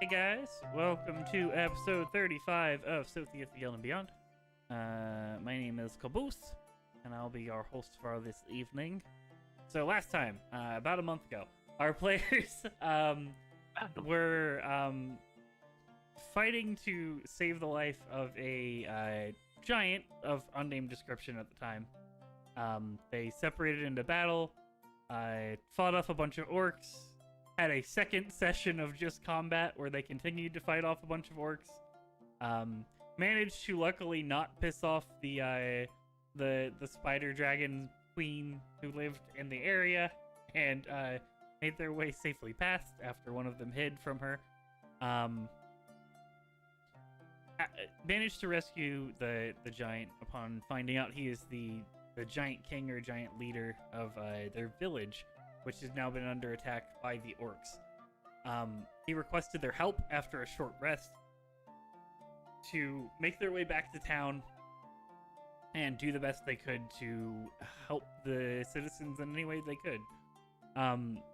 Hey guys, welcome to episode 35 of Sothiath Beyond and Beyond. My name is Caboose, and I'll be your host for this evening. So last time, about a month ago, our players were fighting to save the life of a giant of unnamed description at the time. They separated into battle, fought off a bunch of orcs, had a second session of just combat where they continued to fight off a bunch of orcs. Managed to luckily not piss off the spider dragon queen who lived in the area, and made their way safely past after one of them hid from her. Managed to rescue the giant upon finding out he is the giant king or giant leader of their village, which has now been under attack by the orcs. He requested their help after a short rest to make their way back to town and do the best they could to help the citizens in any way they could.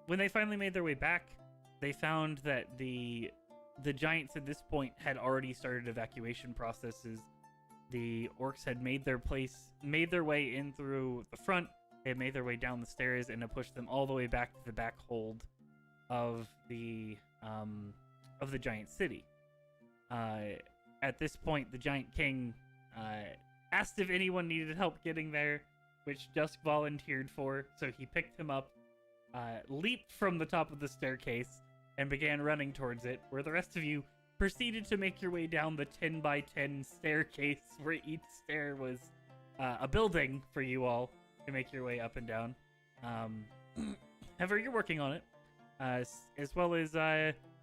When they finally made their way back, they found that the giants at this point had already started evacuation processes. The orcs had made their way in through the front. They had made their way down the stairs and had pushed them all the way back to the back hold of the giant city. At this point, the giant king asked if anyone needed help getting there, which Dusk volunteered for. So he picked him up, leaped from the top of the staircase, and began running towards it, where the rest of you proceeded to make your way down the 10 by 10 staircase, where each stair was a building for you all to make your way up and down. However, you're working on it, as well as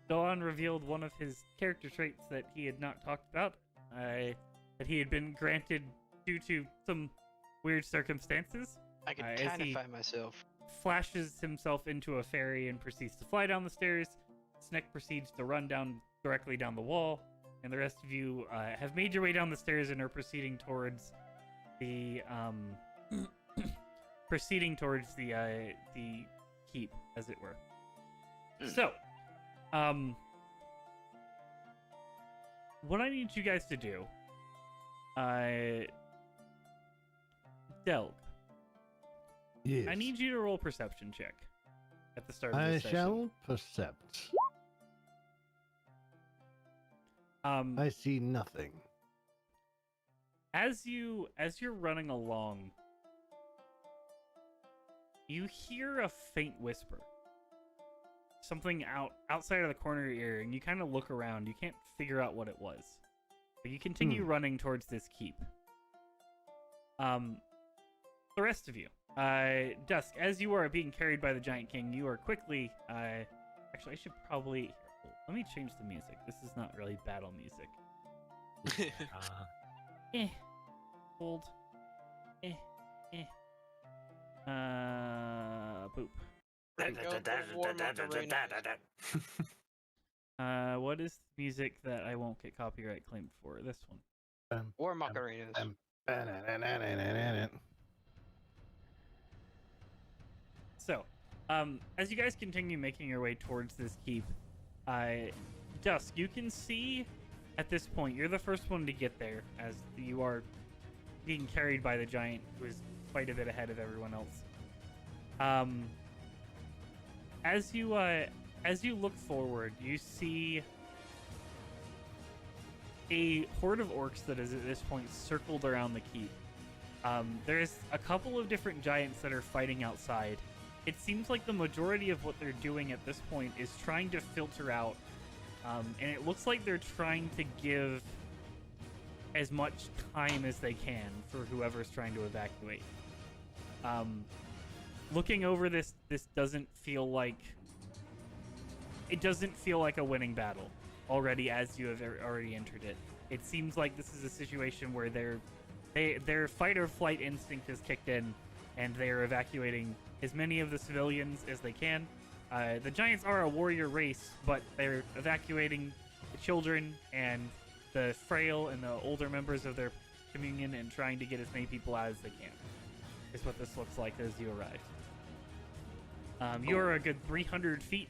Dawn revealed one of his character traits that he had not talked about, that he had been granted due to some weird circumstances. I can tanify myself. Flashes himself into a fairy and proceeds to fly down the stairs. Sneck proceeds to run directly down the wall, and the rest of you have made your way down the stairs and are proceeding towards the keep, as it were. So, what I need you guys to do, Delg. Yes. I need you to roll perception check at the start of I this session. shall percept. I see nothing. As you're running along, you hear a faint whisper. Something outside of the corner of your ear, and you kind of look around. You can't figure out what it was. But you continue running towards this keep. The rest of you, Dusk, as you are being carried by the Giant King, you are quickly, actually, I should probably, let me change the music. This is not really battle music. Hold. Boop. What is music that I won't get copyright claimed for? This one. War Macarinas. So, as you guys continue making your way towards this keep, Dusk, you can see at this point, you're the first one to get there, as you are being carried by the giant, who is quite a bit ahead of everyone else. As you look forward, you see a horde of orcs that is at this point circled around the keep. There's a couple of different giants that are fighting outside. It seems like the majority of what they're doing at this point is trying to filter out, and it looks like they're trying to give as much time as they can for whoever's trying to evacuate. Looking over this doesn't feel like a winning battle already, as you have already entered it. It seems like this is a situation where their fight or flight instinct has kicked in, and they are evacuating as many of the civilians as they can. The giants are a warrior race, but they're evacuating the children and the frail and the older members of their communion and trying to get as many people out as they can, is what this looks like as you arrive. You're a good 300 feet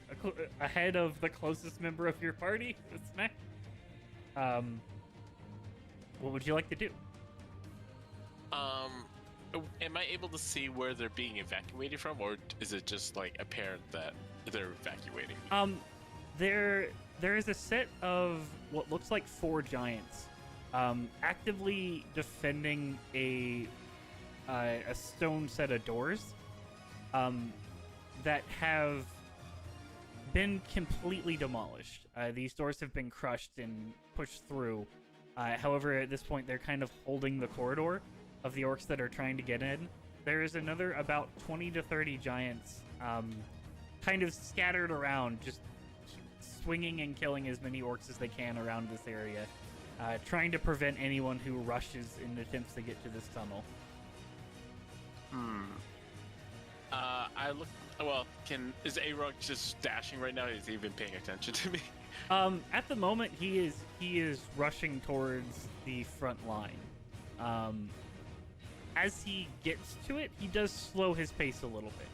ahead of the closest member of your party, Smack. What would you like to do? Am I able to see where they're being evacuated from, or is it just like apparent that they're evacuating? There is a set of what looks like 4 giants, actively defending a stone set of doors, that have been completely demolished. These doors have been crushed and pushed through. However, at this point, they're kind of holding the corridor of the orcs that are trying to get in. There is another about 20 to 30 giants kind of scattered around, just swinging and killing as many orcs as they can around this area, trying to prevent anyone who rushes in attempts to get to this tunnel. I look. Well, is A-Rock just dashing right now? Is he even paying attention to me? At the moment, he is rushing towards the front line. As he gets to it, he does slow his pace a little bit.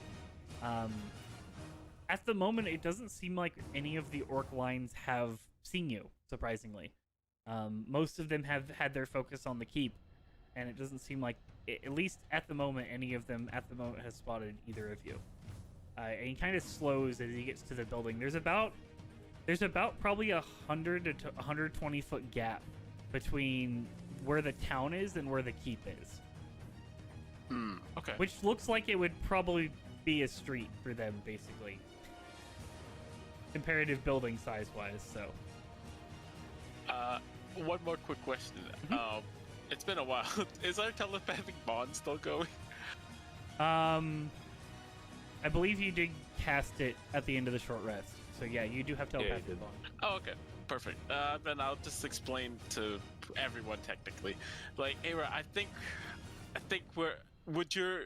At the moment, it doesn't seem like any of the orc lines have seen you, surprisingly. Most of them have had their focus on the keep, and it doesn't seem like, at least at the moment, any of them at the moment has spotted either of you. And he kind of slows as he gets to the building. There's about probably 100 to 120 foot gap between where the town is and where the keep is. Okay. Which looks like it would probably be a street for them, basically. Comparative building size-wise, so. One more quick question. It's been a while. Is our telepathic bond still going? I believe you did cast it at the end of the short rest. So yeah, you do have telepathic bond. Oh, okay. Perfect. Then I'll just explain to everyone technically. Like, Ara, I think would your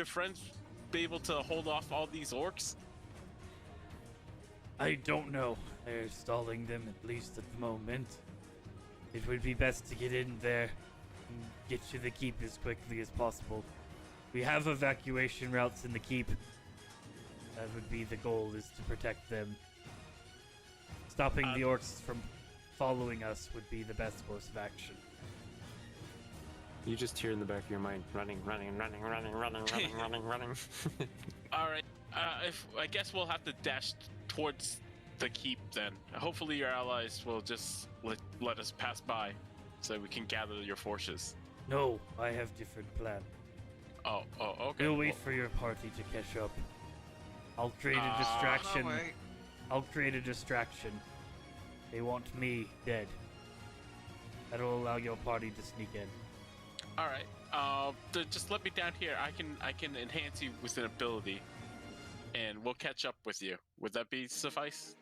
friends be able to hold off all these orcs? I don't know. They're stalling them, at least at the moment. It would be best to get in there and get to the keep as quickly as possible. We have evacuation routes in the keep. That would be the goal, is to protect them. Stopping the orcs from following us would be the best course of action. You just hear in the back of your mind, running. All right. I guess we'll have to dash towards the keep then. Hopefully your allies will just let us pass by, so we can gather your forces. No, I have different plan. Oh, okay. We'll wait for your party to catch up. I'll create a distraction. I'll create a distraction. They want me dead. That'll allow your party to sneak in. All right. Just let me down here. I can enhance you with an ability, and we'll catch up with you. Would that be suffice?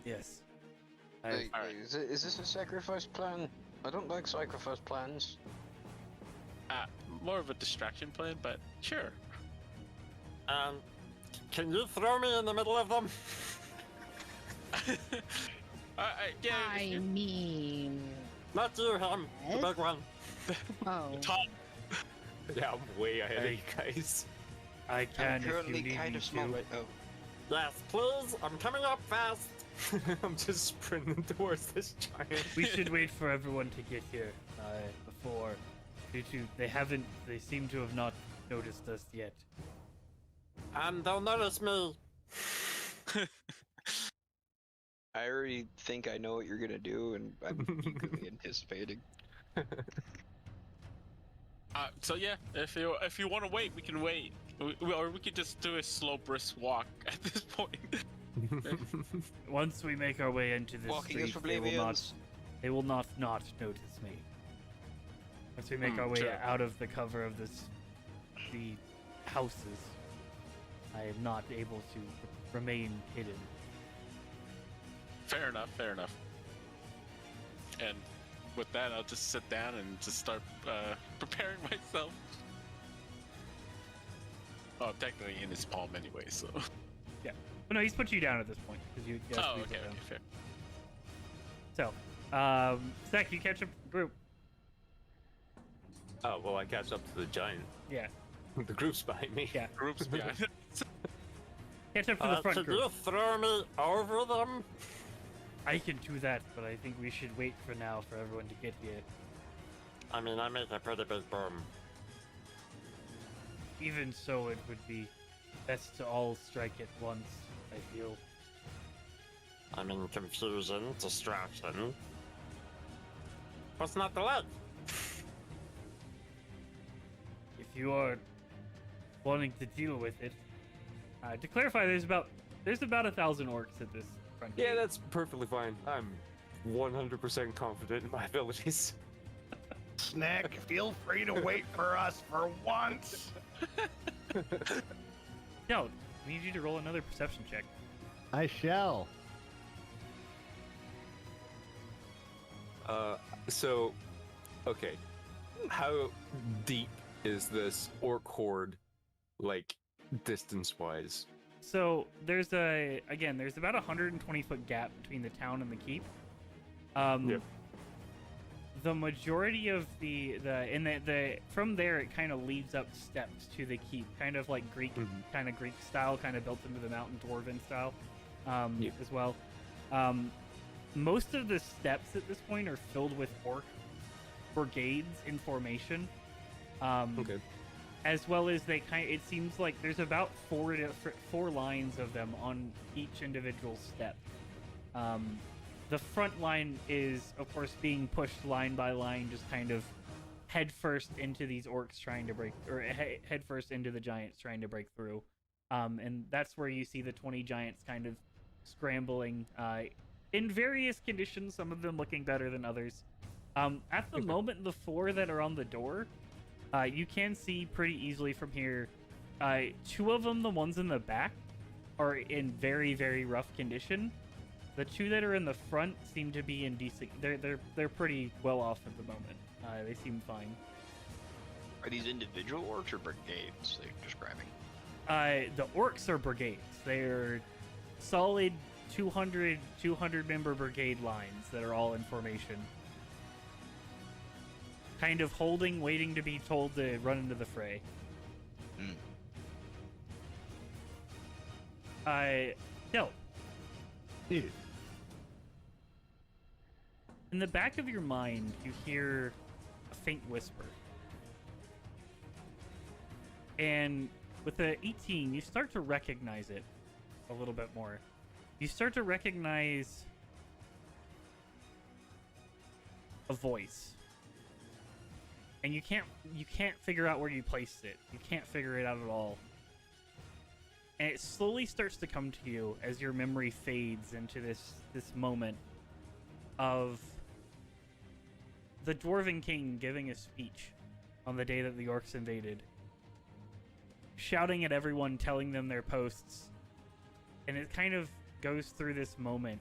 Yes. Wait, is this a sacrifice plan? I don't like sacrifice plans. More of a distraction plan, but sure. Can you throw me in the middle of them? Yeah. I mean... Not you, him. The big one. Oh. Top. Yeah, I'm way ahead of you guys. I can I'm currently if you need kind me of small to. right now. Yes, please. I'm coming up fast. I'm just sprinting towards this giant. We should wait for everyone to get here before. They seem to have not noticed us yet. And they'll notice me. I already think I know what you're gonna do, and I'm eagerly anticipating. So yeah, if you want to wait, we can wait, or we could just do a slow, brisk walk at this point. Once we make our way into this Walking street, is they will not notice me. Once we make our way sure. out of the cover of the houses, I am not able to remain hidden. Fair enough. And with that, I'll just sit down and just start preparing myself. Oh, technically in his palm anyway, so. Yeah. But no, he's put you down at this point because you. Oh, okay, fair. So, Zach, you catch up with the group. Oh, well, I catch up to the giant. Yeah. The group's behind me. Yeah. Groups behind. Catch up to the front Could group. you throw me over them? I can do that, but I think we should wait for now for everyone to get here. I mean, I make a pretty big berm. Even so, it would be best to all strike at once, I feel. I mean, confusion, distraction. What's not to like? If you are wanting to deal with it, to clarify, there's about 1,000 orcs at this front Yeah, gate. that's perfectly fine. I'm 100% confident in my abilities. Snack, feel free to wait for us for once. No, we need you to roll another perception check. I shall. So, okay. How deep is this orc horde, like, distance-wise? So there's about a 120-foot gap between the town and the keep. Yep. The majority of the from there it kind of leads up steps to the keep, kind of like Greek style, kind of built into the mountain dwarven style, Yep. as well. Most of the steps at this point are filled with orc brigades in formation. Okay. As well as it seems like there's about four lines of them on each individual step. The front line is, of course, being pushed line by line, just kind of head first into these orcs trying to break, or head first into the giants trying to break through. And that's where you see the 20 giants kind of scrambling in various conditions, some of them looking better than others. At the moment, the 4 that are on the door, you can see pretty easily from here. 2 of them, the ones in the back, are in very, very rough condition. The 2 that are in the front seem to be in decent. They're pretty well off at the moment. They seem fine. Are these individual orcs or brigades they're describing? The orcs are brigades. They're solid 200 member brigade lines that are all in formation. Kind of holding, waiting to be told to run into the fray. Del, Yeah. in the back of your mind, you hear a faint whisper. And with the 18, you start to recognize it a little bit more. You start to recognize a voice. And you can't figure out where you placed it. You can't figure it out at all. And it slowly starts to come to you as your memory fades into this moment of the Dwarven King giving a speech on the day that the orcs invaded, shouting at everyone, telling them their posts, and it kind of goes through this moment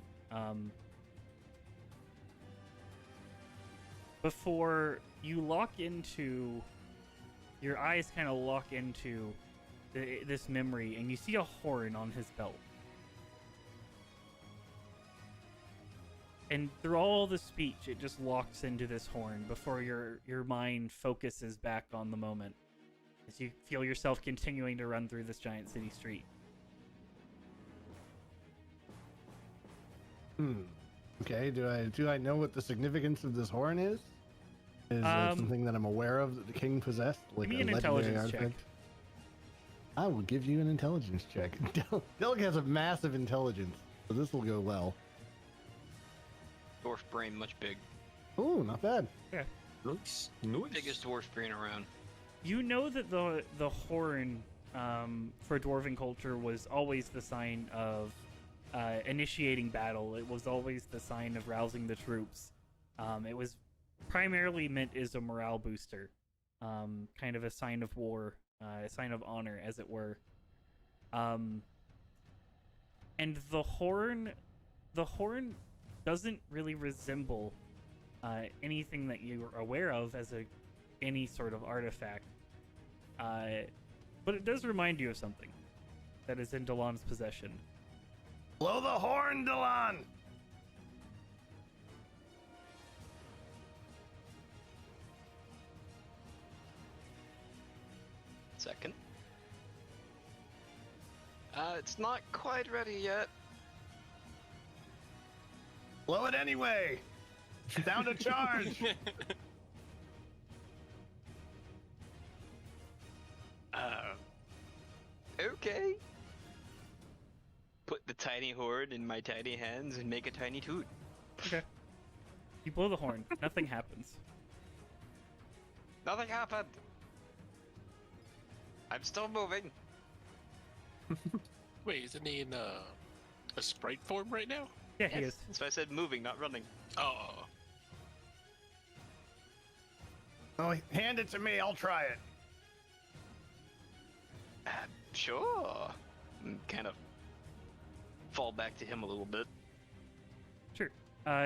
before you your eyes kind of lock into this memory, and you see a horn on his belt. And through all the speech, it just locks into this horn before your mind focuses back on the moment as you feel yourself continuing to run through this giant city street. Okay, do I know what the significance of this horn is? Is it something that I'm aware of that the king possessed? Like give me a an legendary intelligence check. artifact? I will give you an intelligence check. Delg has a massive intelligence, so this will go well. Dwarf brain, much big. Ooh, not bad. Nice. Biggest dwarf brain around. You know that the horn for Dwarven culture was always the sign of initiating battle. It was always the sign of rousing the troops. It was primarily meant as a morale booster, kind of a sign of war, a sign of honor, as it were. And the horn doesn't really resemble anything that you're aware of as any sort of artifact. But it does remind you of something that is in Delon's possession. Blow the horn, Delon! Second. It's not quite ready yet. Blow it anyway. Down to charge. Okay. Put the tiny horn in my tiny hands and make a tiny toot. Okay. You blow the horn. Nothing happens. Nothing happened. I'm still moving. Wait, isn't he in a sprite form right now? Yeah, he is. So I said moving, not running. Oh. Oh, hand it to me. I'll try it. Sure. Kind of fall back to him a little bit. Sure.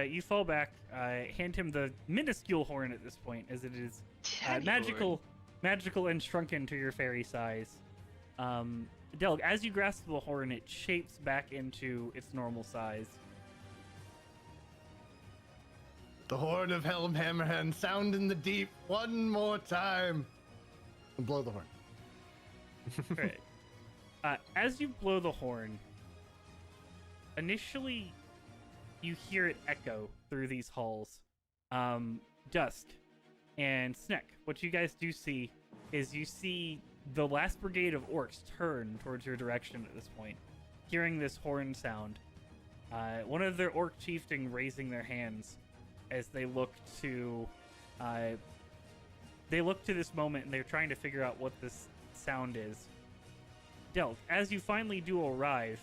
You fall back, hand him the minuscule horn at this point, as it is Tiny magical and shrunken to your fairy size. Delg, as you grasp the horn, it shapes back into its normal size. The horn of Helm Hammerhand, sound in the deep one more time. And blow the horn. Alright. As you blow the horn, initially you hear it echo through these halls. Dusk and Sneck, what you guys do see is you see the last brigade of orcs turn towards your direction at this point, hearing this horn sound. One of their orc chieftain raising their hands as they look to this moment, and they're trying to figure out what this sound is. Delk, as you finally do arrive,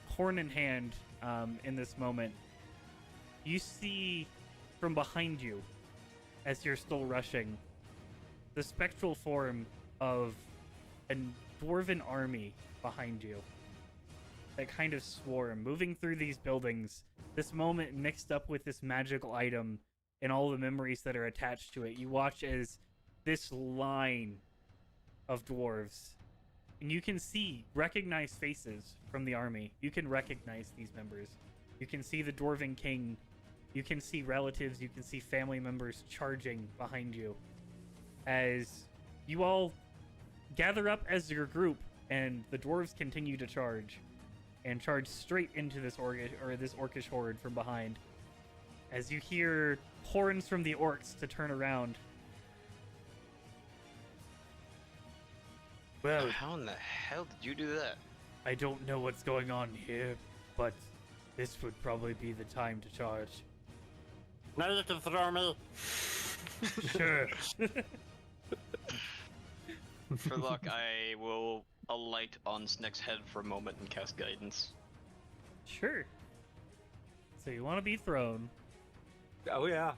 horn in hand, in this moment, you see from behind you, as you're still rushing, the spectral form of a dwarven army behind you. That kind of swarm, moving through these buildings, this moment mixed up with this magical item and all the memories that are attached to it. You watch as this line of dwarves, and you can recognize faces from the army. You can recognize these members. You can see the Dwarven King. You can see relatives. You can see family members charging behind you. As you all gather up as your group, and the dwarves continue to charge, and charge straight into this orcish horde from behind. As you hear horns from the orcs to turn around. Well, How in the hell did you do that? I don't know what's going on here, but this would probably be the time to charge. Now you can throw me. Sure. For luck, I will alight on Sneck's head for a moment and cast guidance. Sure. So you want to be thrown. Oh yeah.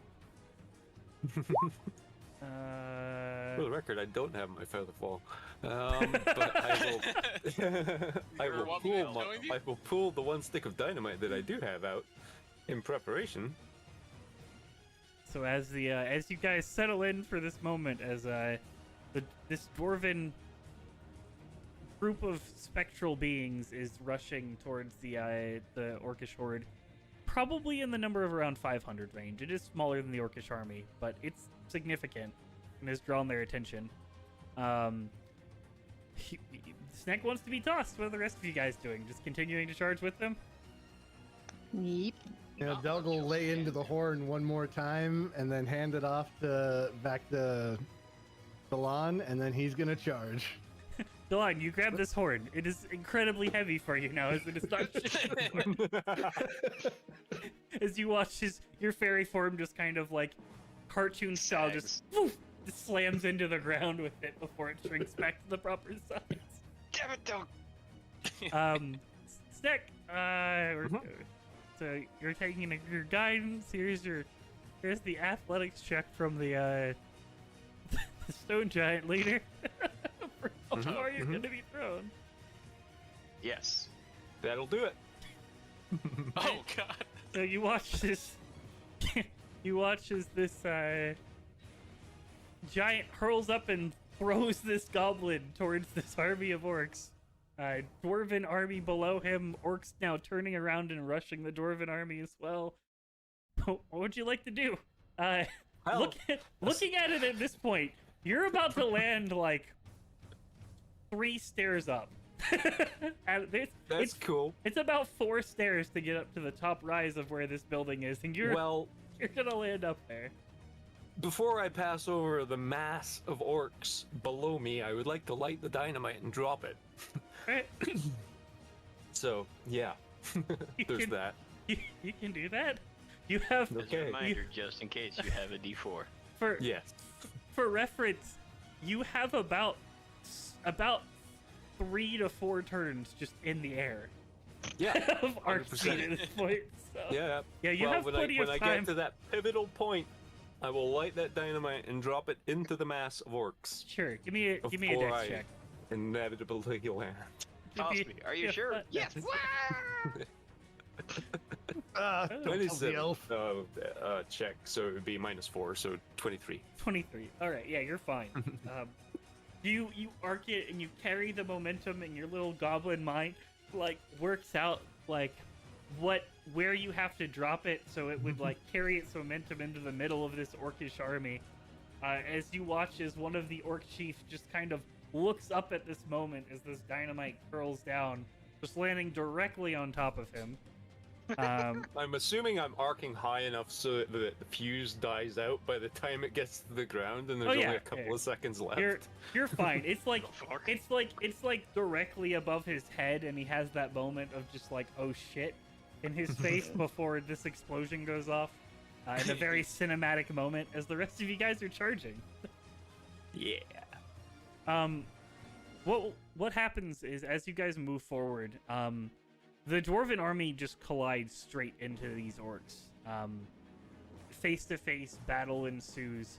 Uh, For the record, I don't have my feather fall, but I will pull the one stick of dynamite that I do have out in preparation. so as you guys settle in for this moment, as this dwarven group of spectral beings is rushing towards the orcish horde, probably in the number of around 500 range. It is smaller than the orcish army, but it's significant and has drawn their attention. Snack wants to be tossed. What are the rest of you guys doing? Just continuing to charge with them? Yeep. Yeah, Doug will lay into the horn one more time and then hand it off back to Delon, and then he's gonna charge. Delon, you grab this horn. It is incredibly heavy for you now as it starts. As you watch your fairy form just kind of like cartoon style just slams into the ground with it before it shrinks back to the proper size. Damn it, Doug! Stick. So you're taking your guidance. Here's the athletics check from the stone giant leader. For how far you're gonna be thrown. Yes. That'll do it. Oh god. So you watch this. You watch as this giant hurls up and throws this goblin towards this army of orcs. Dwarven army below him. Orcs now turning around and rushing the dwarven army as well. What would you like to do? Looking at it at this point, you're about to land like 3 stairs up And That's cool. it's about 4 stairs to get up to the top rise of where this building is, and Well, you're gonna land up there. before I pass over the mass of orcs below me, I would like to light the dynamite and drop it. Right? So, yeah. There's can- that. You can do that. You have As a Okay. reminder, just in case you have a D4. for Yes. for reference, you have about 3 to 4 turns just in the air Yeah. of arc speed 100%. at this point. So. Yeah. Yeah, you well, have when plenty I, of when I time. get to that pivotal point, I will light that dynamite and drop it into the mass of orcs. Sure, give me a Before dex I check. inevitably land. Give Toss me- me. Are you yeah, sure? that- Yes. Don't tell the 27 elf. check, so it would be -4, so 23. 23. All right, yeah, you're fine. You arc it and you carry the momentum, and your little goblin mind like works out like where you have to drop it so it would like carry its momentum into the middle of this orcish army. As you watch as one of the orc chiefs just kind of looks up at this moment as this dynamite curls down, just landing directly on top of him. I'm assuming I'm arcing high enough so that the fuse dies out by the time it gets to the ground, and there's Oh, only yeah, a couple yeah. of seconds left. You're fine. It's like Fuck. it's like directly above his head, and he has that moment of just like, oh shit, in his face before this explosion goes off. In a very cinematic moment as the rest of you guys are charging. Yeah. What happens is as you guys move forward, the dwarven army just collides straight into these orcs. Face to face battle ensues.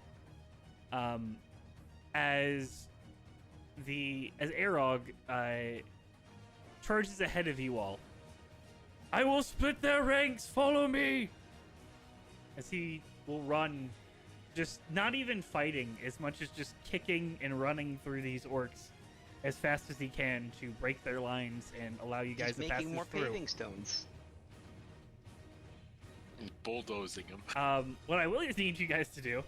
As Arog charges ahead of you all. I will split their ranks. Follow me. As he will run, just not even fighting as much as just kicking and running through these orcs as fast as he can to break their lines and allow you guys He's to pass making this more through. paving stones. He's bulldozing him. What I will need you guys to do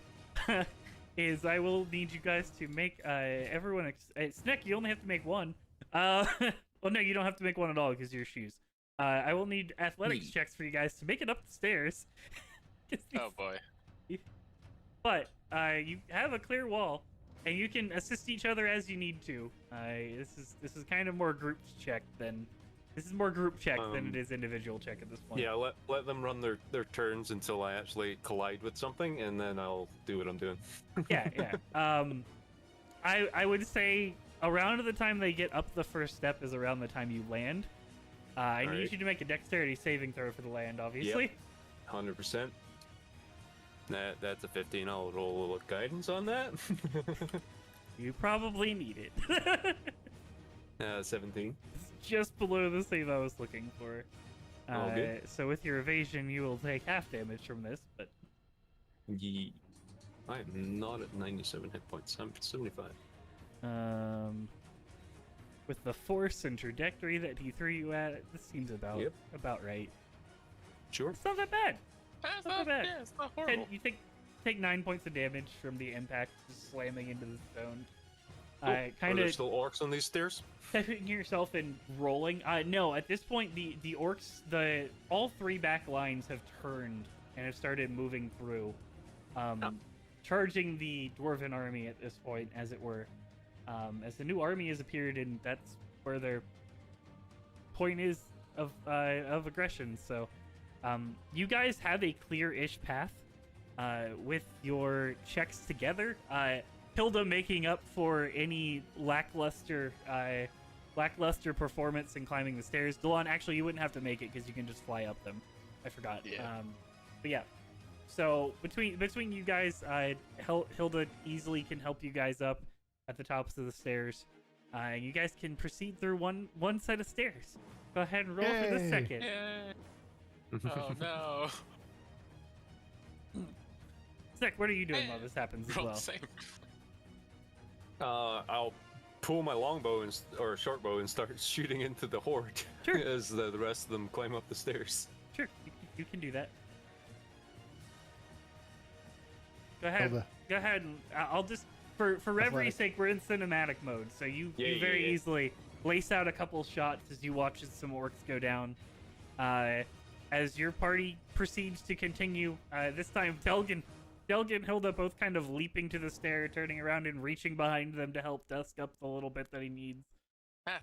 is I will need you guys to make everyone. Sneck, you only have to make one. Well, no, you don't have to make one at all because your shoes. I will need athletics checks for you guys to make it up the stairs. Oh boy. But you have a clear wall, and you can assist each other as you need to. This is kind of more group check than than it is individual check at this point. Yeah, let them run their turns until I actually collide with something, and then I'll do what I'm doing. Yeah. I would say around the time they get up the first step is around the time you land. I need Alright. you to make a dexterity saving throw for the land, obviously. 100%. That's a 15. I'll roll a little guidance on that. You probably need it. 17. It's just below the save I was looking for. All good. So with your evasion, you will take half damage from this, but Yee. I am not at 97 hit points. I'm at 75. with the force and trajectory that he threw you at, this seems about right. Sure. It's not that bad. That's Not bad. Yeah, it's not Ten, horrible. you take 9 points of damage from the impact just slamming into the stone. Are Kind there of still orcs on these stairs? stepping yourself and rolling. No, at this point the orcs, all 3 back lines have turned and have started moving through, charging the dwarven army at this point, as it were. As the new army has appeared, and that's where their point is of aggression. So, you guys have a clear-ish path with your checks together. Hilda making up for any lackluster performance in climbing the stairs. Delon, actually, you wouldn't have to make it because you can just fly up them. I forgot. Yeah. But yeah. So between you guys, Hilda easily can help you guys up at the tops of the stairs. You guys can proceed through one set of stairs. Go ahead and roll for the Yay. second. Yeah. Oh no. Zach, what are you doing while this happens as Roll well? the same. I'll pull my longbow or short bow and start shooting into the horde Sure. as the rest of them climb up the stairs. Sure, you can do that. Go ahead. Hilda. Go ahead. And I'll just for reveries Athletic. sake, we're in cinematic mode, so you Yeah, very yeah. easily lace out a couple shots as you watch as some orcs go down. As your party proceeds to continue, this time Delgin and Hilda both kind of leaping to the stair, turning around and reaching behind them to help Dusk up the little bit that he needs.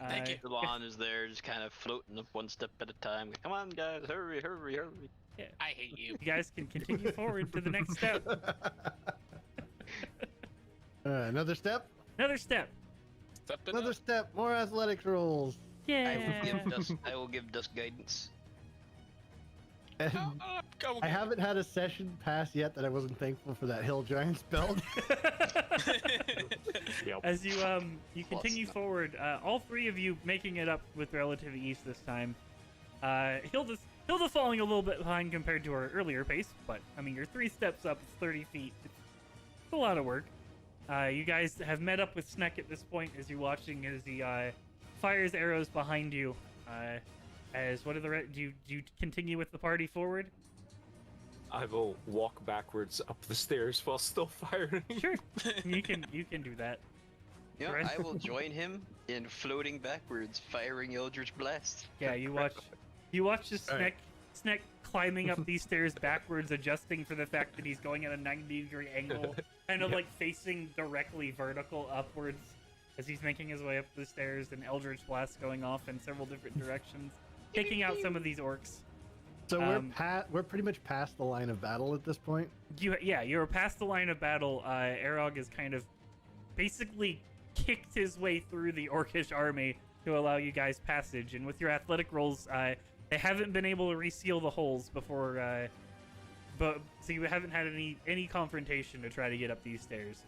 Thank you. Delon is there, just kind of floating up one step at a time. Come on, guys, hurry, hurry, hurry. Yeah. I hate you. You guys can continue forward to the next step. Another step. Another step. Stepping Another up. step. More athletics rolls. Yeah. I will give Dusk guidance. And Go, I haven't had a session pass yet that I wasn't thankful for that hill giant spell. Yep. As you continue forward, all three of you making it up with relative ease this time. Hilda falling a little bit behind compared to her earlier pace, but I mean, you're 3 steps up, it's 30 feet. It's a lot of work. You guys have met up with Sneck at this point as you're watching as he fires arrows behind you. As what are the do you continue with the party forward? I will walk backwards up the stairs while still firing. Sure, you can do that. You know, Right. I will join him in floating backwards, firing Eldritch Blast. Yeah, you watch the Sneck climbing up these stairs backwards, adjusting for the fact that he's going at a 90-degree angle, kind of like facing directly vertical upwards as he's making his way up the stairs, and Eldritch Blast going off in several different directions, taking out some of these orcs. So we're pretty much past the line of battle at this point. You're past the line of battle. Arog has kind of basically kicked his way through the orcish army to allow you guys passage, and with your athletic rolls, they haven't been able to reseal the holes before, so you haven't had any confrontation to try to get up these stairs.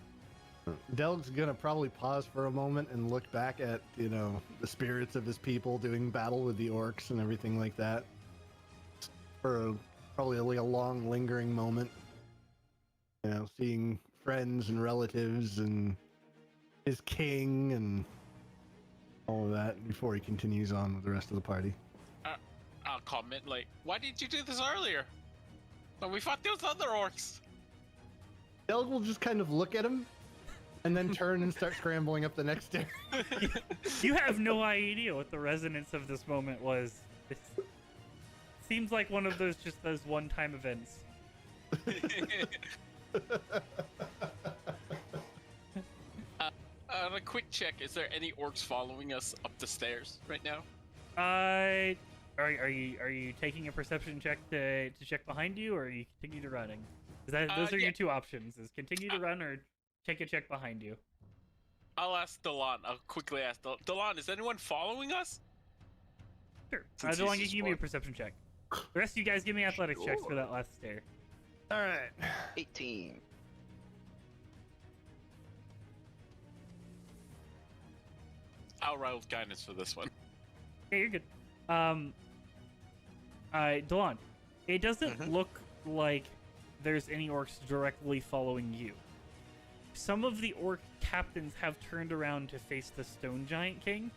Delg's gonna probably pause for a moment and look back at, the spirits of his people doing battle with the orcs and everything like that. For probably like a long lingering moment. Seeing friends and relatives and his king and all of that before he continues on with the rest of the party. I'll comment like, why didn't you do this earlier? When we fought those other orcs. Delg will just kind of look at him and then turn and start scrambling up the next stair. You have no idea what the resonance of this moment was. It seems like one of those one-time events. On a quick check, is there any orcs following us up the stairs right now? Are you taking a perception check to check behind you, or are you continue to running? Those are yeah. your two options: is continue to run or take a check behind you. I'll ask Delon. I'll quickly ask Delon, is anyone following us? Sure. Since Delon, he's you just give me a one. perception check. The rest of you guys give me athletics checks for that last stair. All right. 18. I'll roll with guidance for this one. Yeah, you're good. Delon, it doesn't look like there's any orcs directly following you. Some of the orc captains have turned around to face the Stone Giant King,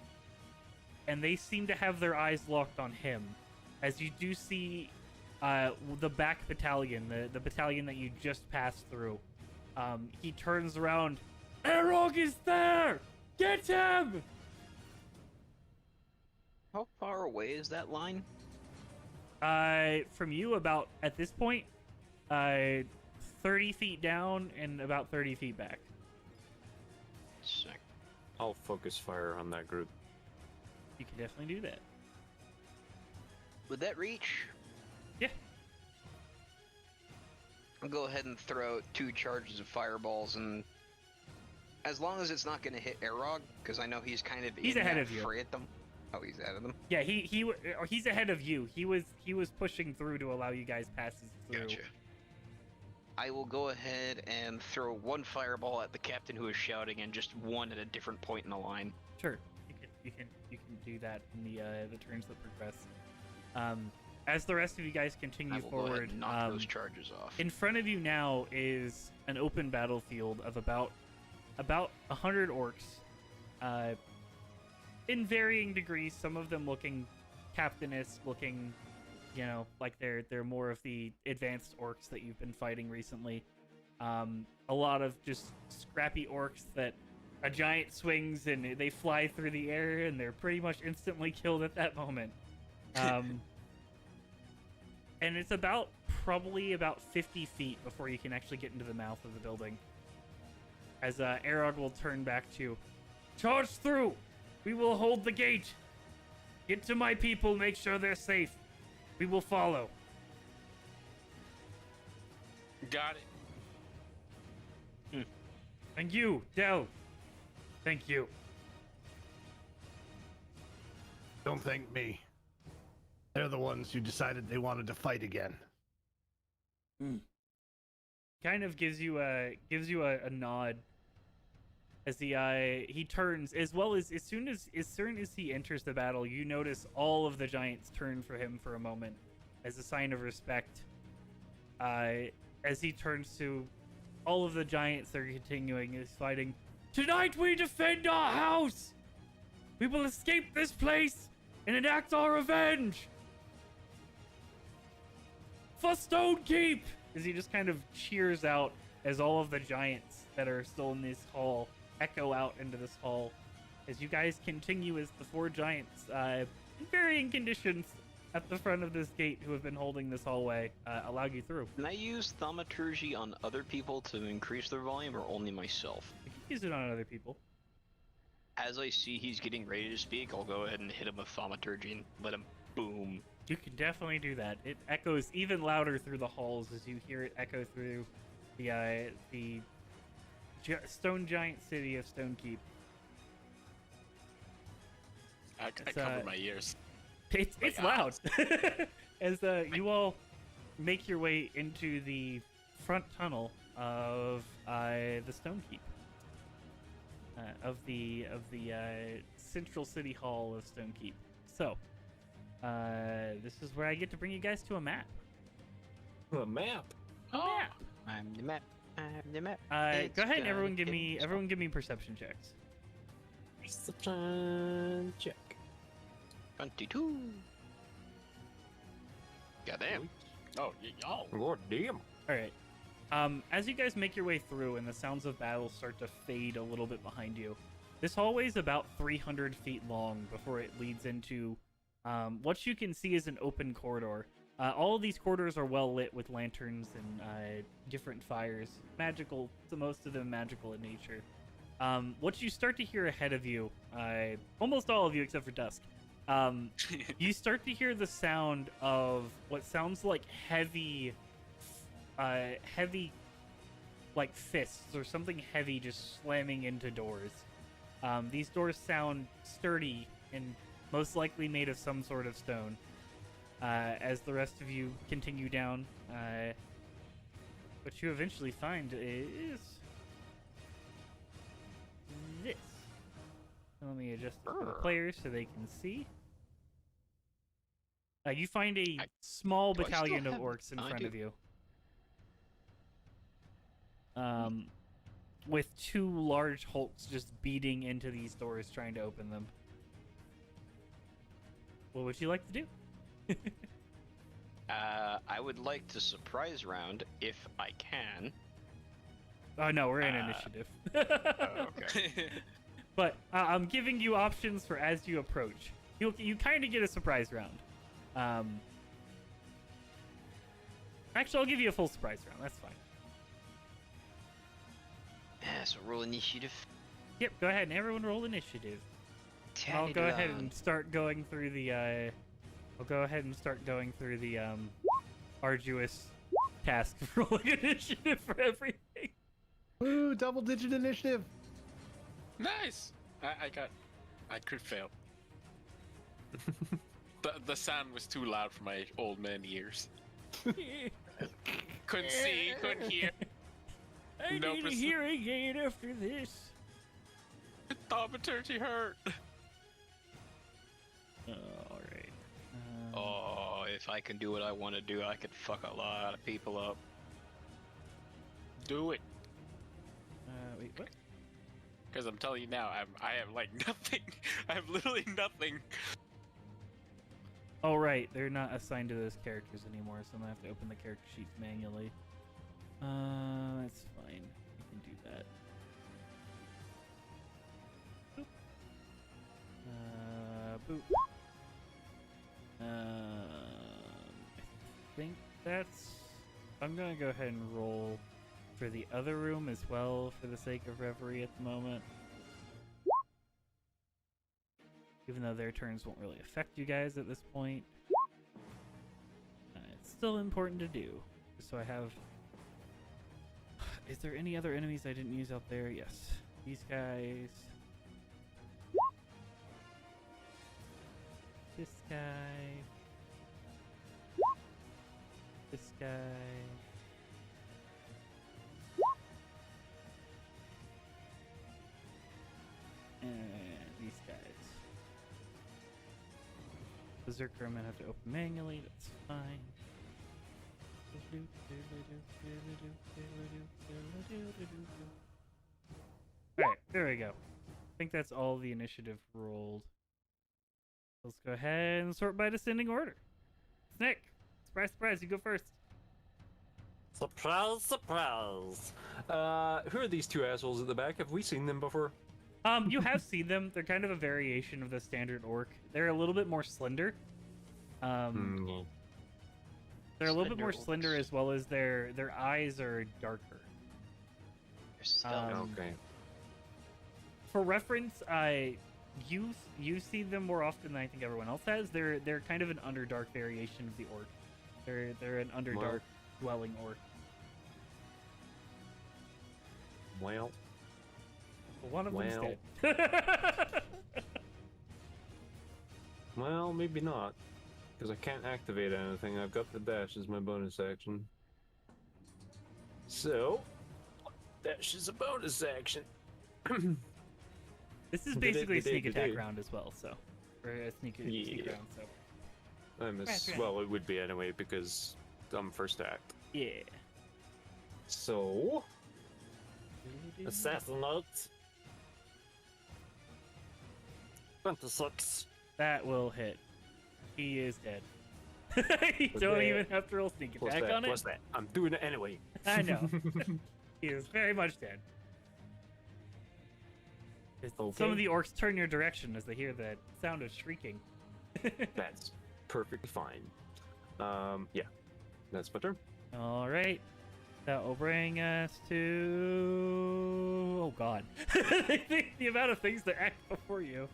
and they seem to have their eyes locked on him. As you do see the back battalion, the battalion that you just passed through, he turns around. Arog is there! Get him! How far away is that line? From you, about, at this point, 30 feet down and about 30 feet back. Sick. I'll focus fire on that group. You can definitely do that. Would that reach? Yeah. I'll go ahead and throw out 2 charges of fireballs, and as long as it's not going to hit Arog, because I know he's kind of He's in ahead that of you. fray at them. Oh, he's ahead of them. Yeah, he's ahead of you. He was pushing through to allow you guys passes through. Gotcha. I will go ahead and throw 1 fireball at the captain who is shouting, and just 1 at a different point in the line. Sure, you can do that in the turns that progress. As the rest of you guys I continue will go ahead forward, and knock those charges off. in front of you now is an open battlefield of about 100 orcs, in varying degrees. Some of them looking captainous, looking, like they're more of the advanced orcs that you've been fighting recently. A lot of just scrappy orcs that a giant swings and they fly through the air, and they're pretty much instantly killed at that moment. And it's probably about 50 feet before you can actually get into the mouth of the building. As Arog will turn back to, charge through! We will hold the gate! Get to my people, make sure they're safe. We will follow. Got it. And you, Del. Thank you. Don't thank me. They're the ones who decided they wanted to fight again. Kind of gives you a nod as he turns, as well as soon as he enters the battle, you notice all of the giants turn for him for a moment as a sign of respect. As he turns to all of the giants that are continuing his fighting. Tonight we defend our house! We will escape this place and enact our revenge! For Stone Keep! As he just kind of cheers out as all of the giants that are still in this hall echo out into this hall. As you guys continue as the 4 giants, in varying conditions, at the front of this gate who have been holding this hallway, allow you through. Can I use thaumaturgy on other people to increase their volume, or only myself? You can use it on other people. As I see he's getting ready to speak, I'll go ahead and hit him with thaumaturgy and let him boom. You can definitely do that. It echoes even louder through the halls as you hear it echo through the stone giant city of Stone Keep. I cover my ears. It's loud. As you all make your way into the front tunnel of the Stone Keep, of the central city hall of Stone Keep. So, this is where I get to bring you guys to a map. A map. Map. I'm the map. I'm the map. Go ahead and everyone give me perception checks. Perception check. 22. Goddamn. Oh, y'all. Lord damn. All right. As you guys make your way through and the sounds of battle start to fade a little bit behind you, this hallway is about 300 feet long before it leads into what you can see is an open corridor. All of these corridors are well lit with lanterns and different fires. Magical, so most of them magical in nature. What you start to hear ahead of you, almost all of you except for Dusk, you start to hear the sound of what sounds like heavy like fists or something heavy just slamming into doors. These doors sound sturdy and most likely made of some sort of stone. As the rest of you continue down, what you eventually find is this. Let me adjust it for the players so they can see. You find a small do I still battalion of have- orcs in I front do. of you. With 2 large hulks just beating into these doors trying to open them. What would you like to do? I would like to surprise round if I can. Oh no, we're in initiative. Okay. But I'm giving you options for as you approach. You kind of get a surprise round. Actually, I'll give you a full surprise round. That's fine. So roll initiative. Yep, go ahead and everyone roll initiative. I'll go ahead and start going through the arduous task of rolling initiative for everything. Woo, double-digit initiative. Nice. I could fail. The sound was too loud for my old man ears. Couldn't see, couldn't hear. I No need a hearing aid after this. Thaumaturgy hurt. Alright. Oh, if I can do what I want to do, I could fuck a lot of people up. Do it. Wait, what? Because I'm telling you now, I have like nothing. I have literally nothing. Oh, right. They're not assigned to those characters anymore, so I'm gonna have to open the character sheets manually. That's fine. You can do that. Boop. I think that's... I'm gonna go ahead and roll for the other room as well for the sake of reverie at the moment. Even though their turns won't really affect you guys at this point. It's still important to do. So I have... Is there any other enemies I didn't use out there? Yes. These guys. This guy. This guy. And these guys. Berserker I'm gonna have to open manually, that's fine. Alright, there we go. I think that's all the initiative rolled. Let's go ahead and sort by descending order. Snake, surprise, surprise, you go first. Surprise, surprise. Who are these two assholes at the back? Have we seen them before? You have seen them. They're kind of a variation of the standard orc. They're a little bit more slender. They're a little bit more slender, as well as their eyes are darker. Okay. For reference, you see them more often than I think everyone else has. They're kind of an Underdark variation of the orc. They're an Underdark dwelling orc. Well. One of them's dead. Well, maybe not. Because I can't activate anything. I've got the dash as my bonus action. So, dash is a bonus action. This is basically a sneak attack round as well, so. Or a sneak round, so. Well, it would be anyway, because I'm first act. Yeah. So, Assassinate. 26. That will hit. He is dead. You Plus don't that. even have to roll sneak attack on it. plus that. I'm doing it anyway. I know. He is very much dead. Okay. Some of the orcs turn your direction as they hear the sound of shrieking. That's perfectly fine. Yeah. That's my turn. All right. That will bring us to... Oh, God. The amount of things that act before you.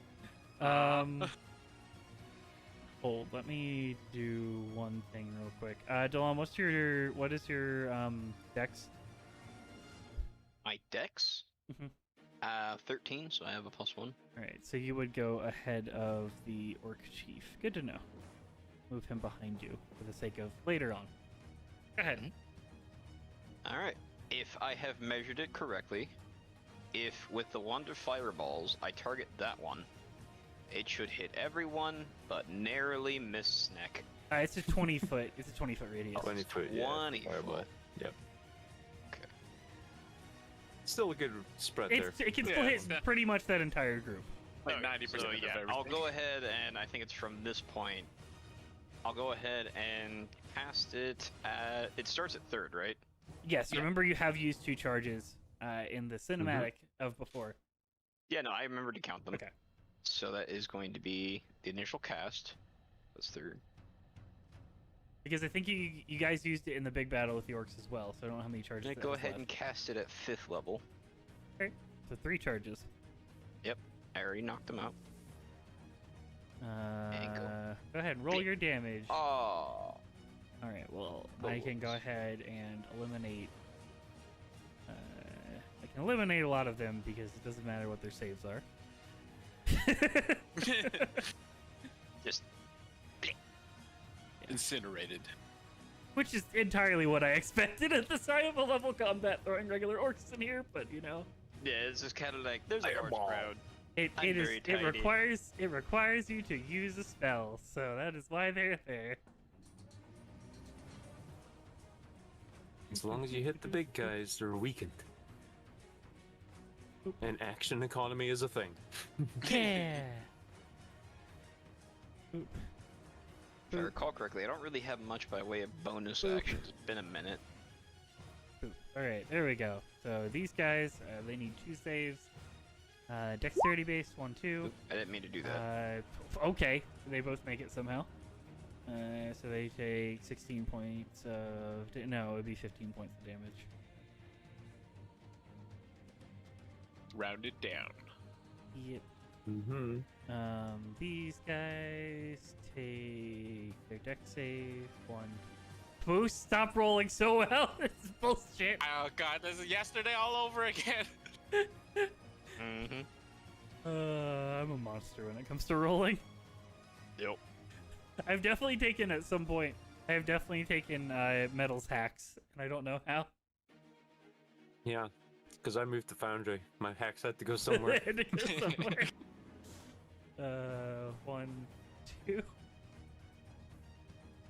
Hold. Let me do one thing real quick. Delon, what is your dex? My dex? Mhm. 13, so I have a +1. All right. So you would go ahead of the orc chief. Good to know. Move him behind you for the sake of later on. Go ahead. Alright. If I have measured it correctly, if with the wand of fireballs I target that one, it should hit everyone, but narrowly miss Snack. It's a 20 foot. It's a 20-foot radius. 20 foot, yeah. 20 fireball. foot. Yep. Okay. Still a good spread there. It can still hit pretty much that entire group. Like Okay, 90% so of yeah, everything. I'll go ahead and I think it's from this point. I'll go ahead and cast it at... It starts at 3rd, right? Yes. Yeah. Remember, you have used 2 charges in the cinematic of before. Yeah, no, I remember to count them. Okay. So that is going to be the initial cast. That's 3rd. Because I think you guys used it in the big battle with the orcs as well, so I don't know how many charges. I'm gonna go ahead and cast it at 5th level. Okay. So 3 charges. Yep, I already knocked them out. Go ahead and roll your damage. Oh, All right. Well, I can go ahead and eliminate. I can eliminate a lot of them because it doesn't matter what their saves are. just Incinerated. Which is entirely what I expected at the start of a level combat, throwing regular orcs in here. But you know, yeah, it's just kind of like there's a large Fireball. crowd. it I'm very tiny. requires you to use a spell, so that is why they're there. As long as you hit the big guys, they're weakened. And action economy is a thing. Yeah. Oop. If I recall correctly, I don't really have much by way of bonus actions. It's been a minute. All right, there we go. So these guys, they need 2 saves. Dexterity base 1, 2. Oop, I didn't mean to do that. Okay, they both make it somehow. So they take 16 points of... No, it would be 15 points of damage. Rounded down. Yep. Mm-hmm. These guys take their dex save 1. Boost, stop rolling so well. This is bullshit. Oh god, this is yesterday all over again. Mm-hmm. I'm a monster when it comes to rolling. Yep. I've definitely taken at some point. I have definitely taken metals hacks, and I don't know how. Yeah, because I moved to Foundry. My hacks had to go somewhere. Had to go somewhere. 1, 2.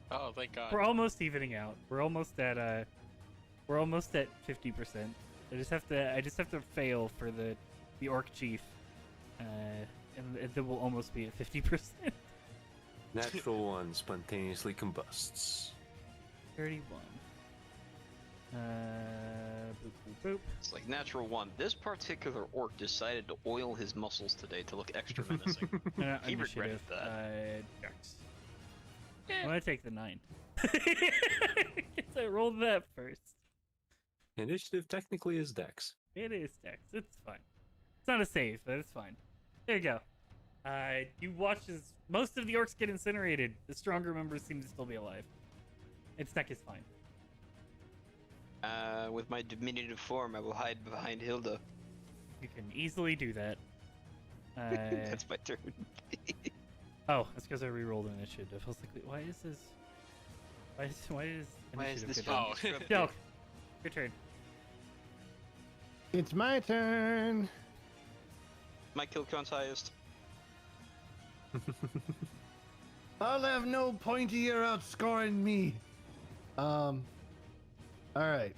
Oh, thank god. We're almost evening out. We're almost at 50%. I just have to fail for the orc chief, and then we'll almost be at 50%. Natural one spontaneously combusts. 31. Boop, boop, boop. It's like natural one. This particular orc decided to oil his muscles today to look extra menacing. He regretted Initiative, that. Dex. I'm gonna take the 9. Guess I rolled that first. Initiative technically is Dex. It is Dex. It's fine. It's not a save, but it's fine. There you go. You watch as most of the orcs get incinerated. The stronger members seem to still be alive. Its neck is fine. With my diminutive form, I will hide behind Hilda. You can easily do that. That's my turn. Oh, that's because I re-rolled initiative. I was like, wait, why is this? Why is initiative this go down? fun? Oh. Delk, your turn. It's my turn. My kill count's highest. I'll have no pointier outscoring me. All right.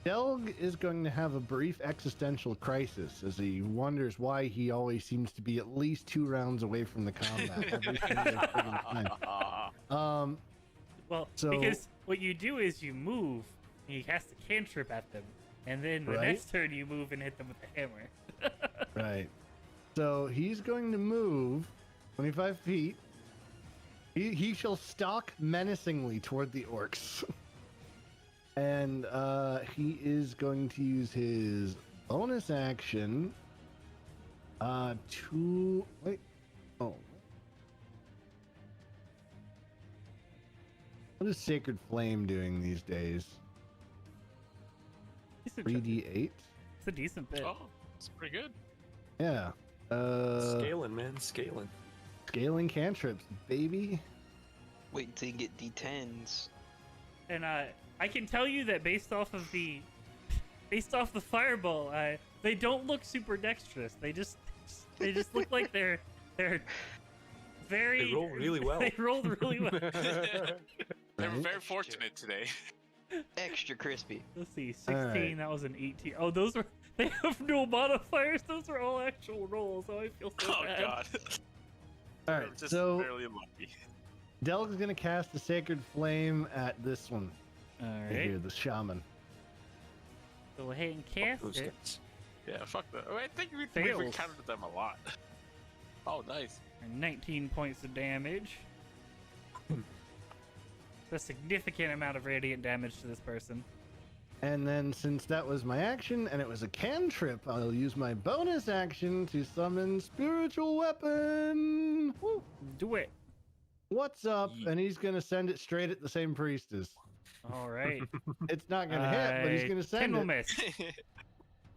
Delg is going to have a brief existential crisis as he wonders why he always seems to be at least 2 rounds away from the combat every single friggin' time. Well, So- because what you do is you move, and you cast a cantrip at them, and then the Right. next turn you move and hit them with a hammer. Right. So he's going to move 25 feet. He shall stalk menacingly toward the orcs. And he is going to use his bonus action to... Wait. Oh. What is Sacred Flame doing these days? Decent chunk. 3d8? It's a decent bit. Oh, it's pretty good. Yeah. Scaling, man, scaling. Scaling cantrips, baby. Wait until you get D10s. And I can tell you that based off the fireball, they don't look super dexterous. They just look like they're very. They roll really well. They rolled really well. They were Right. very fortunate today. Extra crispy. Let's see, 16. Alright. That was an 18. Oh, those are. They have no modifiers. Those are all actual rolls. Oh, I feel so Oh bad. god. All They right, were just so barely unlucky. Delg's gonna cast the Sacred Flame at this one. All Right right. here, the shaman. Go ahead and Fuck cast those it. guys. Yeah, fuck that. I think we've Fails. encountered them a lot. Oh, nice. For 19 points of damage. A significant amount of radiant damage to this person. And then, since that was my action and it was a cantrip, I'll use my bonus action to summon Spiritual Weapon. Woo. Do it. What's up? Yeet. And he's gonna send it straight at the same priestess. All right. It's not gonna hit, but he's gonna 10 send will it. miss.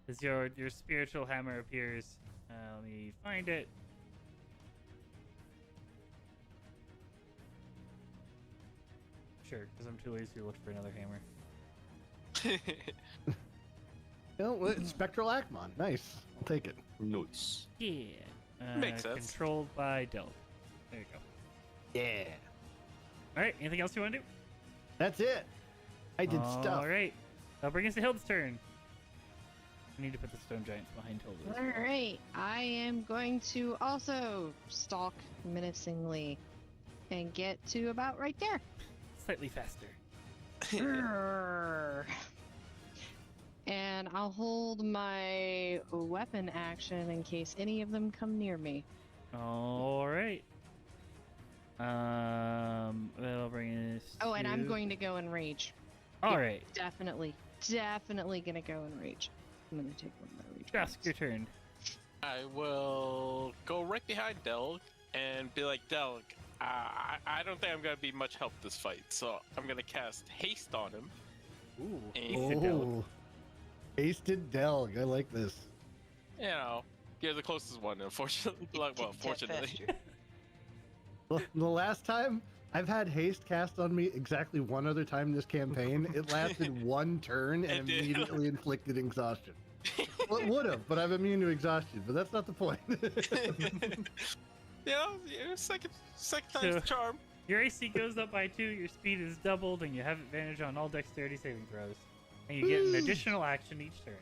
As your spiritual hammer appears. Let me find it. Sure, because I'm too lazy to look for another hammer. Oh, well, it's Spectral Akmon. Nice. I'll take it. Nice. Yeah. Makes sense. Controlled by Delp. There you go. Yeah. All right. Anything else you want to do? That's it. I did stuff. All right. That'll bring us to Hilda's turn. I need to put the stone giants behind Hilda. as well. Alright, I am going to also stalk menacingly and get to about right there. Slightly faster. Grrr. And I'll hold my weapon action in case any of them come near me. All right. That'll bring us. Oh, and I'm to- going to go in rage. All Yeah. right, Definitely gonna go in rage. I'm gonna take one of my rage. Dusk, points. your turn. I will go right behind Delg and be like, Delg, I don't think I'm gonna be much help this fight, so I'm gonna cast haste on him. Ooh, And, Hasted Delg. Oh, hasted Delg. I like this. you know, you're the closest one, unfortunately. Well, fortunately. Well, the last time I've had haste cast on me exactly one other time this campaign, it lasted one turn and It did. immediately inflicted exhaustion. Well, it would have, but I'm immune to exhaustion. But that's not the point. Yeah, second So- time's charm. Your AC goes up by 2, your speed is doubled, and you have advantage on all dexterity saving throws. And you get an Woo! additional action each turn.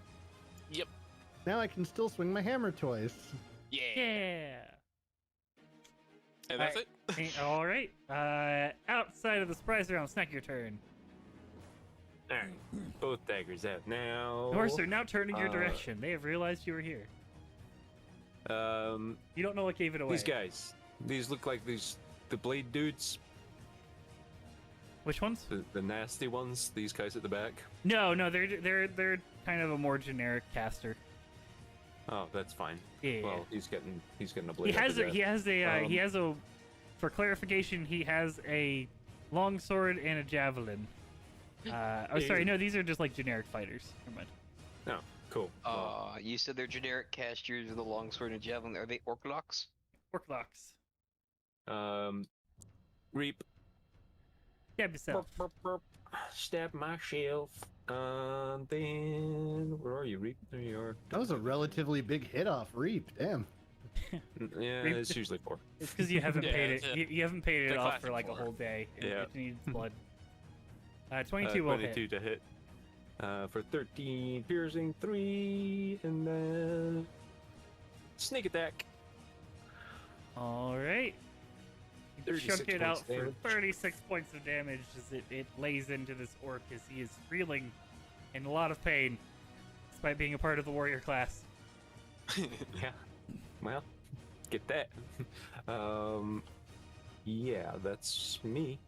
Yep. Now I can still swing my hammer twice. Yeah. Yeah. And that's it. All right. Outside of the surprise round, Snack, your turn. Alright, both daggers out now. Norse are now turning your uh, direction. They have realized you were here. Um, You don't know what gave it away. these guys. These look like the blade dudes, Which ones? the nasty ones. These guys at the back. No, they're kind of a more generic caster. Oh, that's fine. Yeah. Well, he's getting a he blade. has up he has a. Um, For clarification, he has a long sword and a javelin. Oh, sorry, no, these are just like generic fighters. Never mind. Oh, cool. Well, You said they're generic casters with a longsword and javelin. Are they orclocks? Orclocks. reap. Stab yourself. Burp, burp, burp. Stab myself. Then where are you, Reap? There you are. That was a relatively big hit off Reap. Damn. Yeah, Reap- it's usually 4. It's because you haven't Yeah, paid it's it. a- You haven't paid it the off for classic like a four. whole day. Yeah. It needs blood. 22 will 22 hit. to hit. For 13 piercing, 3, and then sneak attack. All right. You 36 chunk it points out for damage. 36 points of damage as it lays into this orc as he is reeling in a lot of pain, despite being a part of the warrior class. Yeah. Well, get that. Yeah, that's me.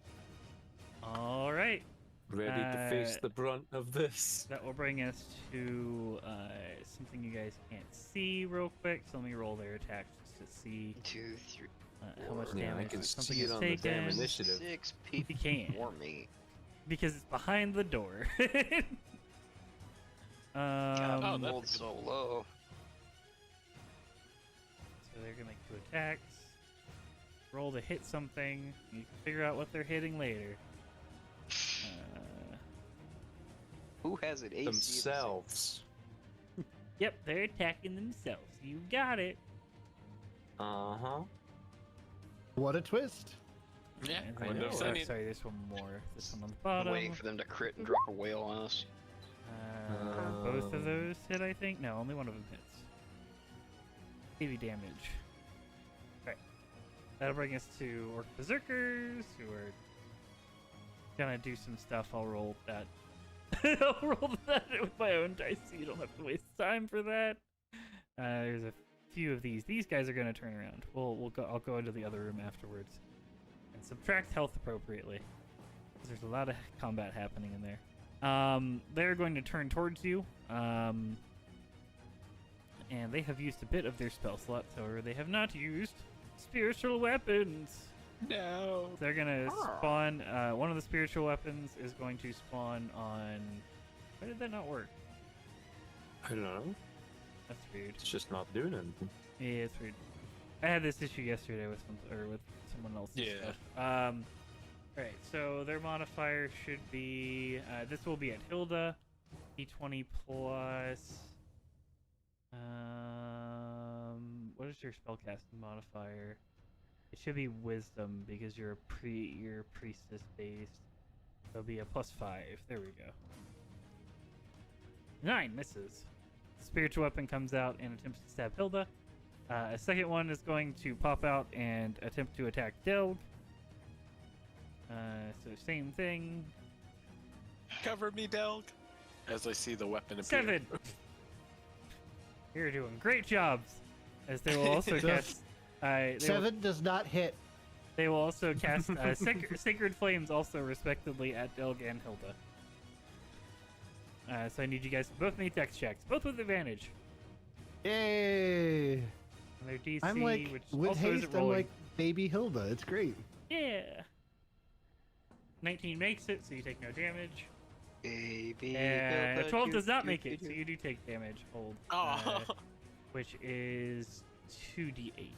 All right. Ready to face the brunt of this. That will bring us to something you guys can't see real quick. So let me roll their attacks just to see 2, 3, how much Yeah, I damage can something see is it on the taken. damn initiative. 6 You people can. for me. Because it's behind the door. God, Oh, that's rolled a good- so low. So they're gonna make 2 attacks. Roll to hit something. You can figure out what they're hitting later. Who has an AC? of six? Themselves. Yep, they're attacking themselves. You got it. Uh-huh. What a twist. Yeah, And I then- know, oh, right? sorry, there's one more. This one on the I'm bottom. waiting for them to crit and drop a whale on us. Both of those hit, I think. No, only one of them hits. 80 damage. Alright. That'll bring us to Orc Berserkers, who are gonna do some stuff. I'll roll that. I'll roll that with my own dice so you don't have to waste time for that. There's a few of these. These guys are gonna turn around. I'll go into the other room afterwards and subtract health appropriately. 'Cause there's a lot of combat happening in there. They're going to turn towards you. And they have used a bit of their spell slots, however, they have not used spiritual weapons. No. They're gonna spawn. One of the spiritual weapons is going to spawn on. Why did that not work? I don't know. That's weird. It's just not doing anything. Yeah, it's weird. I had this issue yesterday with with someone else. Yeah. Stuff. Alright, so their modifier should be. This will be at Hilda. D20 plus. What is your spellcasting modifier? It should be Wisdom because you're priestess based. It'll be a +5. There we go. 9 misses. The spiritual weapon comes out and attempts to stab Hilda. A second one is going to pop out and attempt to attack Delg. So same thing. Cover me, Delg. As I see the weapon appear. 7. You're doing great jobs. As they will also cast. They will, 7 does not hit. they will also cast Sacred Flames, also respectively at Delg and Hilda. So I need you guys to both make dex checks, both with advantage. Yay! And their DC, I'm like, which with also haste, isn't I'm rolling. like baby Hilda. It's great. Yeah. 19 makes it, so you take no damage. Baby, 12 does not make it, so you do take damage. Hold. Oh. Which is 2d8.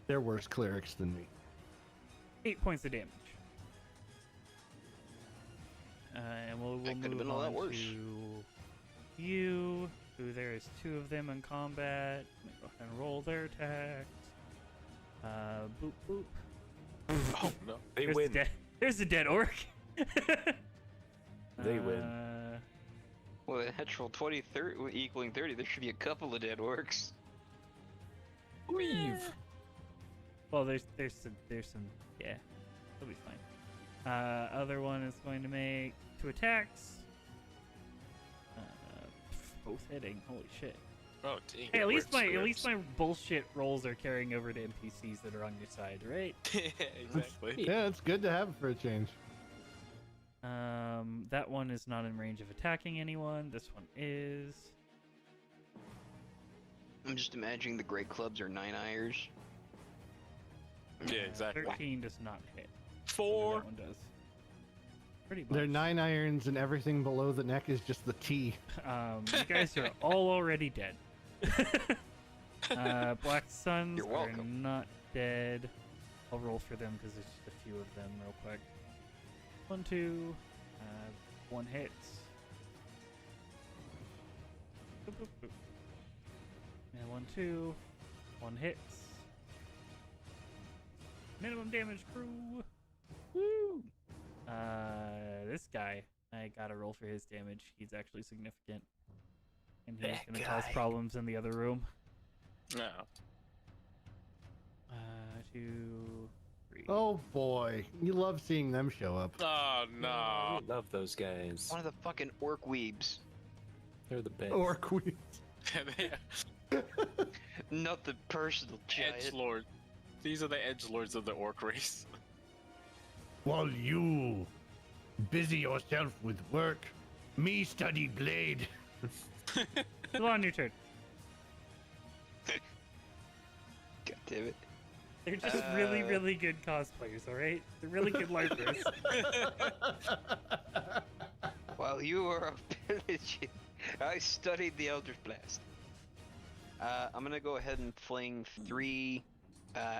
They're worse clerics than me. 8 points of damage. And we'll That could've move been a lot on worse. to you. Who there is 2 of them in combat. Let me go ahead and roll their attacks. Boop boop. Oh no. They There's win. The there's the dead orc. They win. Well, a natural 20, 30, equaling 30, there should be a couple of dead orcs. Leave. Well, there's some yeah, it'll be fine. Other one is going to make 2 attacks. Both hitting. Holy shit. Oh dang. Hey, at least Scripts. my bullshit rolls are carrying over to NPCs that are on your side, right? Exactly. Yeah, it's good to have for a change. That one is not in range of attacking anyone. This one is. I'm just imagining the great clubs are 9-irons. Yeah, exactly. 13 does not hit. That 4. one does. Pretty much. They're 9 irons, and everything below the neck is just the T. You guys are all already dead. Black Suns You're are welcome. not dead. I'll roll for them because there's just a few of them real quick. 1, 2. 1 hits. Boop, boop, boop. And 1, 2. 1 hits. Minimum damage, crew. Woo! This guy, I gotta roll for his damage. He's actually significant. And he's That gonna cause guy. problems in the other room. No. 2, 3. Oh boy, you love seeing them show up. Oh no. I love those guys. One of the fucking orc weebs. They're the best. Or queens. Not the personal Edge giant. lord. These are the edge lords of the orc race. While you busy yourself with work, me study blade. Come on, your turn. God damn it. They're just really, really good cosplayers, alright? They're really good LARPers. While you were pillaging, I studied the Elder Blast. I'm gonna go ahead and fling 3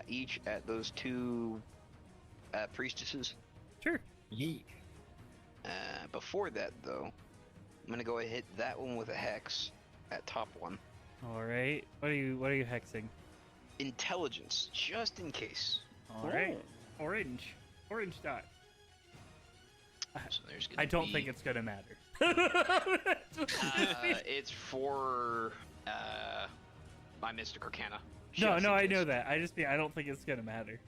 each at those 2 priestesses. Sure. Yeet. Before that, though, I'm gonna go ahead and hit that one with a hex at top one. Alright. What are you hexing? Intelligence, just in case. Alright. Orange. Orange dot. So there's gonna I don't be, think it's gonna matter. it's for my Mystic Arcana. No, just no, in I case. know that. I don't think it's gonna matter.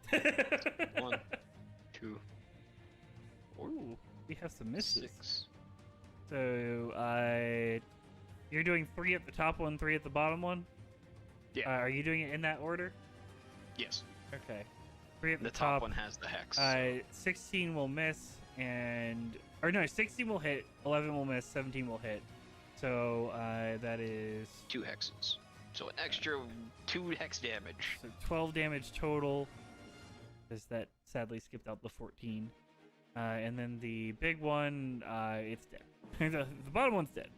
1, 2, Ooh, we have some misses. 6. So, you're doing 3 at the top one, 3 at the bottom one? Yeah. Are you doing it in that order? Yes. Okay. 3 at The the top one has the hex. 16 will miss, or no, 16 will hit, 11 will miss, 17 will hit. So, that is 2 hexes. So an extra 2 hex damage. so 12 damage total. Because that sadly skipped out the 14. And then the big one, it's dead. the bottom one's dead.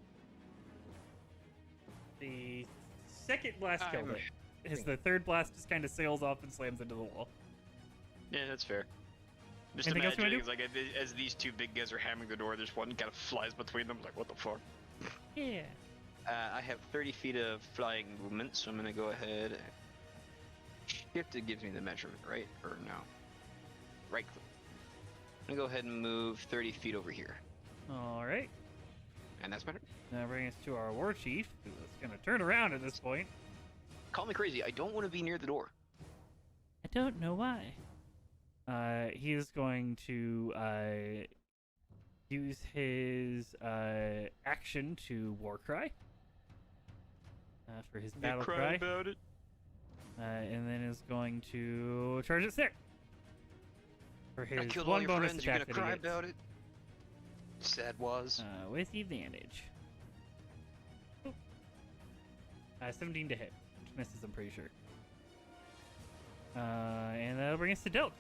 The second blast killed it. The third blast just kind of sails off and slams into the wall. Yeah, that's fair. Just Anything else you wanna imagining, it's like, as these 2 big guys are hammering the door, there's one kind of flies between them, like, what the fuck? Yeah. I have 30 feet of flying movement, so I'm gonna go ahead. Shift, it gives me the measurement, right? Or no? Right click. I'm gonna go ahead and move 30 feet over here. Alright. And that's better. Now bring us to our war chief, who is going to turn around at this point. Call me crazy, I don't want to be near the door. I don't know why. He is going to use his action to war cry for his battle cry, about it. and then is going to charge at Snick for I his killed all one your bonus friends. You're attack gonna that he cry gets, about it. Sad was. with advantage. 17 to hit, which misses, I'm pretty sure. And that'll bring us to Delk.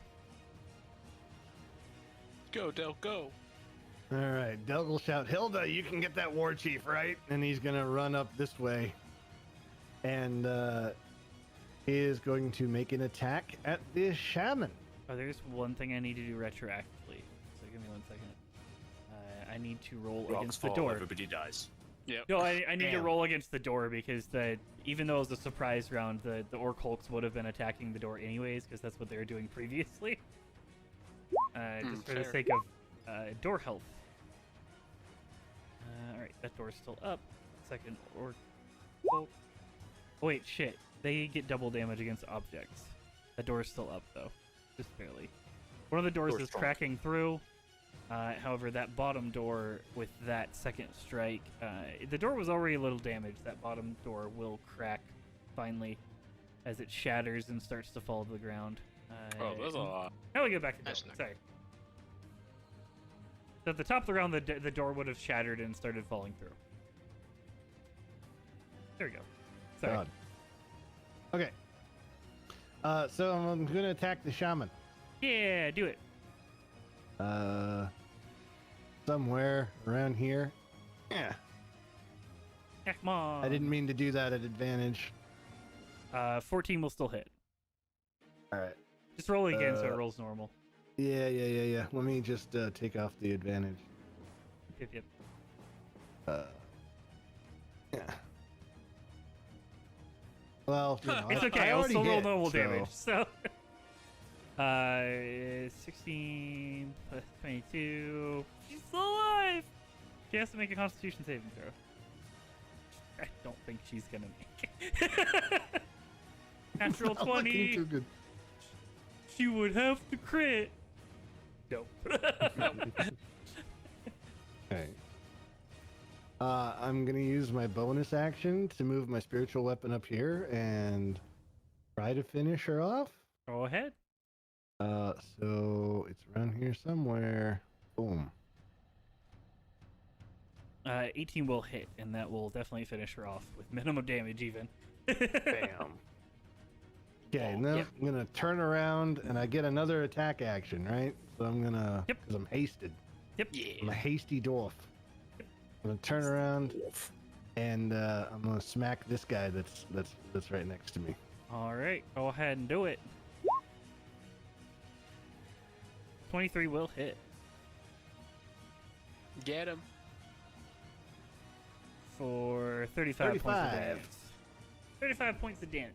Go, Del, go. All right, Delg will shout, "Hilda, you can get that war chief, right?" And he's gonna run up this way, and he is going to make an attack at the shaman. Oh, there's one thing I need to do retroactively. So give me 1 second. I need to roll Rocks against the fall, door. everybody dies. Yep. No, I need to Damn. roll against the door because even though it was a surprise round, the Orc Hulks would have been attacking the door anyways because that's what they were doing previously. Just for the fair. sake of door health. Alright, that door's still up. Second Orc Hulk. Oh, wait, shit. They get double damage against objects. The door's still up, though. Just barely. One of the doors Door's is strong. cracking through. However, that bottom door with that second strike, the door was already a little damaged. That bottom door will crack finally as it shatters and starts to fall to the ground. Oh, there's a lot. Now we go back to That's Dylan. not- Sorry. So at the top of the round, the door would have shattered and started falling through. There we go. Sorry. God. Okay. So I'm gonna attack the shaman. Yeah, do it. Somewhere around here. Yeah. Heck, come on. I didn't mean to do that at advantage. 14 will still hit. All right. Just roll it again so it Uh, rolls normal. Yeah. Let me just take off the advantage. Yep. Yeah. Well, you know, It's I okay. I'll already still roll hit, normal so- damage. So, 16 plus 22. She's still alive. She has to make a Constitution saving throw. I don't think she's gonna make it. Natural Not looking 20. too good. She would have to crit. Nope. Okay. I'm gonna use my bonus action to move my spiritual weapon up here and try to finish her off. Go ahead. So it's around here somewhere. Boom. 18 will hit, and that will definitely finish her off with minimum damage, even. Bam. Okay, now Yep. I'm gonna turn around and I get another attack action, right? So I'm gonna, Yep. because I'm hasted. Yep. I'm a hasty dwarf. I'm gonna turn around and I'm gonna smack this guy that's right next to me. All right, go ahead and do it. 23 will hit. Get him. For 35 points of 35. damage. 35 points of damage.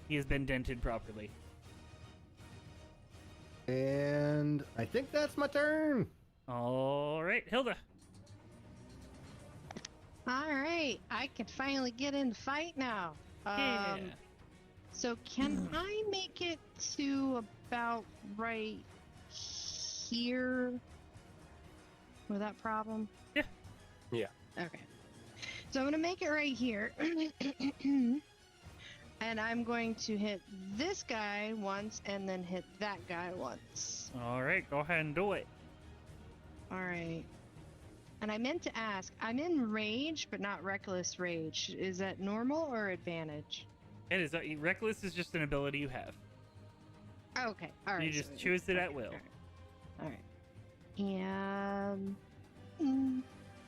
He has been dented properly. And I think that's my turn. All right, Hilda. All right, I can finally get in the fight now. Yeah. So can I make it to about right here without problem? Yeah. Yeah. Okay. So I'm gonna make it right here. And I'm going to hit this guy once and then hit that guy once. All right, go ahead and do it. All right. And I meant to ask, I'm in rage, but not reckless rage. Is that normal or advantage? It is. Reckless is just an ability you have. Okay, all right. You just choose it at will. All right. And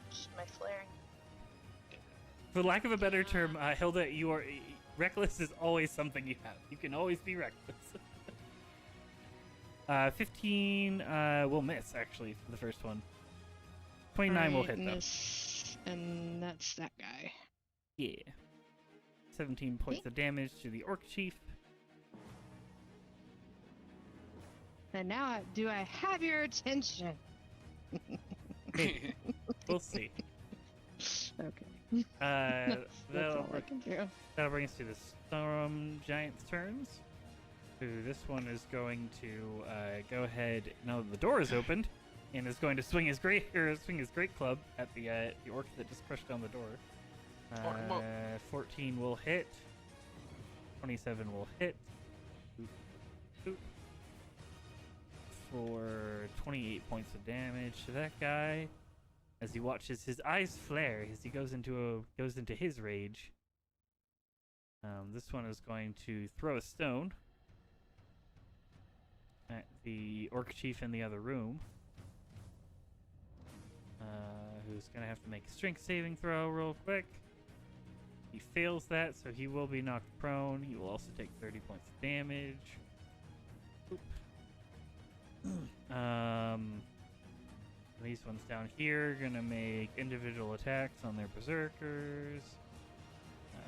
just my flaring. For lack of a better term, Hilda, you are reckless is always something you have. You can always be reckless. 15 will miss actually for the first one. 29 will Alright, hit though. miss, and that's that guy. Yeah. 17 points of damage to the Orc Chief. And now, do I have your attention? We'll see. Okay. That'll, That's all I can do. that'll bring us to the Storm Giant's turns. So this one is going to go ahead. Now that the door is opened, and is going to swing his great club at the orc that just crushed down the door. 14 will hit. 27 will hit. Boop, boop. For 28 points of damage to that guy, as he watches his eyes flare as he goes into his rage. This one is going to throw a stone at the orc chief in the other room, who's gonna have to make a strength saving throw real quick. He fails that, so he will be knocked prone. He will also take 30 points of damage. Oop. These ones down here are gonna make individual attacks on their berserkers.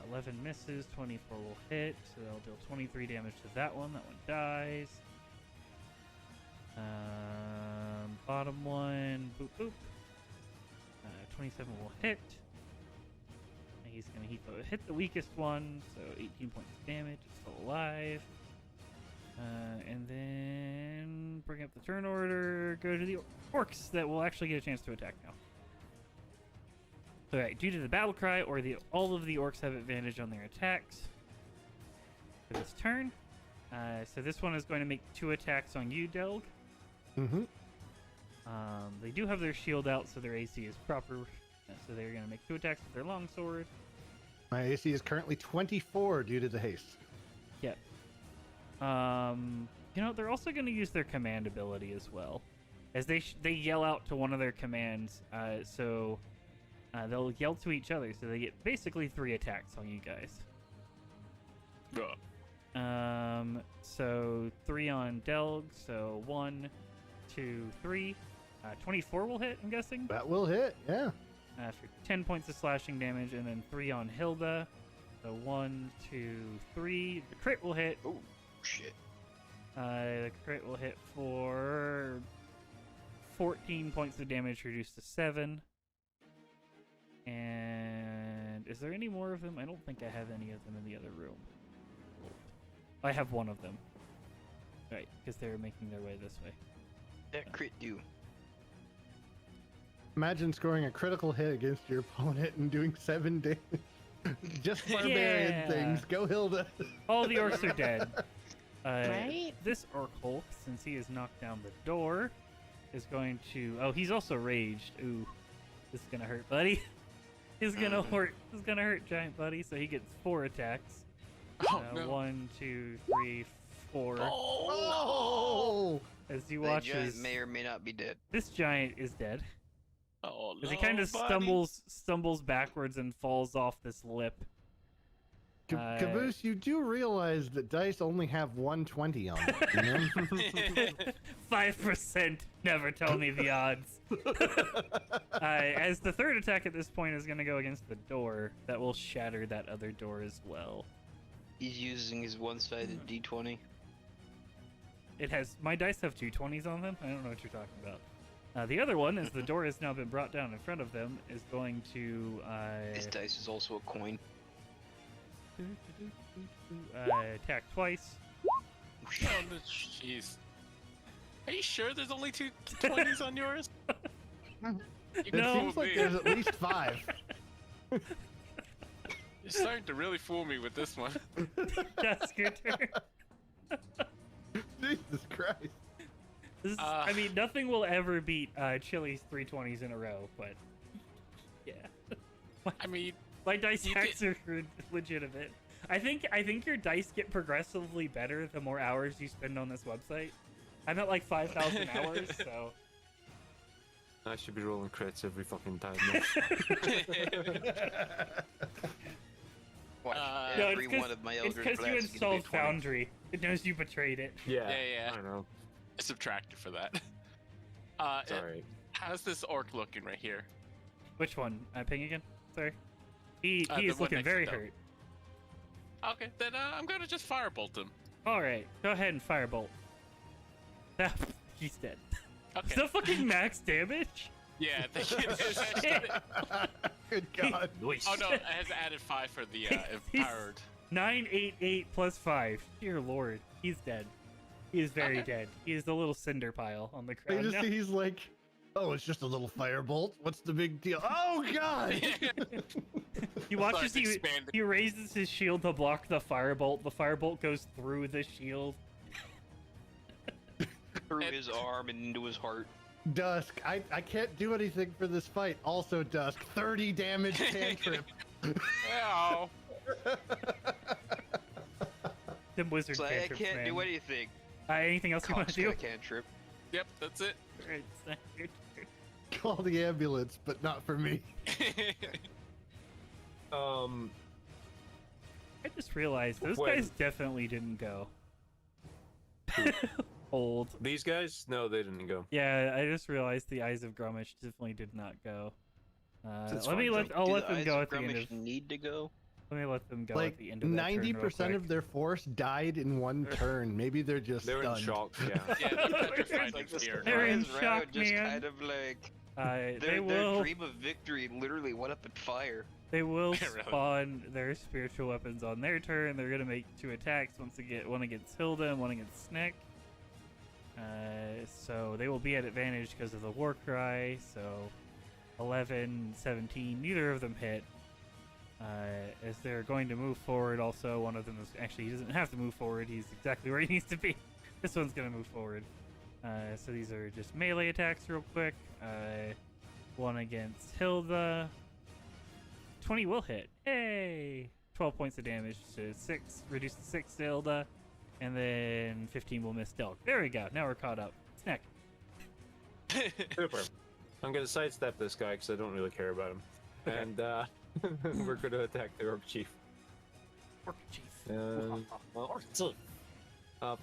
11 misses, 24 will hit, so they'll deal 23 damage to that one. That one dies. Bottom one, boop boop. 27 will hit. And he's gonna hit the weakest one, so 18 points of damage. It's still alive. And then bring up the turn order. Go to the orcs that will actually get a chance to attack now. Alright, due to the battle cry, all of the orcs have advantage on their attacks for this turn. So this one is going to make 2 attacks on you, Delg. Mm-hmm. They do have their shield out, so their AC is proper. So they're going to make 2 attacks with their longsword. My AC is currently 24 due to the haste. Yep. They're also going to use their command ability as well, as they yell out to one of their commands. They'll yell to each other, so they get basically 3 attacks on you guys. So 3 on Delg, so 1, 2, 3. 24 will hit, I'm guessing? That will hit, yeah. For 10 points of slashing damage, and then 3 on Hilda. So 1, 2, 3. The crit will hit. Oh, shit. The crit will hit for 14 points of damage, reduced to 7. And is there any more of them? I don't think I have any of them in the other room. I have one of them. Right, because they're making their way this way. That crit do. Imagine scoring a critical hit against your opponent and doing 7 damage. Just barbarian Yeah. things. Go Hilda. All the orcs are dead. Right? This orc Hulk, since he has knocked down the door, is going to... Oh, he's also raged. Ooh, this is gonna hurt, buddy. He's gonna hurt. This is gonna hurt, giant buddy. So he gets 4 attacks. Oh, no. 1, 2, 3, 4. Oh! As he That watches, giant may or may not be dead. this giant is dead. Oh, As no, he kind of buddy. stumbles backwards and falls off this lip. Caboose, you do realize that dice only have 120 on it, you know? 5%. Never tell me the odds. As the third attack at this point is going to go against the door, that will shatter that other door as well. He's using his one-sided d20. My dice have 2 20s on them. I don't know what you're talking about. The other one, as the door has now been brought down in front of them, is going to This dice is also a coin. attack twice. Oh, no, jeez. Are you sure there's only 2 20s on yours? It No. seems like there's at least 5. You're starting to really fool me with this one. That's your turn. Jesus Christ. This is, I mean, nothing will ever beat Chili's 320s in a row, but yeah. I mean, My dice You hacks are legitimate. I think your dice get progressively better the more hours you spend on this website. I'm at like 5,000 hours, so. I should be rolling crits every fucking time. Watch No, every it's 'cause- one of my It's Eldritch because you Blasts get a installed D20. Foundry. It knows you betrayed it. Yeah, Yeah. I know. I subtracted for that. It's alright. How's this orc looking right here? Which one? Ping again? Sorry. He The is one looking next to very Del. hurt. Okay, then I'm gonna just firebolt him. All right, go ahead and firebolt. He's dead. Is Okay. that fucking max damage? Yeah, I think it is. Shit. Good God. Nice. Oh no, it has added 5 for the He's- empowered. 9, 8, 8 plus 5. Dear Lord, he's dead. He is very Okay. dead. He is the little cinder pile on the I ground just now. see he's like Oh, it's just a little firebolt. What's the big deal? Oh God! He watches Starts you. expanding. He raises his shield to block the firebolt. The firebolt goes through the shield. Through his arm and into his heart. Dusk, I can't do anything for this fight. Also, Dusk, 30 damage cantrip. Ow. Them wizard So I cantrips, can't man. do anything. Anything else you want to do? Cock's got a cantrip. Yep, that's it. Alright, Snack, your turn. Call the ambulance, but not for me. I just realized those When- guys definitely didn't go. Old. These guys? No, they didn't go. Yeah, I just realized the Eyes of Grummish definitely did not go. That's Let me fine. I'll Do let the them Eyes go of at the end Grummish of. need to go? Let me let them go Like at the end of that turn real 90% quick. of their force died in one turn. Maybe they're just They're in stunned. shock, yeah. Yeah, they're petrified Like in this fear. They're in Eyes shock, just man. kind of like They their will. dream of victory literally went up in fire. They will Really? spawn their spiritual weapons on their turn. They're gonna make 2 attacks. One against Hilda and one against Snick. So they will be at advantage because of the war cry. So 11, 17, neither of them hit. As they're going to move forward, also one of them is actually he doesn't have to move forward. He's exactly where he needs to be. This one's gonna move forward. So these are just melee attacks, real quick. One against Hilda. 20 will hit. Hey! 12 points of damage to 6, reduced to 6 to Hilda, and then 15 will miss Delk. There we go. Now we're caught up. Snack. Super. I'm gonna sidestep this guy because I don't really care about him. Okay. And we're gonna attack the Orc Chief. Orc Chief.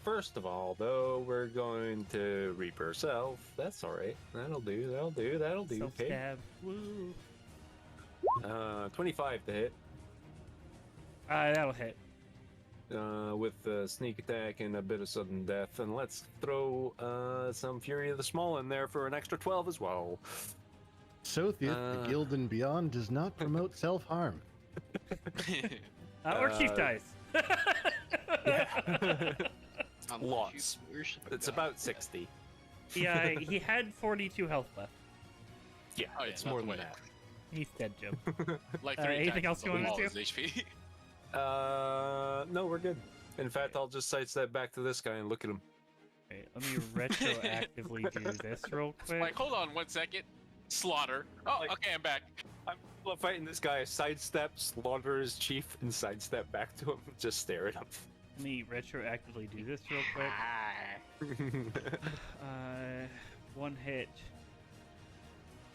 First of all, though, we're going to Reaper Self. That's alright. That'll do, that'll do, that'll do. Okay. Self-stab. Woo. 25 to hit. That'll hit. With sneak attack and a bit of sudden death. And let's throw some Fury of the Small in there for an extra 12 as well. Sothiath, the Guild and Beyond, does not promote self-harm. Orc Chief dies. Lots. It's about 60. Yeah, he had 42 health left. Yeah, Oh, yeah, it's not more the than way. that. He's dead, Jim. Like anything else you want wanted to do? HP. No, we're good. In fact, I'll just sidestep back to this guy and look at him. Okay, let me retroactively do this real quick. Like, hold on 1 second. Slaughter. Oh, Like- okay, I'm back. I'm fighting this guy, sidestep, slaughter his chief, and sidestep back to him, just stare at him. Let me retroactively do this real quick. 1 hit,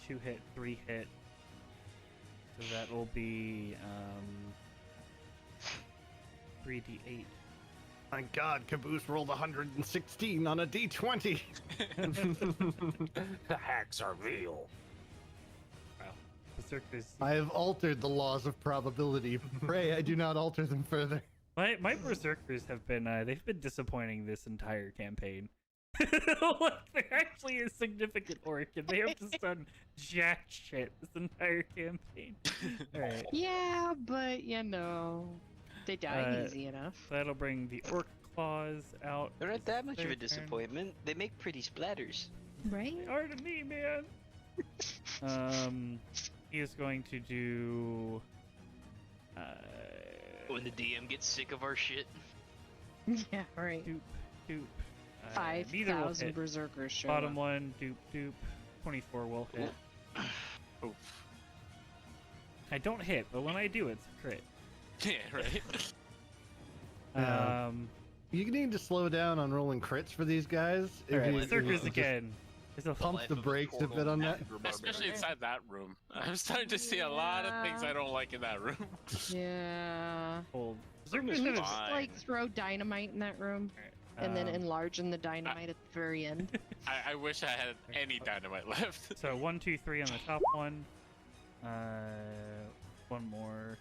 2 hit, 3 hit. So that will be 3d8. My God, Caboose rolled 116 on a d20. The hacks are real. Wow. Berserkers. I have altered the laws of probability. Pray I do not alter them further. My berserkers have been they've been disappointing this entire campaign. Like, they're actually a significant orc, and they have just done jack shit this entire campaign. Alright. Yeah, but you know, they died easy enough. That'll bring the orc claws out. They're not that much of Their a turn. disappointment. They make pretty splatters. Right? They are to me, man. He is going to do. When the DM gets sick of our shit. Yeah, right. Doop, doop. Neither will 5,000 hit. berserkers show Bottom up. one, doop, doop. 24 will hit. Oof. I don't hit, but when I do, it's a crit. Yeah, right. Yeah. You need to slow down on rolling crits for these guys. If Alright, you- berserkers just again. There's a Pump Life the of a brakes a portal bit on that. Especially inside that room. I'm starting to see a lot of things I don't like in that room. Yeah. hold. Can Berserkers you have just fine. like throw dynamite in that room and then enlarge in the dynamite at the very end? I wish I had any dynamite left. So 1, 2, 3 on the top one. One more.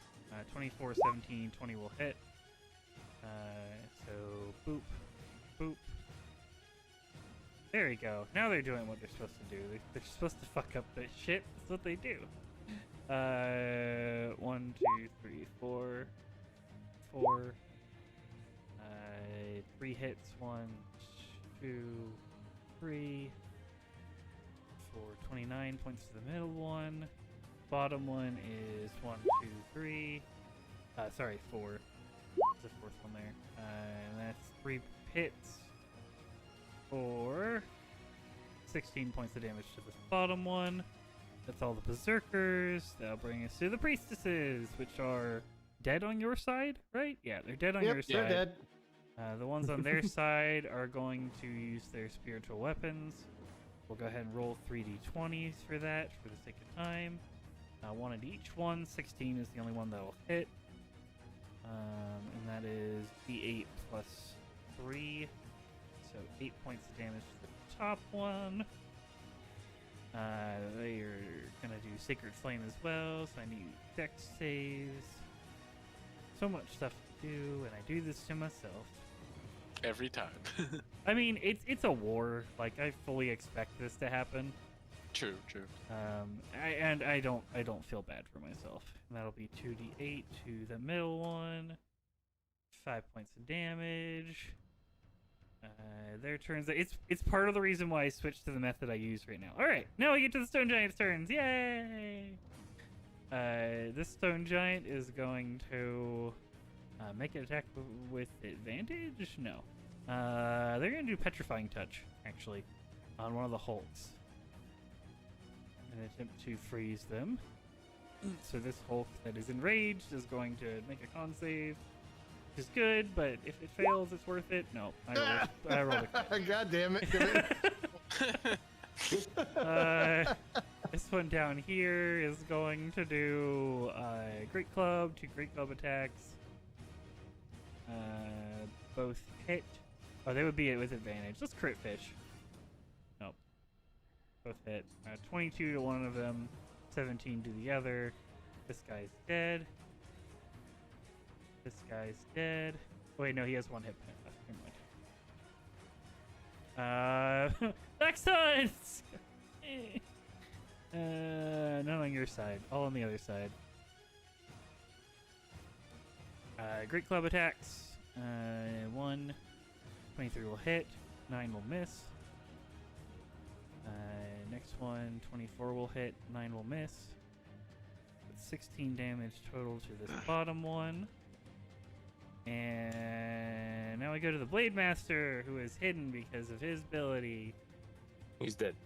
24, 17, 20 will hit. So boop, boop. There we go. Now they're doing what they're supposed to do. They're supposed to fuck up their shit. That's what they do. 1, 2, 3, 4. 4. 3 hits. 1, 2, 3, for 29 points to the middle one. Bottom one is 1, 2, 3. Sorry, 4. There's the fourth one there. And that's 3 hits for 16 points of damage to this bottom one. That's all the berserkers. That'll bring us to the priestesses, which are dead on your side, right? Yeah, they're dead on your side. They're dead. The ones on their side are going to use their spiritual weapons. We'll go ahead and roll 3d20s for that, for the sake of time. One at each one. 16 is the only one that'll hit. And that is d8 plus 3. So 8 points of damage to the top one. They are going to do Sacred Flame as well, so I need dex saves. So much stuff to do, and I do this to myself. Every time. I mean, it's a war. Like, I fully expect this to happen. True. I don't feel bad for myself. And that'll be 2d8 to the middle one. 5 points of damage. Their turns. It's part of the reason why I switched to the method I use right now. All right, now we get to the Stone Giant's turns. Yay! This Stone Giant is going to make an attack with advantage. No, they're going to do Petrifying Touch actually on one of the Hulks. An attempt to freeze them. So this Hulk that is enraged is going to make a con save. Which is good, but if it fails, it's worth it. No, I rolled a crit. God damn it. This one down here is going to do Great Club, 2 Great Club attacks. Both hit. Oh, they would be it with advantage. Let's crit fish. Nope. Both hit. 22 to one of them, 17 to the other. This guy's dead. This guy's dead. Wait, no, he has 1 hit point left. Never mind. Accents! None on your side. All on the other side. Great Club attacks. 1. 23 will hit. 9 will miss. Next one, 24 will hit. 9 will miss. That's 16 damage total to this bottom one. And now we go to the Blade Master, who is hidden because of his ability. He's dead.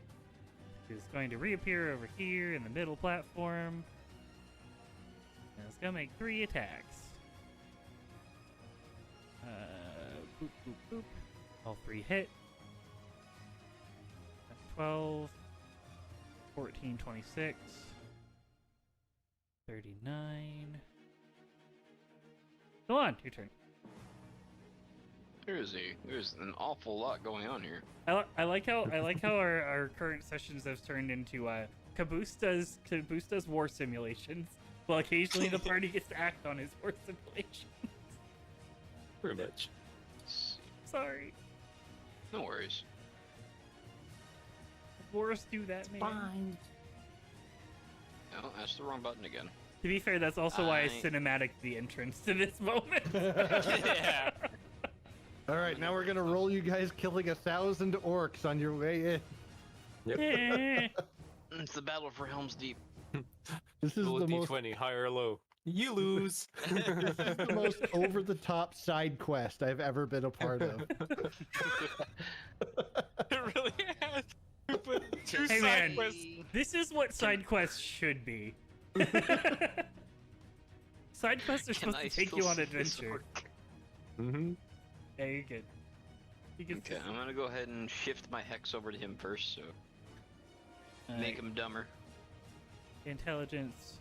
He's going to reappear over here in the middle platform. And it's going to make 3 attacks. Boop, boop, boop. All 3 hit. 12, 14, 26, 39. Go on, your turn. There's an awful lot going on here. I like how our current sessions have turned into Caboose does war simulations. Well, occasionally the party gets to act on his war simulations. Pretty much. Sorry, No worries. wars do that, man. Fine. No, that's the wrong button again. To be fair, that's also why I cinematic the entrance to this moment. Yeah. All right, now we're gonna roll you guys killing 1,000 orcs on your way in. It's the battle for Helm's Deep. This is Roll the a most d20, high or low. You lose. this is the most over-the-top side quest I've ever been a part of. It really has. We put 2 Hey, side man. quests. This is what side quests should be. Side quests are supposed to take you on an adventure. Mm-hmm. Yeah, you're good. You can Okay, I'm gonna go ahead and shift my hex over to him first, so make him dumber. Intelligence.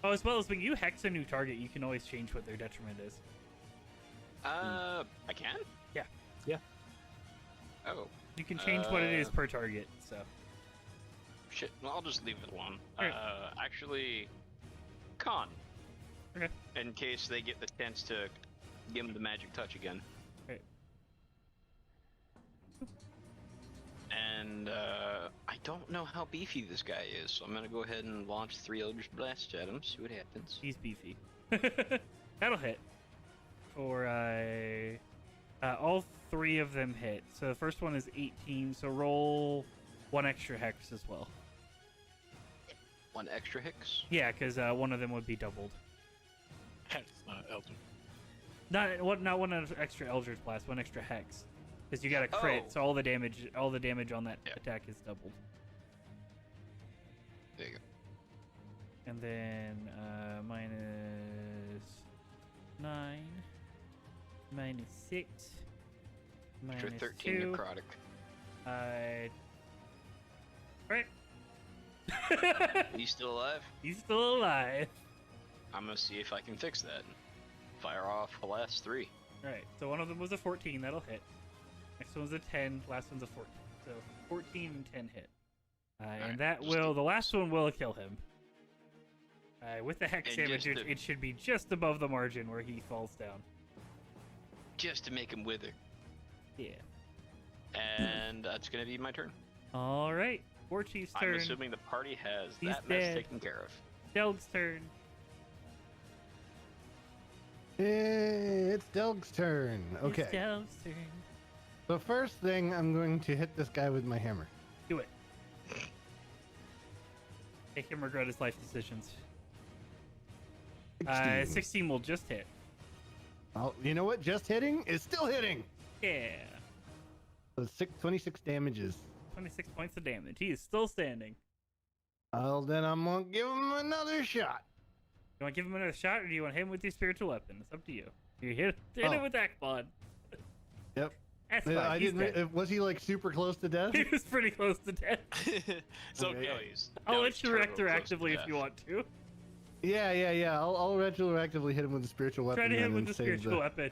Oh, as well as when you hex a new target, you can always change what their detriment is. I can? Yeah. Yeah. Oh, You can change what it is per target, so. shit. Well, I'll just leave it alone. Alright. Actually, con. Okay. In case they get the chance to give him the magic touch again. Right. And I don't know how beefy this guy is, so I'm gonna go ahead and launch 3 Eldritch Blasts at him, see what happens. He's beefy. That'll hit. For all 3 of them hit. So the first one is 18. So roll 1 extra hex as well. 1 extra hex. Yeah, because one of them would be doubled. Hex, not Elder. Not one extra Eldritch Blast, 1 extra hex. Because you got a crit, Oh. so all the damage on that Yeah. attack is doubled. There you go. And then minus 9, minus 6, Extra minus 13 2. necrotic. Right. You still alive? He's still alive. I'm gonna see if I can fix that. Fire off the last 3. Alright, so one of them was a 14, that'll hit. Next one's a 10, last one's a 14. So 14 and 10 hit. And Alright, that just will, the last one will kill him. With the hex And damage, just to- it should be just above the margin where he falls down. Just to make him wither. Yeah. And that's gonna be my turn. Alright, War Chief's I'm turn. assuming the party has He's that mess dead. taken care of. Delg's turn. Hey, it's Delg's turn. It's Okay. Delg's turn. The first thing, I'm going to hit this guy with my hammer. Do it. Make him regret his life decisions. 16. 16 will just hit. Oh, you know what? Just hitting is still hitting. Yeah. So 26 damages. 26 points of damage. He is still standing. Well, then I'm gonna give him another shot. You want to give him another shot, or do you want to hit him with your spiritual weapon? It's up to you. You hit him Oh. with Akbon. Yep. That's fine. I He's didn't. dead. Was he like super close to death? He was pretty close to death. It's okay. Okay. No, he's- I'll no, let he's you turbo close to retroactively if death. you want to. Yeah. I'll retroactively hit him with the spiritual weapon. Try to hit him then with the and save spiritual weapon.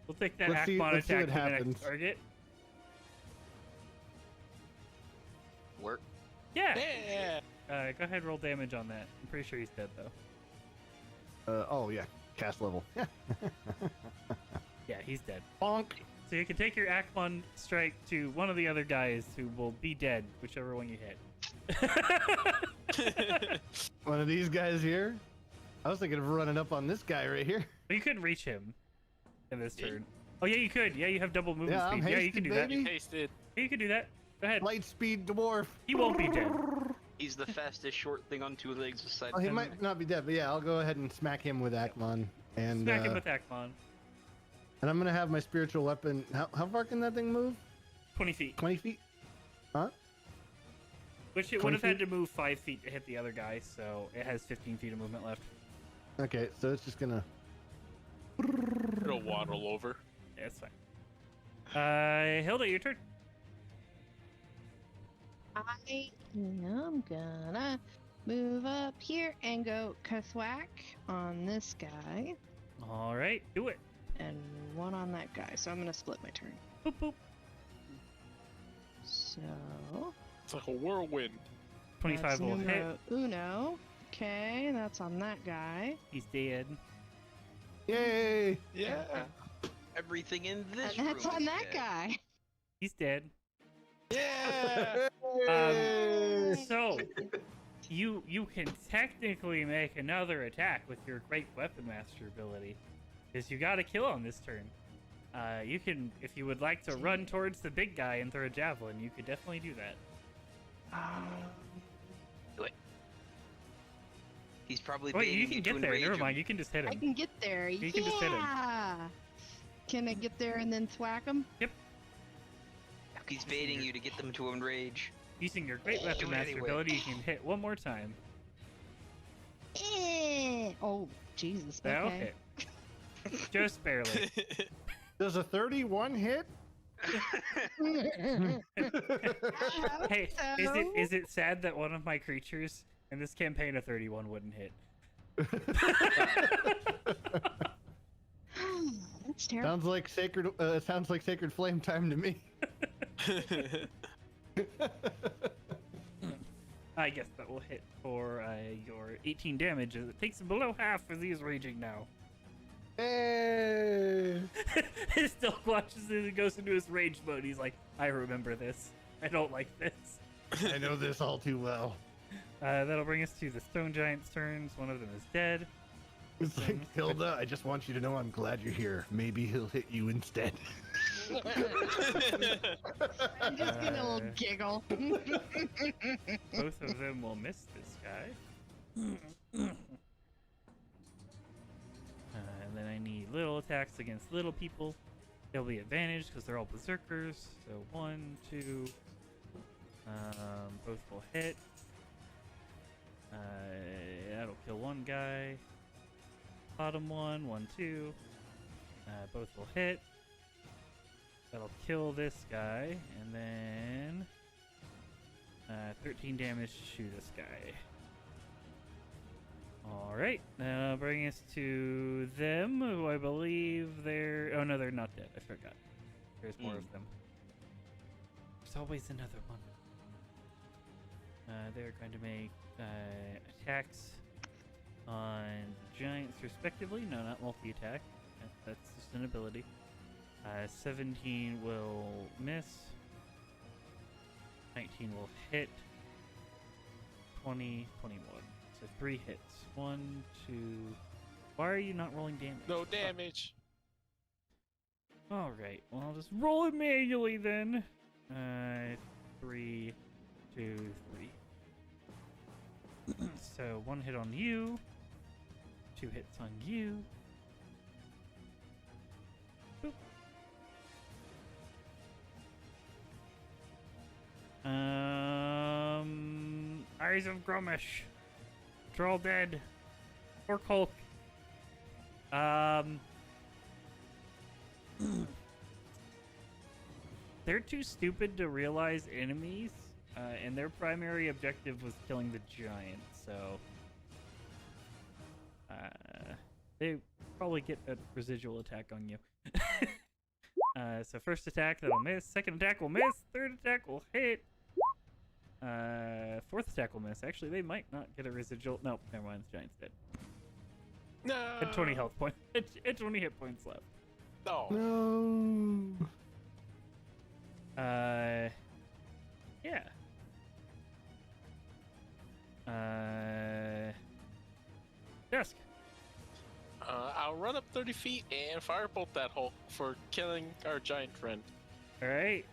We'll take that Let's see- Akbon let's see attack what to the happens. next target. Work. Yeah. Yeah. Go ahead, roll damage on that. I'm pretty sure he's dead though. Oh yeah, cast level. Yeah, he's dead. Bonk. So you can take your Akbon strike to one of the other guys who will be dead, whichever one you hit. One of these guys here. I was thinking of running up on this guy right here. But you couldn't reach him in this Yeah. turn. Oh yeah, you could. Yeah, you have double movement Yeah, I'm speed. Yeah, you can do hasted, that. baby. Tasted. Yeah, you can do that. Go ahead. Light speed dwarf. He won't be dead. He's the fastest short thing on 2 legs aside Oh, he from might not be dead, but yeah, I'll go ahead and smack him with Akmon. And Smack him with Akbon. and I'm gonna have my spiritual weapon. How far can that thing move? 20 feet. 20 feet? Huh? Which it 20 would have had feet? to move 5 feet to hit the other guy, so it has 15 feet of movement left. Okay, so it's just gonna. It'll waddle over. Yeah, it's fine. Hilda, your turn. I am gonna move up here and go Kathwack on this guy All right, do it. and 1 on that guy. So I'm gonna split my turn. Boop boop. So It's like a whirlwind. 25 that's will hit. numero uno. Okay, that's on that guy. He's dead. Yay! Yeah. everything in this And that's room on is that dead. guy. He's dead. Yeah. So you can technically make another attack with your Great Weapon Master ability, because you got a kill on this turn. You can, if you would like to run towards the big guy and throw a javelin, you could definitely do that. He's probably Wait, you baiting can to get there. enrage Never him. mind. You can just hit I him. can get there. You can just hit him. Can I get there and then thwack him? He's baiting you to get them to enrage. Using your Great Do Weapon it Master anyway. ability, you can hit one more time. Oh, Jesus. That'll Okay. hit. Just barely. Does a 31 hit? Hey, is it sad that one of my creatures in this campaign, a 31, wouldn't hit? That's terrible. sounds like sacred flame time to me. I guess that will hit for your 18 damage. As it takes below half as he is raging now. Hey! He still watches it and goes into his rage mode. He's like, I remember this. I don't like this. I know this all too well. That'll bring us to the Stone Giant's turns. One of them is dead. It's like, Hilda, I just want you to know I'm glad you're here. Maybe he'll hit you instead. I'm just gonna a little giggle. Both of them will miss this guy. And then I need little attacks against little people. They'll be advantaged because they're all berserkers. So 1, 2. Both will hit. That'll kill one guy. Bottom 1, 1, 2. Both will hit. That'll kill this guy. And then 13 damage to this guy. Alright, now bring us to them, who I believe they're... Oh no, they're not dead. I forgot. There's more of them. There's always another one. They're going to make attacks on the giants respectively. No, not multi-attack. That's just an ability. 17 will miss. 19 will hit. 20, 21. So 3 hits. 1, 2. Why are you not rolling damage? No damage. Alright, well I'll just roll it manually then. 3, 2, 3. So 1 hit on you. 2 hits on you. Boop. Eyes of Grumish. They're all dead. Or Hulk. They're too stupid to realize enemies, and their primary objective was killing the giant, so... they probably get a residual attack on you. So first attack, that'll miss. Second attack will miss. Third attack will hit. Fourth attack will miss. Actually, they might not get a residual. Nope, never mind. The giant's dead. No. Had 20 health points. Had 20 hit points left. No. No. Yeah. Dusk. I'll run up 30 feet and firebolt that Hulk for killing our giant friend. All right.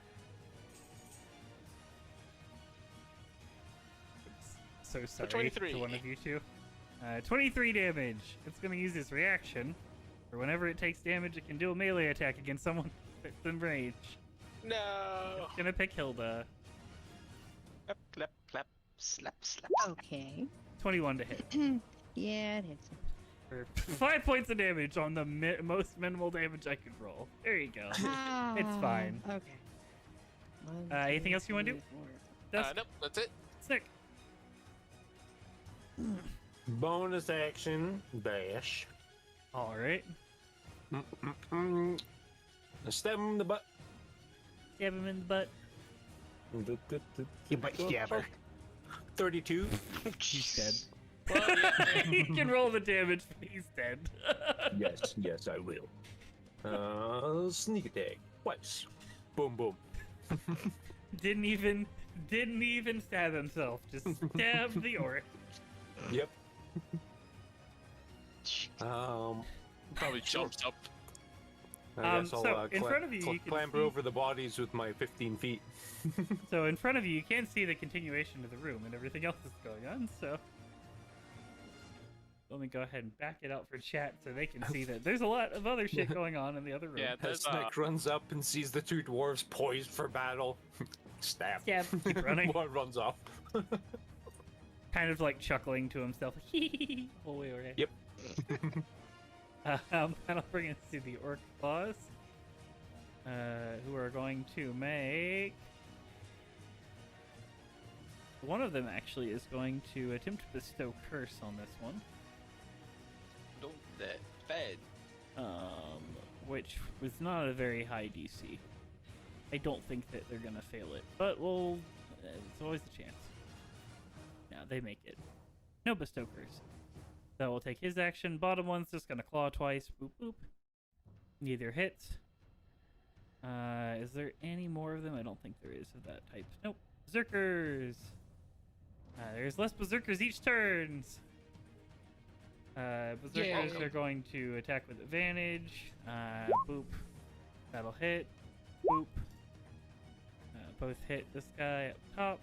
So sorry 23. to one of you two. 23 damage. It's gonna use its reaction. For whenever it takes damage, it can do a melee attack against someone that's in range. No. It's gonna pick Hilda. Clap, clap, clap, slap, slap. Okay. 21 to hit. Yeah, it hits him. For 5 points of damage on the most minimal damage I could roll. There you go. It's fine. Okay. Anything else you wanna do? Dusk? Nope, that's it. Snick. Bonus action dash. All right. Stab him in the butt. Stab him in the butt. You butt stabber. 32. He's dead. Well, yeah. You can roll the damage, but he's dead. yes, I will. Sneak attack. Twice. Boom, boom. Didn't even stab himself. Just stabbed the orc. Yep. Probably jumps up. I guess I'll so in front of you, you can clamber see- over the bodies with my 15 feet. So in front of you, you can't see the continuation of the room and everything else that's going on. So let me go ahead and back it out for chat so they can see that there's a lot of other shit going on in the other room. Yeah, As there's Snick runs up and sees the two dwarves poised for battle. Stab. Stab. Keep running. One runs off. Kind of like chuckling to himself. Whole way away. Yep. And I'll bring us to the orc claws, who are going to make. One of them actually is going to attempt to bestow curse on this one. Don't that bad. Which was not a very high DC. I don't think that they're gonna fail it, but we'll. It's always a chance. Yeah, they make it. No bestow curse. So we'll take his action. Bottom one's just gonna claw twice. Boop boop. Neither hits. Is there any more of them? I don't think there is of that type. Nope. Berserkers. There's less berserkers each turns. Berserkers are going to attack with advantage. Boop. That'll hit. Boop. both hit this guy up top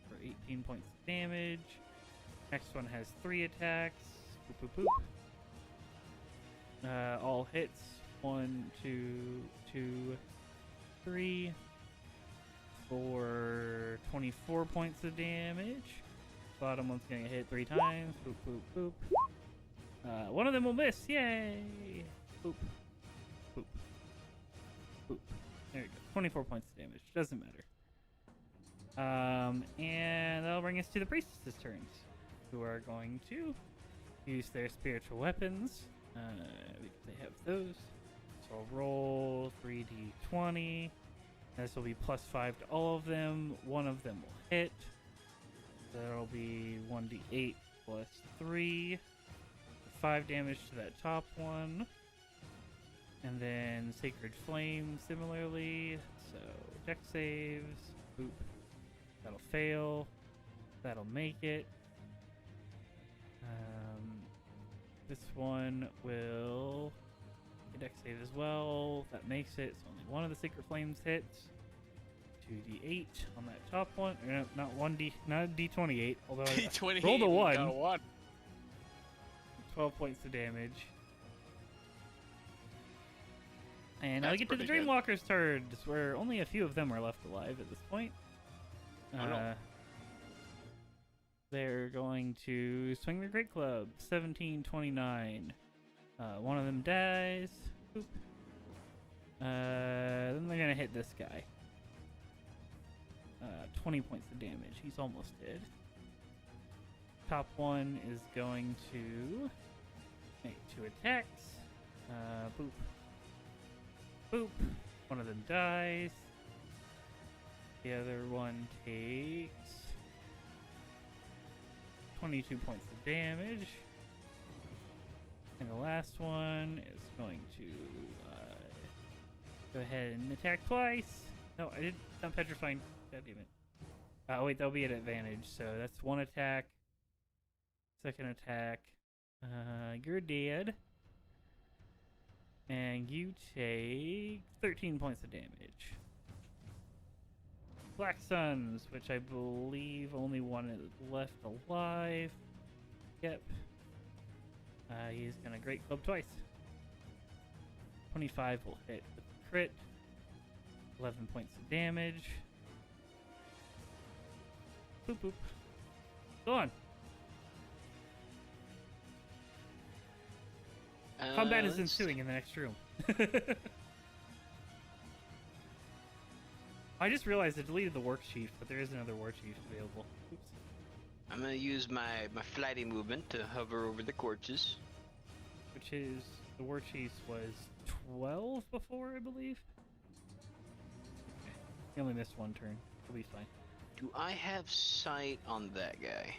for 18 points of damage. Next one has 3 attacks. Boop, boop, boop. All hits. 1, 2, 2, 3. For 24 points of damage. Bottom one's gonna hit 3 times. Boop, boop, boop. One of them will miss. Yay! Boop. Boop. Boop. There you go. 24 points of damage. Doesn't matter. And that'll bring us to the priestess's turns, who are going to use their spiritual weapons. Because they have those. So I'll roll 3d20. This will be +5 to all of them. One of them will hit. That'll be 1d8 plus 3. 5 damage to that top one. And then Sacred Flame similarly. So dex saves. Boop. That'll fail. That'll make it. This one will dex save as well. That makes it. So only one of the Sacred Flames hits. 2d8 on that top one. No, not 1d, not a d28. Although D20. I rolled a 1. Got a 1. 12 points of damage. And now we That's get to the pretty good. Dreamwalker's turns, where only a few of them are left alive at this point. Oh, no. They're going to swing their Great Club. 1729. One of them dies. Boop. Then they're gonna hit this guy. 20 points of damage. He's almost dead. Top one is going to make 2 attacks. Boop. Boop. One of them dies. The other one takes 22 points of damage. And the last one is going to go ahead and attack twice. No, I didn't. I'm petrifying. God damn it. Oh, wait, they'll be at advantage. So that's 1 attack. Second attack. You're dead. And you take 13 points of damage. Black Suns, which I believe only one is left alive. Yep. He's gonna Great Club twice. 25 will hit with a crit. 11 points of damage. Boop boop. Go on. Combat is ensuing in the next room. I just realized I deleted the War Chief, but there is another War Chief available. Oops. I'm gonna use my flighty movement to hover over the corpses. Which is, the War Chief's was 12 before, I believe? Okay. He only missed 1 turn. He'll be fine. Do I have sight on that guy?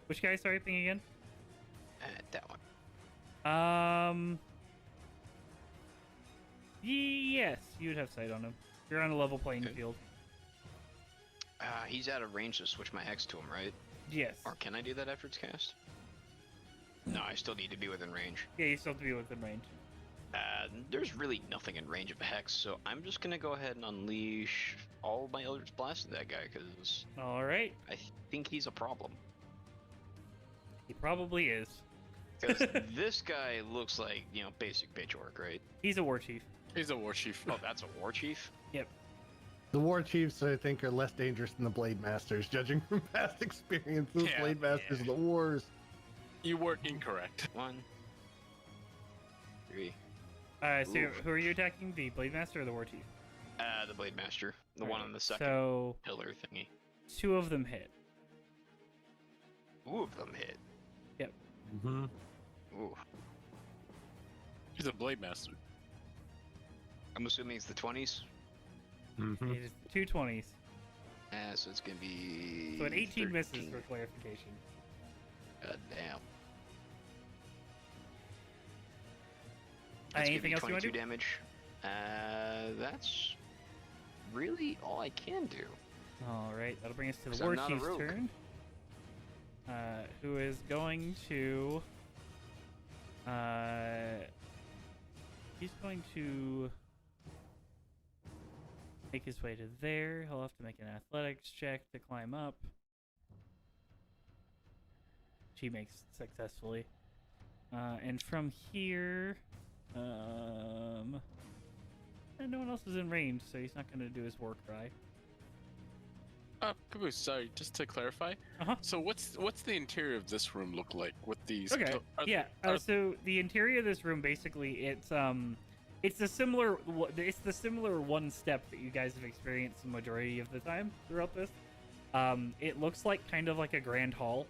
Which guy, sorry, ping again? That one. Yes, you would have sight on him. You're on a level playing Okay. field. He's out of range to switch my hex to him, right? Yes. Or can I do that after it's cast? No, I still need to be within range. Yeah, you still have to be within range. There's really nothing in range of a hex, so I'm just gonna go ahead and unleash all of my Eldritch Blast at that guy, because Alright. I think he's a problem. He probably is. Because this guy looks like, basic bitch orc, right? He's a War Chief. He's a war chief. Oh, that's a war chief? Yep. The War Chiefs, I think, are less dangerous than the Blade Masters, judging from past experience. Those Yeah, Blade Masters yeah. of the wars. You were incorrect. 1, 3. So Ooh. who are you attacking? The Blade Master or the War Chief? The Blade Master. The one Alright, on the second So, pillar thingy. 2 of them hit. 2 of them hit. Mm-hmm. Ooh. He's a blade master. I'm assuming it's the 20s. Mm-hmm. It is 2 20s. So it's gonna be. So an 18 misses 13. for clarification. God damn. Anything else you want to 22 do? damage. That's really all I can do. Alright, that'll bring us to 'Cause the I'm War not a Chief's rogue. turn. Who is going to... he's going to... make his way to there. He'll have to make an athletics check to climb up. He makes successfully. And from here, and no one else is in range, so he's not going to do his war cry. Caboose, sorry, just to clarify. Uh-huh. So what's the interior of this room look like with these? Okay. Yeah. So the interior of this room, basically, it's the similar one step that you guys have experienced the majority of the time throughout this. It looks like kind of like a grand hall.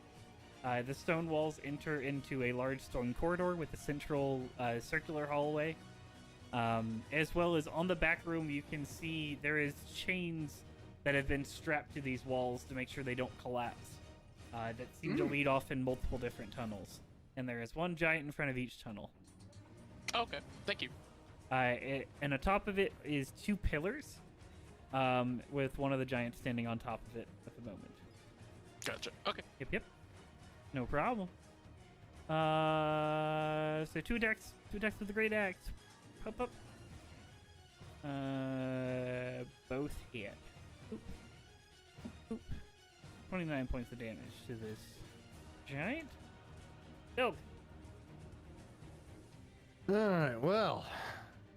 The stone walls enter into a large stone corridor with a central circular hallway. As well as on the back room, you can see there is chains that have been strapped to these walls to make sure they don't collapse. That seem to lead off in multiple different tunnels. And there is one giant in front of each tunnel. Okay, thank you. And atop of it is 2 pillars, with one of the giants standing on top of it at the moment. Gotcha. Okay. Yep. No problem. So 2 decks with the great axe. Up. Both hit. Oop. 29 points of damage to this giant. Nope. All right. Well,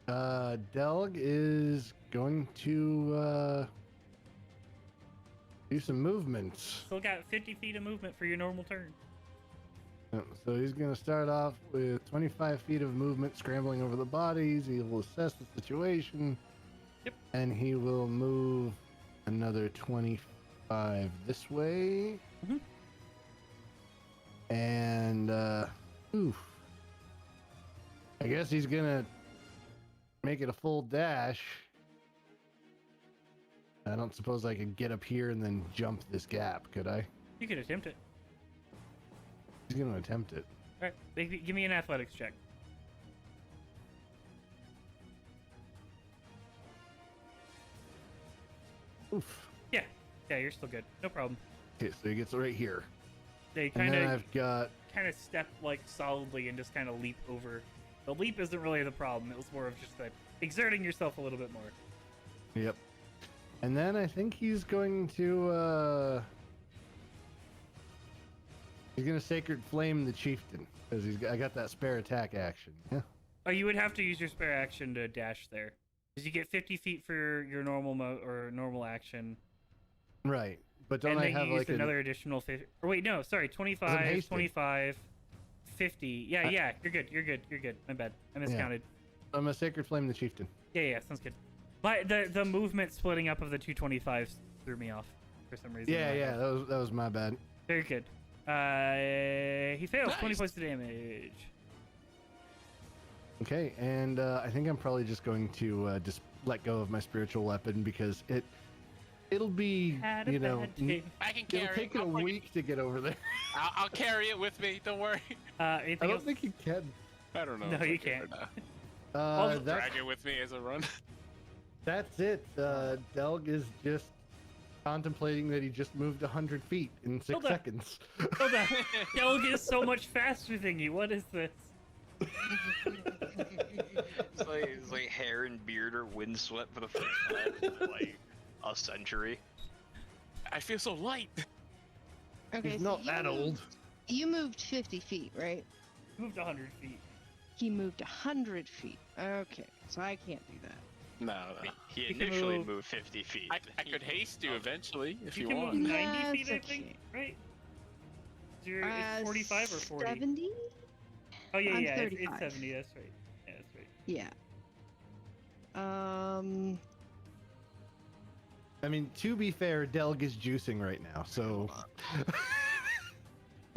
Delg is going to do some movements. Still got 50 feet of movement for your normal turn. So he's going to start off with 25 feet of movement, scrambling over the bodies. He will assess the situation. Yep. And he will move another 25 this way. Mhm. And, I guess he's going to make it a full dash. I don't suppose I could get up here and then jump this gap, could I? You could attempt it. He's going to attempt it. All right, give me an athletics check. Oof. Yeah, you're still good. No problem. Okay, so he gets right here. They And then kind I've got... of step like solidly and just kind of leap over. The leap isn't really the problem. It was more of just like exerting yourself a little bit more. Yep. And then I think he's going to, he's going to Sacred Flame the Chieftain. Because I got that spare attack action. Yeah. Oh, you would have to use your spare action to dash there. Because you get 50 feet for your normal normal action. Right. But don't and I then have you like use another additional 50. Or wait, no, sorry, 25, hasted. 25, 50. Yeah, you're good. My bad. I miscounted. I'm a Sacred Flame the Chieftain. Yeah, sounds good. But the movement splitting up of the 225s threw me off for some reason. Yeah, that was my bad. Very good. He fails. Nice. 20 points of damage. Okay, and I think I'm probably just going to just let go of my spiritual weapon because it'll be, Had a you know, bad day. I can carry it'll take it a I'll bring week to get over there. I'll carry it with me. Don't worry. Anything I don't else? think you can. I don't know. No, if I you can or can't. not. I'll I'll That's drag it with me as I run. That's it. Delg is just contemplating that he just moved 100 feet in 6 Hold on. seconds. Hold on. Delg is so much faster than you. What is this? It's like hair and beard are windswept for the first time in like a century. I feel so light. Okay, He's so not that old. You moved 50 feet, right? Moved 100 feet. He moved 100 feet. Okay, so I can't do that. No. He You can initially move- moved 50 feet. I could haste you eventually if You you can want. move 90 Nah, feet, it's I think, okay. right? It's 45 or 40? 70? Oh, yeah, I'm it's 35. 70. That's right. Yeah, that's right. Yeah. I mean, to be fair, Delg is juicing right now, so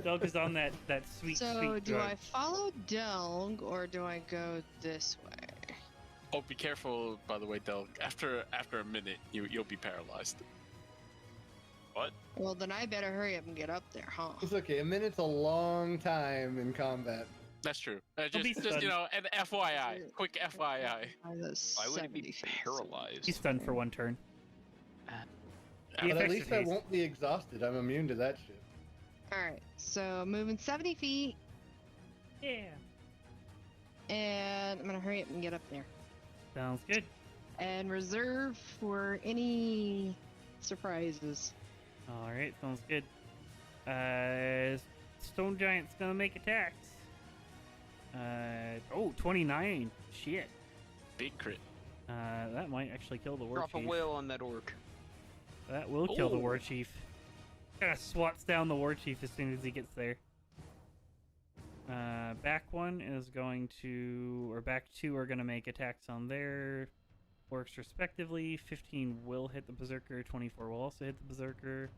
Delg is on that sweet, So sweet do drug. I follow Delg or do I go this way? Oh, be careful, by the way, Del. After a minute, you'll be paralyzed. What? Well, then I better hurry up and get up there, huh? it's okay. A minute's a long time in combat. That's true. He'll be Just stunned. you know, an FYI, quick FYI. Why would he be paralyzed? He's stunned for 1 turn. He But at affects least your I haste. won't be exhausted. I'm immune to that shit. Alright, so moving 70 feet, Yeah. and I'm gonna hurry up and get up there. Sounds good. and reserve for any surprises. All right, sounds good. Stone Giant's gonna make attacks. 29. Shit. Big crit. That might actually kill the war Drop a chief. whale on that orc. That will kill the Ooh. war chief. Swats down the war chief as soon as he gets there. Back one is going to, or back two are going to make attacks on their orcs respectively. 15 will hit the berserker. 24 will also hit the berserker.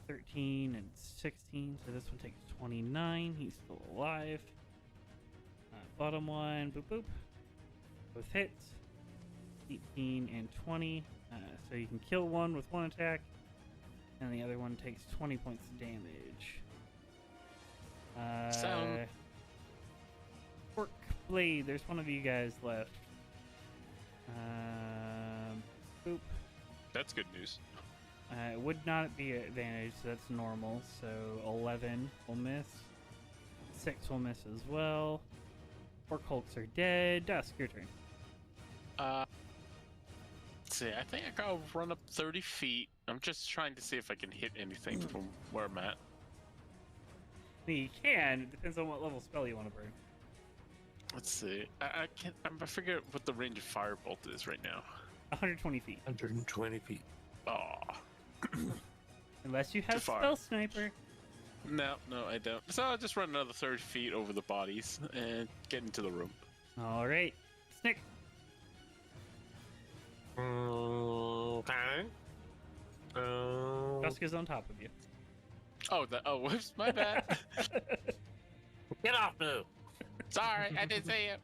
13 and 16. So this one takes 29. He's still alive. Bottom one, boop boop. Both hits. 18 and 20. So you can kill one with one attack, and the other one takes 20 points of damage. Sound. Orc Blade, there's one of you guys left. Boop. That's good news. It would not be an advantage, so that's normal. So 11 will miss. 6 will miss as well. Orc Hulks are dead. Dusk, your turn. Let's see, I think I gotta run up 30 feet. I'm just trying to see if I can hit anything from where I'm at. You can. It depends on what level spell you want to burn. Let's see. I can't. I forget what the range of firebolt is right now. 120 feet. 120 feet. Oh. Unless you have Too far. Spell Sniper. No, I don't. So I'll just run another 30 feet over the bodies and get into the room. Alright. Snick. Okay. Dusk is on top of you. Oh, whoops, my bad. Get off now. Sorry, I didn't say it.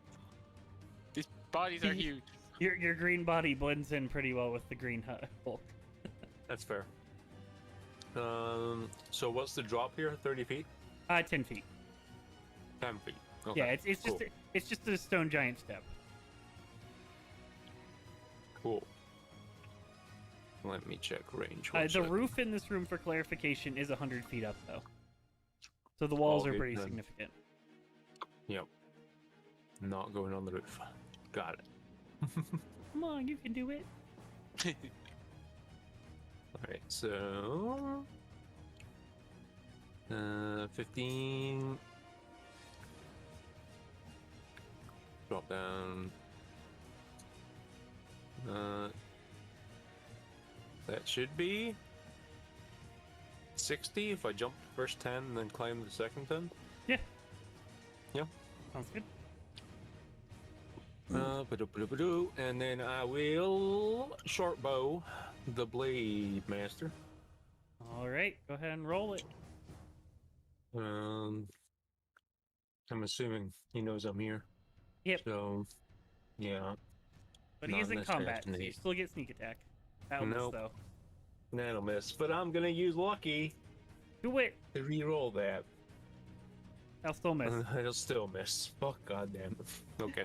These bodies are huge. Your green body blends in pretty well with the green Hulk. That's fair. So what's the drop here? 30 feet? 10 feet. 10 feet. Okay. Yeah, it's cool. just a stone giant step. Cool. Let me check range. The roof in this room, for clarification, is 100 feet up, though. So the walls are Okay, pretty then. significant. Yep. Not going on the roof. Got it. Come on, you can do it. Alright, so 15. Drop down. That should be 60 if I jump the first 10 and then climb the second 10. Yeah. Yeah. Sounds good. Ba-do-ba-do-ba-do. And then I will short bow the blade master. Alright, go ahead and roll it. I'm assuming he knows I'm here. Yep. So, yeah. But he Not is in unless combat, I have so you to- still get sneak attack. That'll miss, Nope. though. That'll miss. But I'm gonna use lucky Do it! to re-roll that. I'll still miss. It'll still miss. Fuck goddamn. Okay.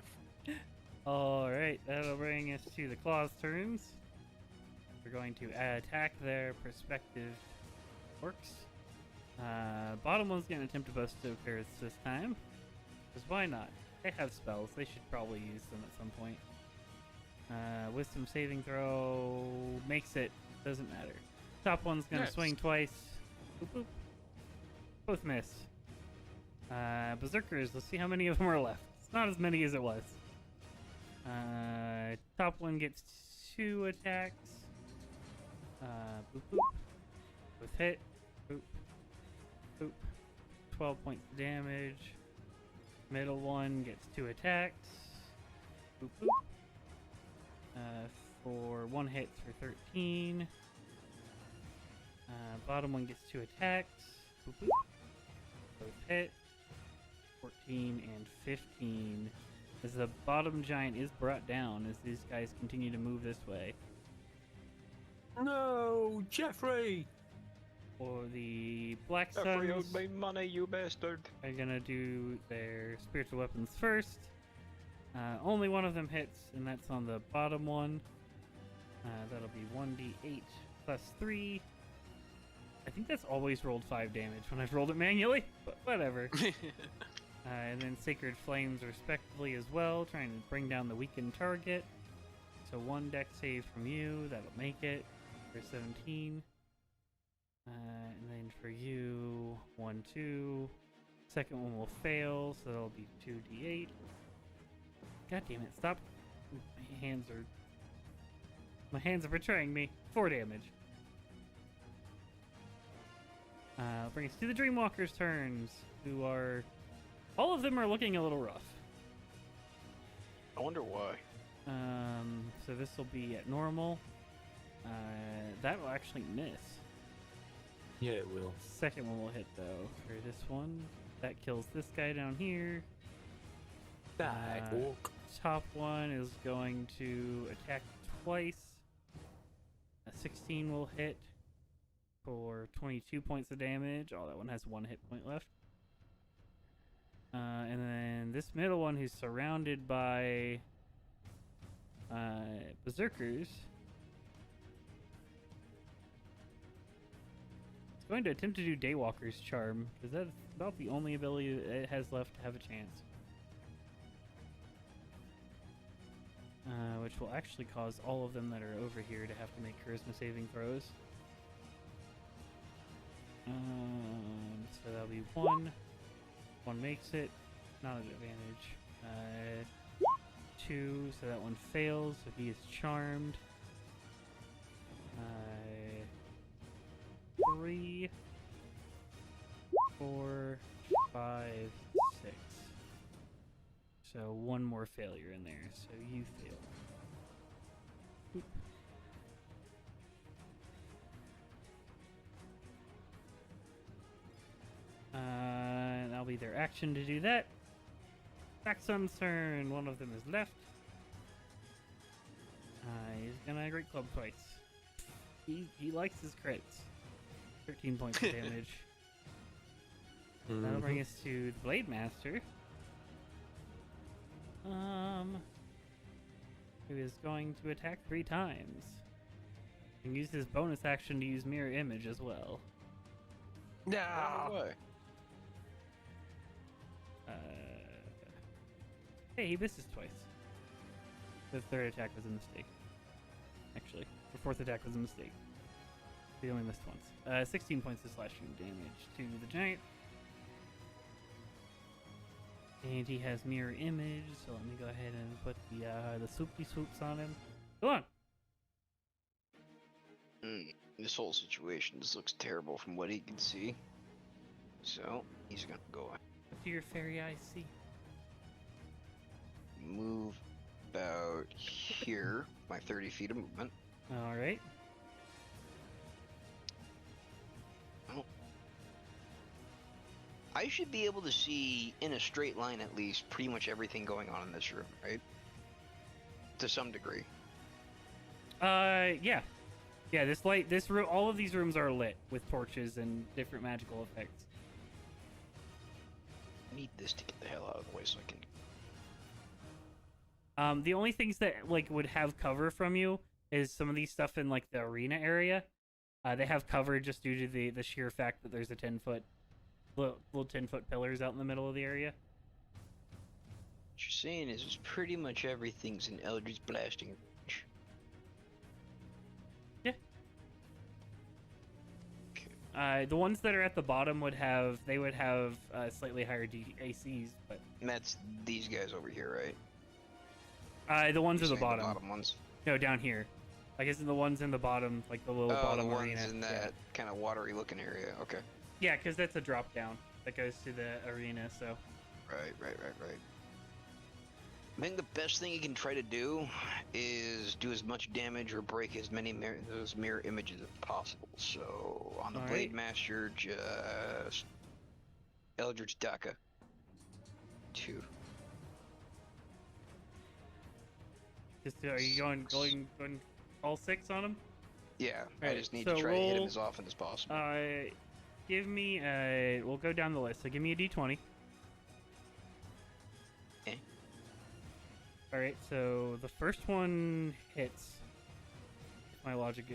Alright, that'll bring us to the claws turns. We're going to attack their prospective orcs. Bottom one's going to attempt to boast to occurs this time. Because why not? They have spells. They should probably use them at some point. Wisdom saving throw makes it. Doesn't matter. Top one's going to Nice. swing twice. Boop, boop. Both miss. Berserkers, let's see how many of them are left. It's not as many as it was. Top one gets 2 attacks. Boop, boop. Both hit. Boop. Boop. 12 points of damage. Middle one gets 2 attacks. Boop, boop. For 1 hit for 13. Bottom one gets 2 attacks. Boop, boop. Both hit. 14 and 15. As the bottom giant is brought down as these guys continue to move this way. No, Jeffrey. For the Black Jeffrey Suns, owed me money, you bastard. are gonna do their spiritual weapons first. Only one of them hits, and that's on the bottom one. That'll be 1d8 plus 3. I think that's always rolled 5 damage when I've rolled it manually, but whatever. And then Sacred Flames respectively as well, trying to bring down the weakened target. So 1 deck save from you. That'll make it for 17. And then for you, 1, 2. Second one will fail, so that'll be 2d8. God damn it! Stop. My hands are betraying me. 4 damage. Bring us to the Dreamwalker's turns, who are... All of them are looking a little rough. I wonder why. So this will be at normal. That will actually miss. Yeah, it will. Second one will hit, though, for this one. That kills this guy down here. Die, orc. Top one is going to attack twice. A 16 will hit for 22 points of damage. Oh, that one has 1 hit point left. And then this middle one, who's surrounded by berserkers, it's going to attempt to do Daywalker's Charm, because that's about the only ability that it has left to have a chance. Which will actually cause all of them that are over here to have to make charisma saving throws. So that'll be 1. 1 makes it, not an advantage. 2, so that one fails, so he is charmed. 3, 4, 5, 6. So 1 more failure in there, so you fail. Oop. That'll be their action to do that. Saxon's turn. One of them is left. He's gonna Great Club twice. He likes his crits. 13 points of damage. That'll bring us to the Blade Master. Who is going to attack 3 times. And use his bonus action to use Mirror Image as well. No way. Hey, he misses twice. The 3rd attack was a mistake. Actually, the 4th attack was a mistake. He only missed once. 16 points of slashing damage to the giant. And he has Mirror Image, so let me go ahead and put the swoopy swoops on him. Go on! This whole situation just looks terrible from what he can see. So, he's gonna go What do your fairy eyes see? move about here, my 30 feet of movement. Alright. I should be able to see, in a straight line at least, pretty much everything going on in this room, right? To some degree. Yeah. Yeah, this room, all of these rooms are lit with torches and different magical effects. I need this to get the hell out of the way so I can... The only things that, like, would have cover from you is some of these stuff in, like, the arena area. They have cover just due to the sheer fact that there's a 10-foot... little 10-foot pillars out in the middle of the area. What you're saying is it's pretty much everything's in Eldritch blasting range. Yeah. Okay. The ones that are at the bottom would have slightly higher ACs, but And that's these guys over here, right? the ones at You're the saying bottom. The bottom ones. No, down here. I guess the ones in the bottom, like the little bottom the ones arena. in that kind of watery looking area. Okay. Yeah, because that's a drop down that goes to the arena. So. Right. I think the best thing you can try to do is do as much damage or break as many those mirror images as possible. So on the All Blade right. Master, just Eldritch Daka 2. Are you going all 6 on him? Yeah, I Right, just need so to try to hit him roll- as often as possible. Give me we'll go down the list. So give me a d20. Okay. All right. So the first one hits. If my logic,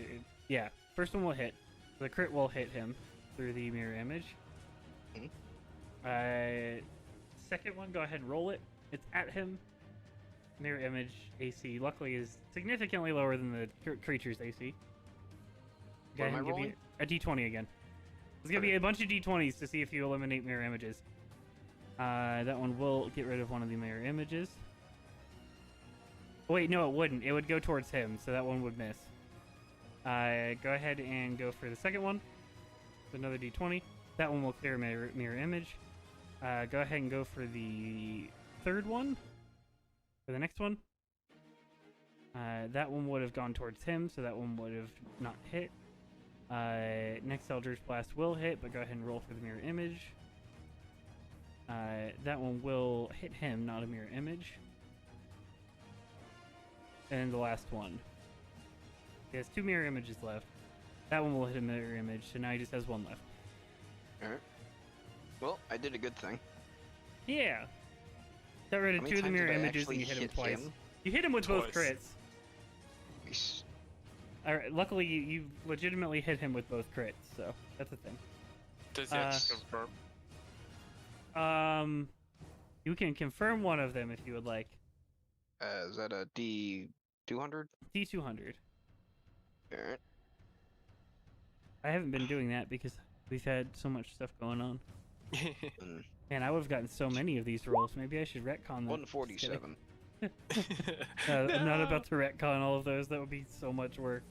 yeah. First one will hit. The crit will hit him through the mirror image. Mhm. Second one, go ahead and roll it. It's at him. mirror image AC, luckily, is significantly lower than the creature's AC. Go What am ahead I and give me rolling? a D20 again. There's gonna be a bunch of D20s to see if you eliminate mirror images. That one will get rid of one of the mirror images. Wait, no, it wouldn't. It would go towards him, so that one would miss. Go ahead and go for the second one. Another D20. That one will clear a mirror image. Go ahead and go for the third one. For the next one. That one would have gone towards him, so that one would have not hit. Next Eldritch Blast will hit, but go ahead and roll for the mirror image. That one will hit him, not a mirror image. And the last one. He has 2 mirror images left. That one will hit a mirror image, so now he just has 1 left. Alright. Well, I did a good thing. Yeah. Got rid How of many 2 of the times mirror did I images and actually you hit him hit twice. him? You hit him with both Twice. crits. Nice. Alright, luckily you legitimately hit him with both crits, so that's a thing. Does he have to confirm? You can confirm one of them if you would like. Is that a D200? D200. Alright. I haven't been doing that because we've had so much stuff going on. Mm, Man, I would have gotten so many of these rolls. Maybe I should retcon them. Just kidding. 147. I'm not about to retcon all of those. That would be so much work.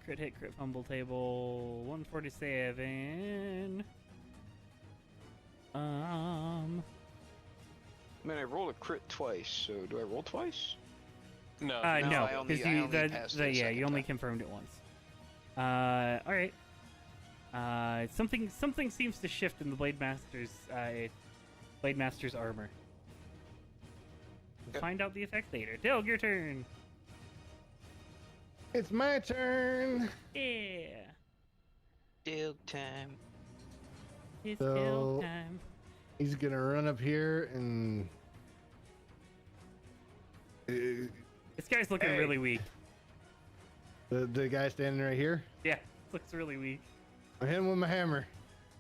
Crit hit, crit fumble table, 147. I mean, I rolled a crit twice, so do I roll twice? No. No, No, I only- because I you only passed it a yeah, second you only time. confirmed it once. All right. Something seems to shift in the Blade Master's armor. We'll Yep. find out the effect later. Delg, your turn. It's my delg Yeah, Deal time. it's So- Delg time. He's gonna run up here and. This guy's looking Hey. really weak. The guy standing right here. Yeah, looks really weak. I hit him with my hammer.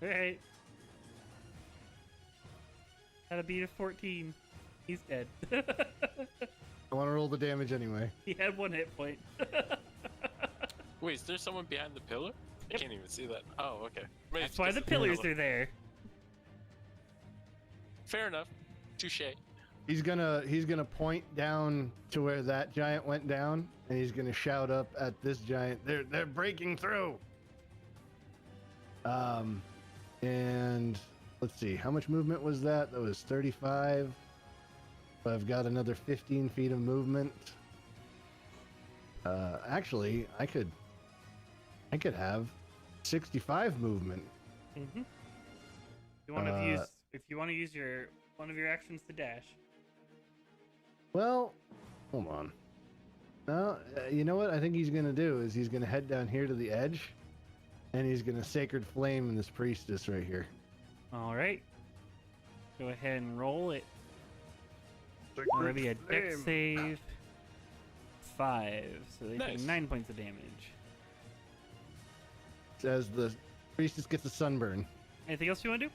All right. Had a beat of 14. He's dead. I want to roll the damage anyway. He had 1 hit point. Wait, is there someone behind the pillar? I Yep. can't even see that. Oh, okay. Maybe That's it's why just the a pillars pillar. are there. Fair enough. Touche. He's gonna point down to where that giant went down, and he's gonna shout up at this giant. They're breaking through. And let's see, how much movement was that? That was 35. I've got another 15 feet of movement. Actually, I could have 65 movement. Mm-hmm. You want to use if you want to use one of your actions to dash. Well, hold on. No, you know what I think he's gonna do is he's gonna head down here to the edge, and he's gonna sacred flame in this priestess right here. All right. Go ahead and roll it. That'll be a dex save. 5, so they take Nice. 9 points of damage. As the priestess gets a sunburn. Anything else you want to do?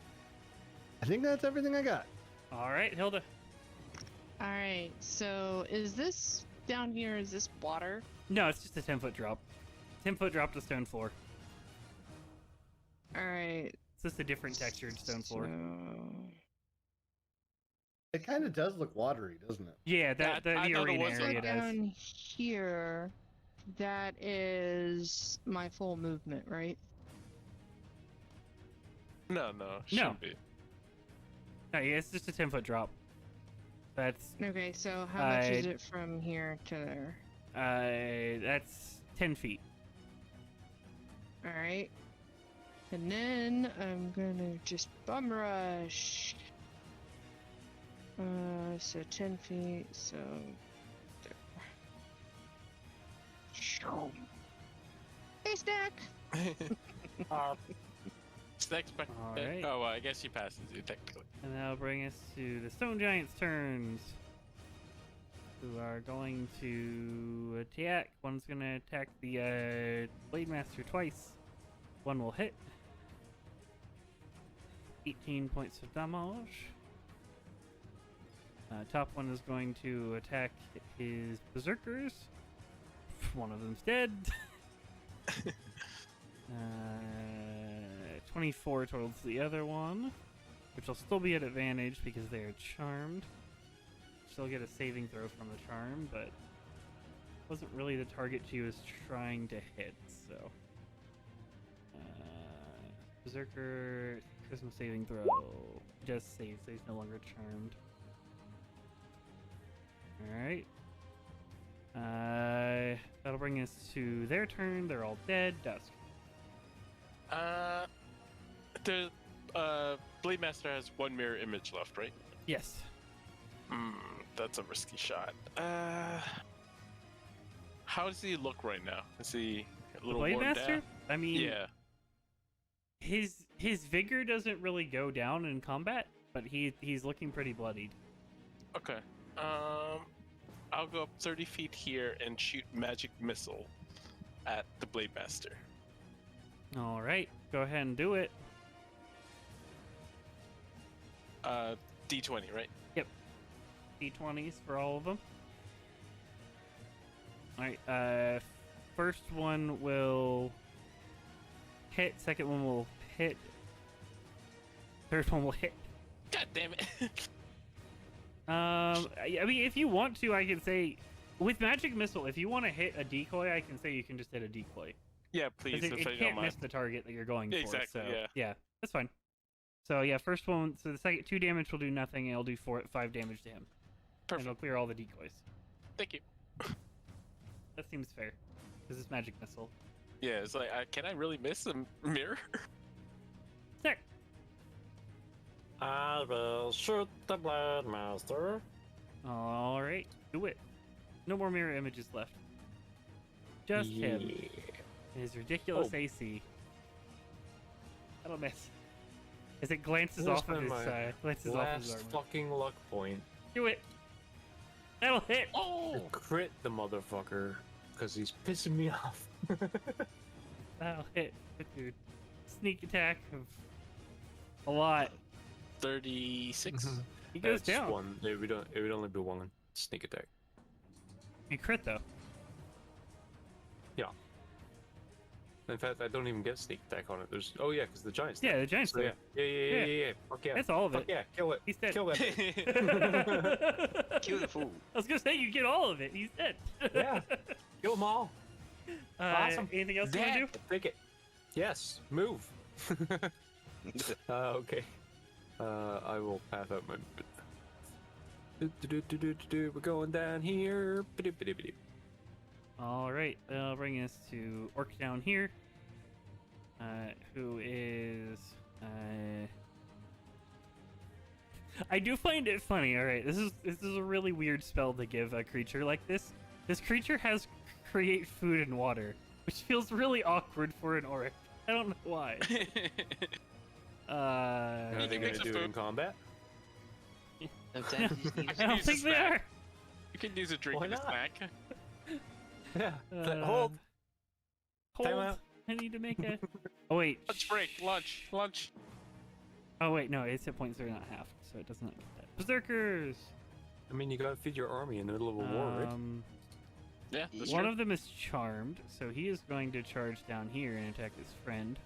I think that's everything I got. All right, Hilda. All right. So is this down here? Is this water? No, it's just a 10-foot drop. 10-foot drop to stone floor. All right. It's just a different textured stone floor. So- It kind of does look watery, doesn't it? Yeah, Yeah, the I thought it arena was area does. down here, that is my full movement, right? No, shouldn't be. No, yeah, it's just a 10-foot drop. That's Okay, so how much is it from here to there? that's 10 feet. All right. And then I'm gonna just bum rush. So 10 feet, so there. Hey, Stack! Next back. All right. Oh, well, I guess he passes you technically. And that'll bring us to the Stone Giants' turns. Who are going to attack. One's going to attack the Blade Master twice. One will hit. 18 points of damage. Top one is going to attack his berserkers. One of them's dead. 24 towards the other one, which will still be at advantage because they are charmed. She'll get a saving throw from the charm, but wasn't really the target she was trying to hit, so. Berserker, charisma saving throw. Just saves, so he's no longer charmed. Alright. That'll bring us to their turn. They're all dead. Dusk. The Blade Master has one mirror image left, right? Yes. That's a risky shot. How does he look right now? Is he a little Blade worn Master? down? I mean, Yeah. his vigor doesn't really go down in combat, but he's looking pretty bloodied. Okay. I'll go up 30 feet here and shoot magic missile at the Blade Master. All right, go ahead and do it. D20, right? D20s for all of them. All right. First one will hit. Second one will hit. Third one will hit. God damn it! I mean, if you want to, I can say, with magic missile, if you want to hit a decoy, I can say you can just hit a decoy. Yeah, please. Because If it you don't can't mind. miss the target that you're going for. Exactly, So, yeah. that's fine. So yeah, first one. So the second 2 damage will do nothing. It'll do 5 damage to him. And Perfect. it'll clear all the decoys. Thank you. That seems fair. Because it's magic missile. Yeah, it's like, can I really miss a mirror? Sick. I will shoot the Blade Master. All right, do it. No more mirror images left. Just him. His ridiculous Oh. AC. That'll miss. As it glances Where's off of his glances off his Last armor. fucking luck point. Do it. That'll hit. Oh! Crit the motherfucker, because he's pissing me off. That'll hit. Good dude. Sneak attack of a lot. 36. He goes That's down. One. It would only be one sneak attack. You crit though. In fact, I don't even get sneak attack on it. There's because the giant's Yeah, dead. the giant's So, there. yeah. Fuck yeah. That's all of Fuck it. yeah. Kill it. He's dead. Kill it. Kill the fool. I was gonna say you get all of it. He's dead. Yeah. Kill them all. Awesome. Anything else you wanna do? Take it. Yes. Move. Okay. I will path out my. We're going down here. All right, that'll bring us to Orc down here, who is. I do find it funny. All right, this is a really weird spell to give a creature like this. This creature has create food and water, which feels really awkward for an orc. I don't know why. Are they think gonna it's a do it food? in combat? Sometimes you just need I to don't use think a they snack. are. You can use a drink Why and a not? snack. Yeah. Uh, Hold. Hold. Time out. I need to make a. Oh wait. Lunch break. Lunch. Oh wait, no, its hit points are not half, so it doesn't get that. Berserkers. I mean, you gotta feed your army in the middle of a war, right? Yeah, that's One true. of them is charmed, so he is going to charge down here and attack his friend.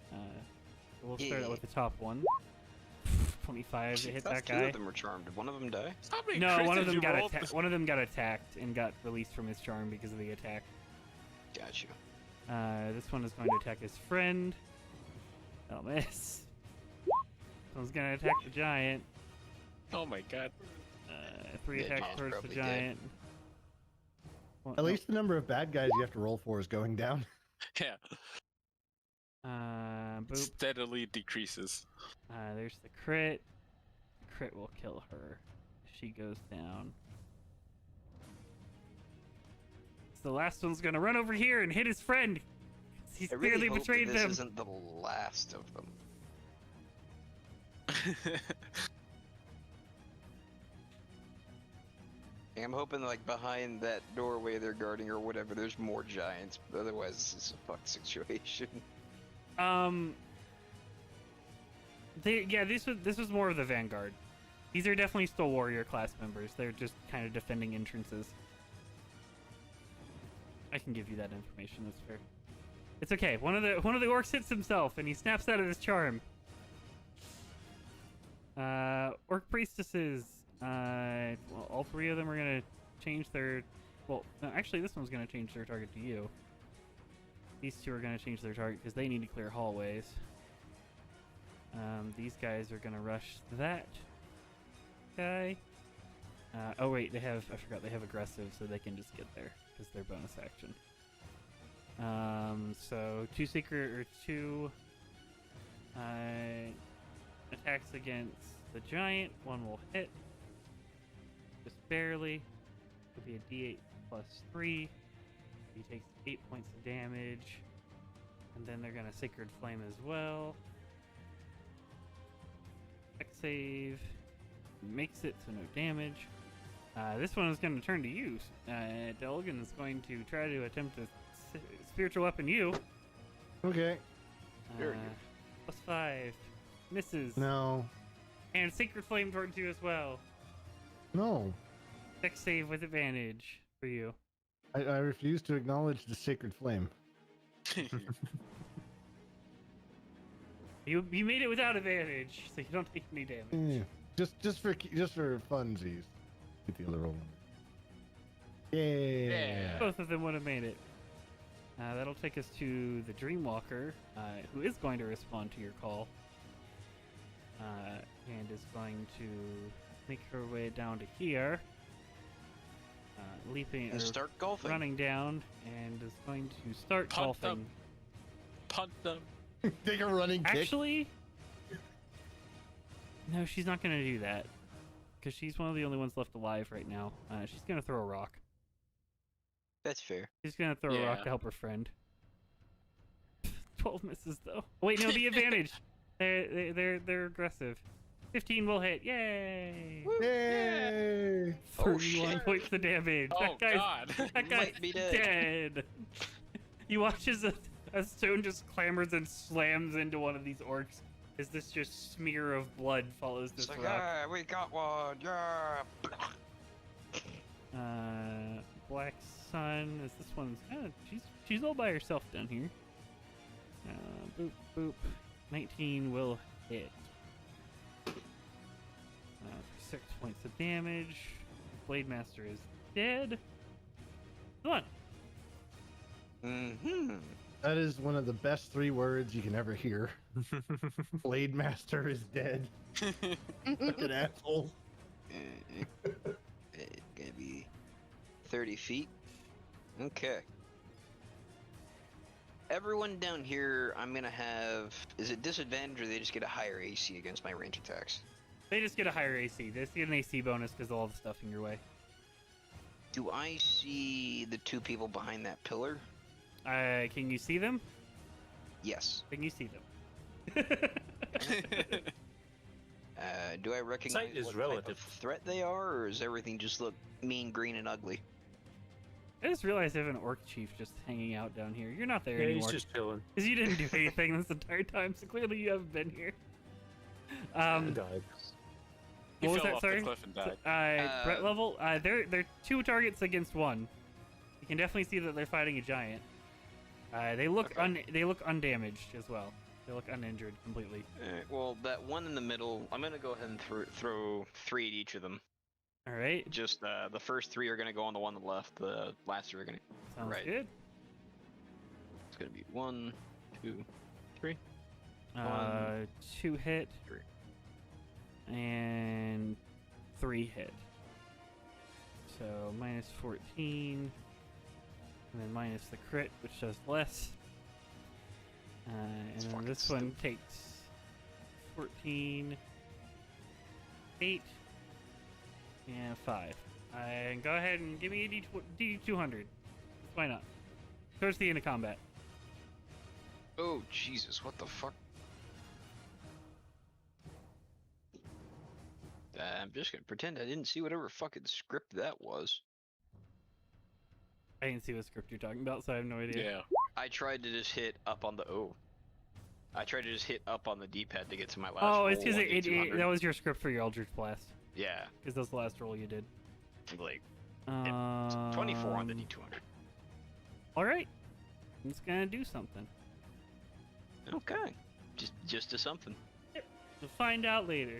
We'll start out with the top one. 25 to hit That's that 2 guy. of them were charmed. One of them died. How many No, crits one of did them you got roll? One of them got attacked and got released from his charm because of the attack. Got you. This one is going to attack his friend. That'll miss. This one's going to attack the giant. Oh my god. 3 Yeah, attacks giant's towards the probably dead. giant. Well, At least the number of bad guys you have to roll for is going down. Yeah. Boop. Steadily decreases. There's the crit. The crit will kill her. She goes down. So the last one's gonna run over here and hit his friend. He's I really clearly hope betrayed that this them. isn't the last of them. I'm hoping, like, behind that doorway they're guarding or whatever, there's more giants. But otherwise, this is a fucked situation. Yeah, this was more of the vanguard. These are definitely still warrior class members. They're just kind of defending entrances. I can give you that information. That's fair. It's okay. One of the orcs hits himself, and he snaps out of his charm. Orc priestesses. Well, all three of them are gonna change their. Well, no, actually, this one's gonna change their target to you. These two are gonna change their target because they need to clear hallways. These guys are gonna rush that guy. Oh wait, they have. I forgot they have aggressive, so they can just get there because they're bonus action. So two secret or two attacks against the giant. One will hit, just barely. It'll be a D8 plus 3. He takes 8 points of damage, and then they're gonna Sacred Flame as well. Dex save makes it, so no damage. This one is going to turn to you. Delgan is going to try to attempt to spiritual weapon you. Okay. Very good. Plus 5. Misses. No. And Sacred Flame towards you as well. No. Dex save with advantage for you. I refuse to acknowledge the sacred flame. You made it without advantage, so you don't take any damage. Just for funsies. Get the other roll. Yeah. Both of them would have made it. That'll take us to the Dreamwalker, who is going to respond to your call. And is going to make her way down to here. Leaping And start golfing. running down, and is going to start Punt golfing. them. Punt them. Take a running kick. Actually, no, she's not going to do that. Because she's one of the only ones left alive right now. She's going to throw a rock. That's fair. She's going to throw a rock Yeah. to help her friend. 12 misses, though. Oh, wait, no, the advantage. They're aggressive. 15 will hit. Yay! Yay! 31 points of damage. Oh, God. That guy's Might be dead. dead. You watch as a stone just clambers and slams into one of these orcs. As this just smear of blood follows this It's like, rock. yeah, we got one. Yeah. Black Sun. Is this one's kind of she's all by herself down here. Boop boop. 19 will hit. For 6 points of damage. Blade Master is dead. Come on. Mm-hmm. That is one of the best 3 words you can ever hear. Blade Master is dead. Fucking asshole. It's gonna be 30 feet. Okay. Everyone down here, I'm gonna have. Is it disadvantage or they just get a higher AC against my range attacks? They just get a higher AC. They just get an AC bonus because of all the stuff in your way. Do I see the 2 people behind that pillar? Can you see them? Yes. Can you see them? Do I recognize Sight is what relative. type of threat they are, or does everything just look mean, green, and ugly? I just realized I have an orc chief just hanging out down here. You're not there Yeah, he's anymore. just chilling. Because you didn't do anything this entire time, so clearly you haven't been here. Died. He What was fell that, off sorry? the cliff and died. Threat level? They're 2 targets against 1. You can definitely see that they're fighting a giant. They look they look undamaged as well. They look uninjured completely. Alright, well, that one in the middle, I'm gonna go ahead and throw 3 at each of them. All right, Just the first 3 are gonna go on the one on the left. The last 3 are gonna. sounds right. good. It's gonna be 1, 2, 3. 2 hit 3. and 3 hit. So minus 14, and then minus the crit, which does less. And It's then fucking this one takes 14, 8, and 5. And go ahead and give me a D200. Why not? Towards the end of combat. Oh, Jesus, what the fuck? I'm just gonna pretend I didn't see whatever fucking script that was. I didn't see what script you're talking about, so I have no idea. Yeah. I tried to just hit up on the I tried to just hit up on the D-pad to get to my last. Oh, it's roll because on D200. that was your script for your Eldritch Blast. Yeah, because that's the last roll you did. like 24 on the D200. All right, it's gonna do something. Okay, just a something. We'll find out later.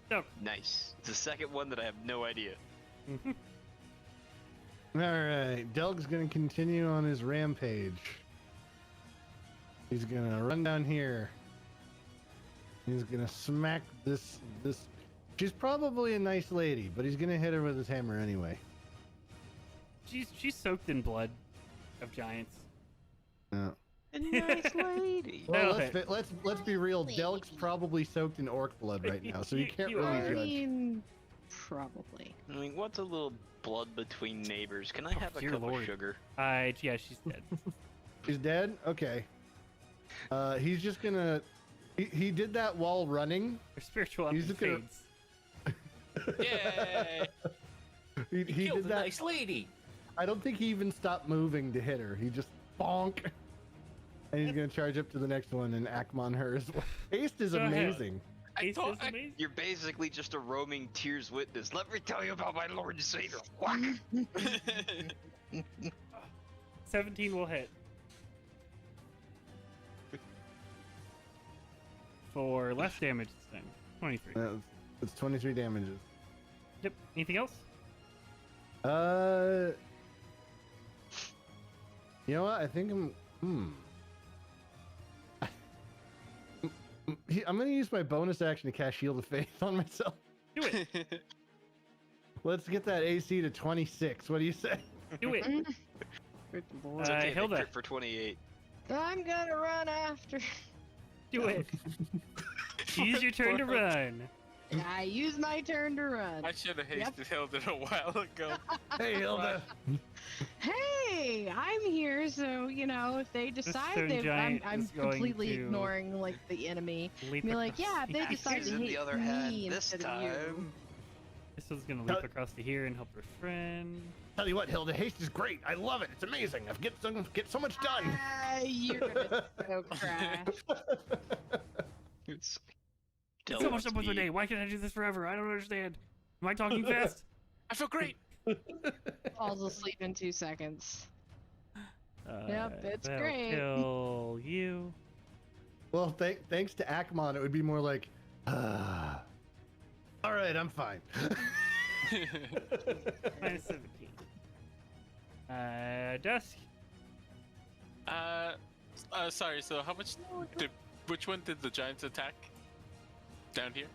So, Nice. It's the second one that I have no idea. All right, Delg's gonna continue on his rampage. He's gonna run down here. He's gonna smack this. She's probably a nice lady, but he's gonna hit her with his hammer anyway. she's soaked in blood of giants. Yeah. A nice lady. Well, That'll let's be real. Delg's probably soaked in orc blood right now, so you can't You really are. I judge. mean, probably. I mean, what's a little blood between neighbors? Can I have a dear cup Lord. of sugar? Yeah, she's dead. He's dead. Okay. He's just gonna. He did that while running. Her spiritual He's weapon just gonna- fades. Yay! He Killed did a that. nice lady. I don't think he even stopped moving to hit her. He just bonk. And he's gonna charge up to the next one and Akmon her as well. Haste is Go ahead. amazing. I Ace thought is amazing. You're basically just a roaming tears witness. Let me tell you about my Lord and Savior. Whack! 17 will hit. For less damage this time. 23. It's 23 damages. Yep. Anything else? You know what? I think I'm gonna use my bonus action to cast Shield of Faith on myself. Do it. Let's get that AC to 26. What do you say? Do it. Good It's lord. okay if I Hilda. crit for 28. I'm gonna run after. Do it. Use your turn to run. I use my turn to run. I should have Yep. hasted Hilda a while ago. Hey, Hilda. Hey, I'm here, so you know if they decide stone that I'm, giant I'm is going completely to ignoring like the enemy. Leap Be like, across yeah, the they axe. decide Axes, to on hate the other me hand, this instead of you. time. This one's gonna leap across to here and help her friend. Tell you what, Hilda, haste is great. I love it. It's amazing. I've get so much done. You're gonna so crash. It's So much up with the day. Why can't I do this forever? I don't understand. Am I talking fast? I feel great. Falls asleep in 2 seconds. Yep, it's that'll great. Kill you. Well, thanks to Akmon, it would be more like, all right, I'm fine. Minus 17. Dusk. Sorry. So how much? Which one did the giants attack? Down here?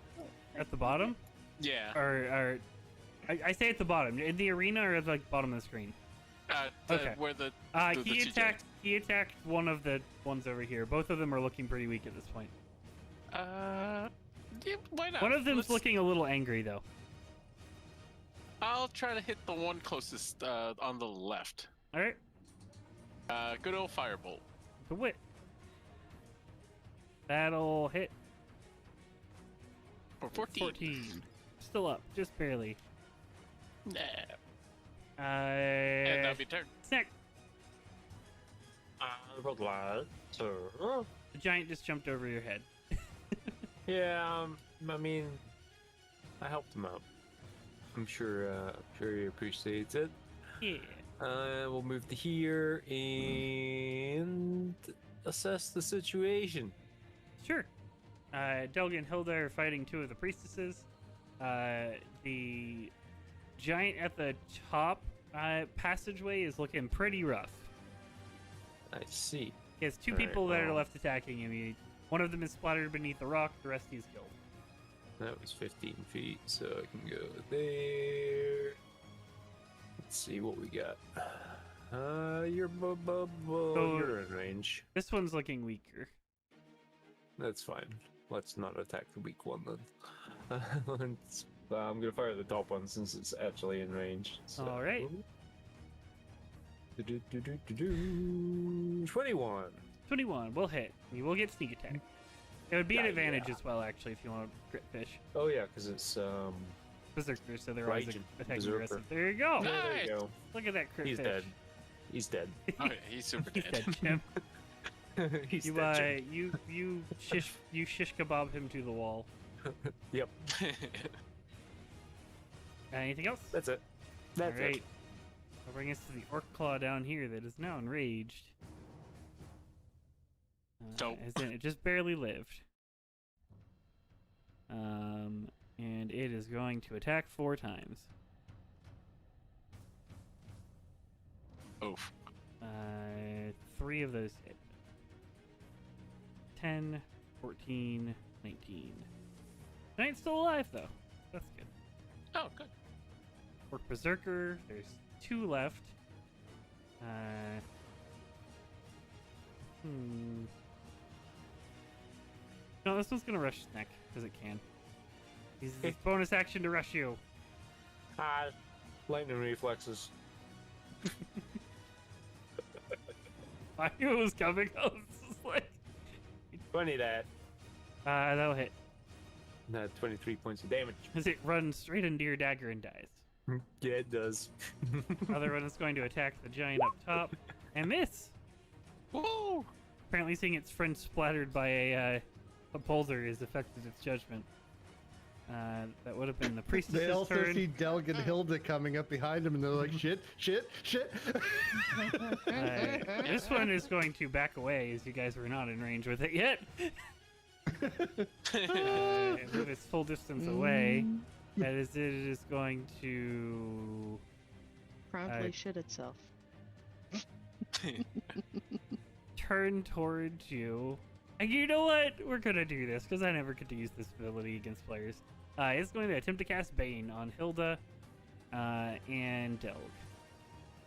At the bottom? Yeah. Or I say at the bottom. In the arena or at the bottom of the screen? Okay. Where the He two attacked. He attacked one of the ones over here. Both of them are looking pretty weak at this point. Yeah, why not? One of them's Let's- looking a little angry though. I'll try to hit the one closest on the left. All right. Good old firebolt. The wit. That'll hit. For 14. 14. Still up, just barely. Nah. And that'll be turn. Snack. I would like to. The giant just jumped over your head. Yeah, I mean, I helped him out. I'm sure he appreciates it. Yeah. We'll move to here and assess the situation. Sure. Delga and Hilda are fighting two of the priestesses. The giant at the top passageway is looking pretty rough. I see. He has two All right, people that are well. left attacking him. One of them is splattered beneath the rock, the rest he's killed. That was 15 feet, so I can go there. Let's see what we got. You're you're in range. This one's looking weaker. That's fine. Let's not attack the weak one then. I'm gonna fire the top one since it's actually in range. So. All right. 21. 21 will hit. You will get sneak attack. It would be an Yeah, advantage yeah. as well, actually, if you want to crit fish. Oh yeah, because it's Berserkers, so they're always Raging attacking Berserker. aggressive. There you go. There Nice. you go. Look at that crit He's fish. dead. He's dead. Oh, yeah, he's super He's dead. dead, Jim. He's You dead. Jim. you shish kebab him to the wall. Yep. Anything else? That's it. That's All right. it. I'll bring us to the orc claw down here that is now enraged. Dope. As in, it just barely lived. And it is going to attack 4 times. Oof. 3 of those hit. 10, 14, 19. Giant's still alive, though. That's good. Oh, good. Orc Berserker, there's 2 left. No, this one's gonna rush Snack, because it can. Uses its bonus action to rush you. Hi. Lightning reflexes. I knew it was coming. I was just like... 20 that. That'll hit. 23 points of damage. As it runs straight into your dagger and dies. Yeah, it does. Other one is going to attack the giant up top and miss. Woo! Apparently seeing its friend splattered by a boulder has affected its judgment. That would have been the priestess's They also turn. see Delg and Hilda coming up behind them, and they're like, shit, shit, shit. This one is going to back away as you guys were not in range with it yet. Move its full distance away. That is, it is going to Promptly shit itself. turn towards you. And you know what? We're gonna do this because I never get to use this ability against players. It's going to attempt to cast Bane on Hilda and Delg.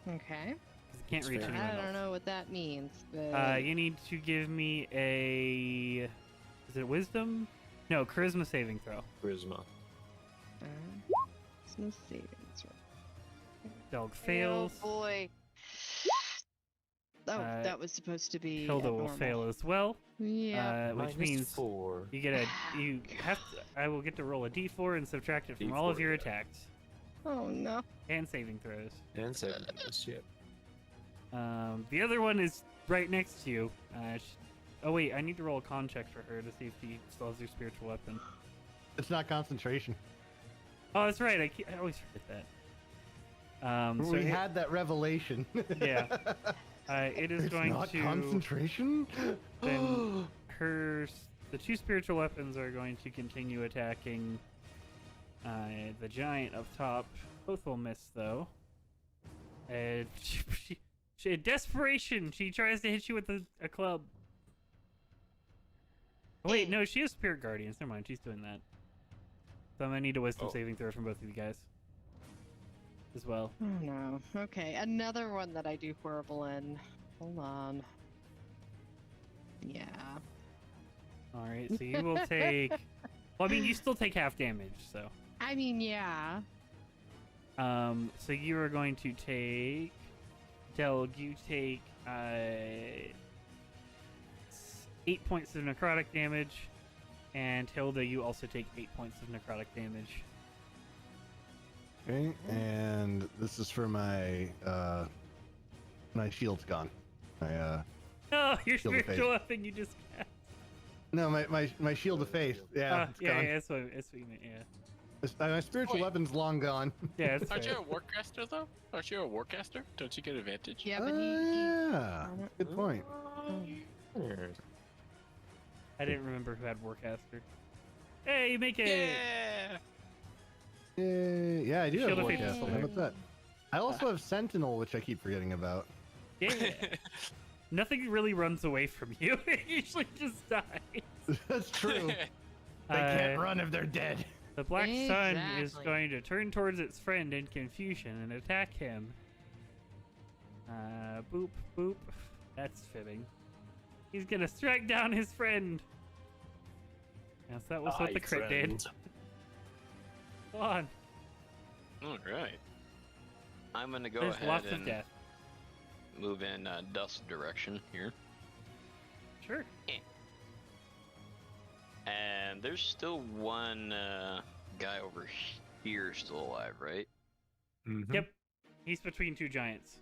Okay. 'Cause it can't reach fair. anyone I don't else. know what that means, but You need to give me a... Is it Wisdom? No, Charisma saving throw. Charisma. it's no savings. Delg fails. Oh boy. Oh, Uh, that was supposed to be. Hilda will abnormal. fail as well. Yeah. Which means 4. you get I will get to roll a d4 and subtract it from all of D4, your yeah. attacks Oh no. and saving throws. And 7. Shit. The other one is right next to you. Oh wait, I need to roll a con check for her to see if she still has her spiritual weapon. It's not concentration. Oh, that's right. I always forget that. So We had that revelation. yeah. It is It's going not to concentration? then the 2 spiritual weapons are going to continue attacking the giant up top. Both will miss though. And she desperation. She tries to hit you with a club. Oh, wait, no, she has Spirit Guardians. Never mind, she's doing that. So I'm gonna need a Wisdom Oh. saving throw from both of you guys as well. Oh no. Okay, another one that I do horrible in. Hold on. Yeah. All right, so you will take. Well, I mean, you still take half damage, so. I mean, yeah. So you are going to take. Delg, you take 8 points of necrotic damage, and Hilda, you also take 8 points of necrotic damage. Okay, and this is for my my shield's gone. My Oh, your Shield of spiritual weapon you just cast. no, my shield of faith. Yeah, it's yeah, gone. yeah, that's what you meant. Yeah, My spiritual Wait. weapon's long gone. yeah, that's Aren't fair. you a warcaster though? Aren't you a warcaster? Don't you get advantage? Yeah, but Yeah, good point. I didn't remember who had Warcaster. Hey, you make it. Yeah. Yeah, I do have Shield of Faith is Warcaster. still How there. about that? I also have Sentinel, which I keep forgetting about. Yeah. Nothing really runs away from you. It usually just dies. That's true. They Uh, can't run if they're dead. The Black Sun is Exactly. going to turn towards its friend in confusion and attack him. Boop, boop. That's fitting. He's gonna strike down his friend. Yes, that was what the crit did. Go on. All right. I'm gonna go There's ahead lots of and death. move in dust direction here, Sure. and there's still one guy over here still alive, right? Mm-hmm. Yep. He's between 2 giants.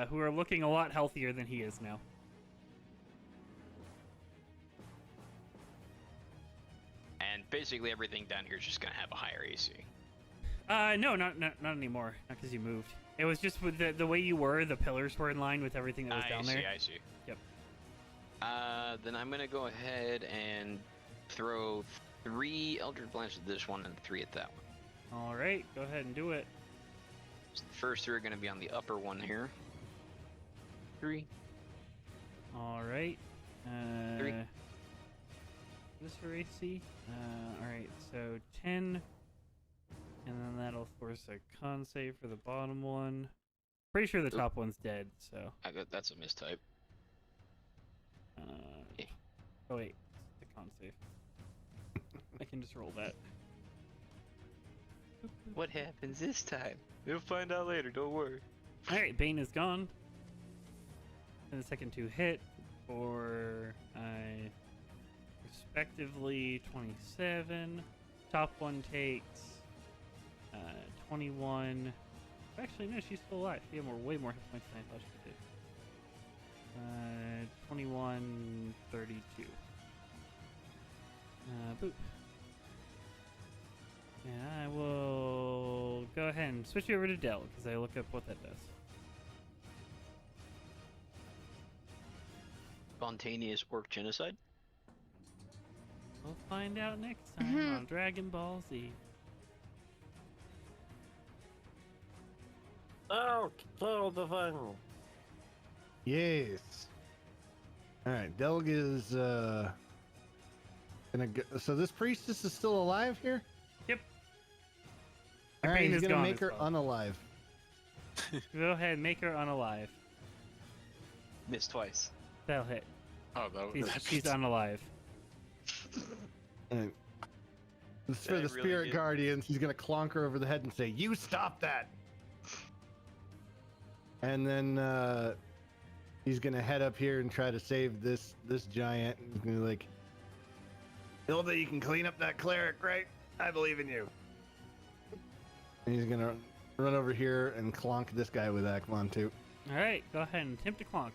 Who are looking a lot healthier than he is now. And basically everything down here is just gonna have a higher AC. No, not anymore. Not because you moved. It was just with the way you were. The pillars were in line with everything that was down there. I see. Yep. Then I'm gonna go ahead and throw 3 Eldritch Blasts at this one and 3 at that one. All right, go ahead and do it. So the first 3 are gonna be on the upper one here. 3. All right. 3. This for AC. All right, so 10, and then that'll force a con save for the bottom one. Pretty sure the top one's dead. So. That's a mistype. Yeah. Oh wait, it's the con save. I can just roll that. What happens this time? We'll find out later. Don't worry. All right, Bane is gone. And the second 2 hit for respectively 27. Top one takes 21. Actually, no, she's still alive. She had way more hit points than I thought she did. 21, 32. Boop. And I will go ahead and switch you over to Dell because I look up what that does. Spontaneous orc genocide? We'll find out next time on Dragon Ball Z. Oh, kill the thing. Yes. All right, Delg is gonna go. So this priestess is still alive here. Yep. All right, Bane he's is gonna gone make as her well. unalive. Go ahead, make her unalive. Missed twice. That'll hit. Oh, She's unalive. And this is for Did I the really spirit get- guardians. He's gonna clonk her over the head and say, "You stop that!" And then he's gonna head up here and try to save this giant. He's gonna be like, "Hilda, you can clean up that cleric, right? I believe in you." And he's gonna run over here and clonk this guy with Akmon too. All right, go ahead and attempt to clonk.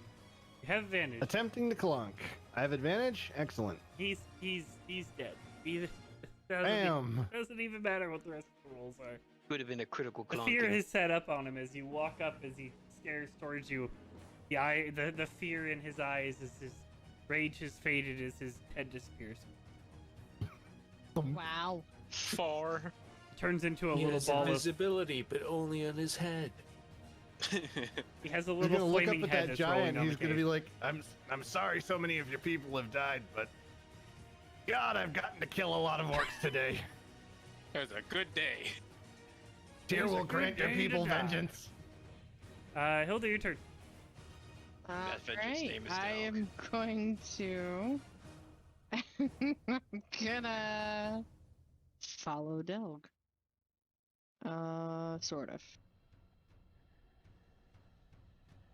You have advantage. Attempting to clonk. I have advantage. Excellent. He's dead. Bam. Doesn't even matter what the rest of the rules are. Could have been a critical The clonking. fear is set up on him as you walk up, as he stares towards you. The fear in his eyes as his rage has faded as his head disappears. Wow. Far. Turns into a He little has ball of. invisibility, but only on his head. He has a He's little gonna look flaming up at head that that's rolling giant. down He's the gonna cave. be like, I'm sorry so many of your people have died, but God, I've gotten to kill a lot of orcs today. It was a good day. Tyr was a will good grant your day to people die. vengeance. Hilda, your turn. Vengeance name is I Delg. am going to. I'm gonna follow Delg. Sort of.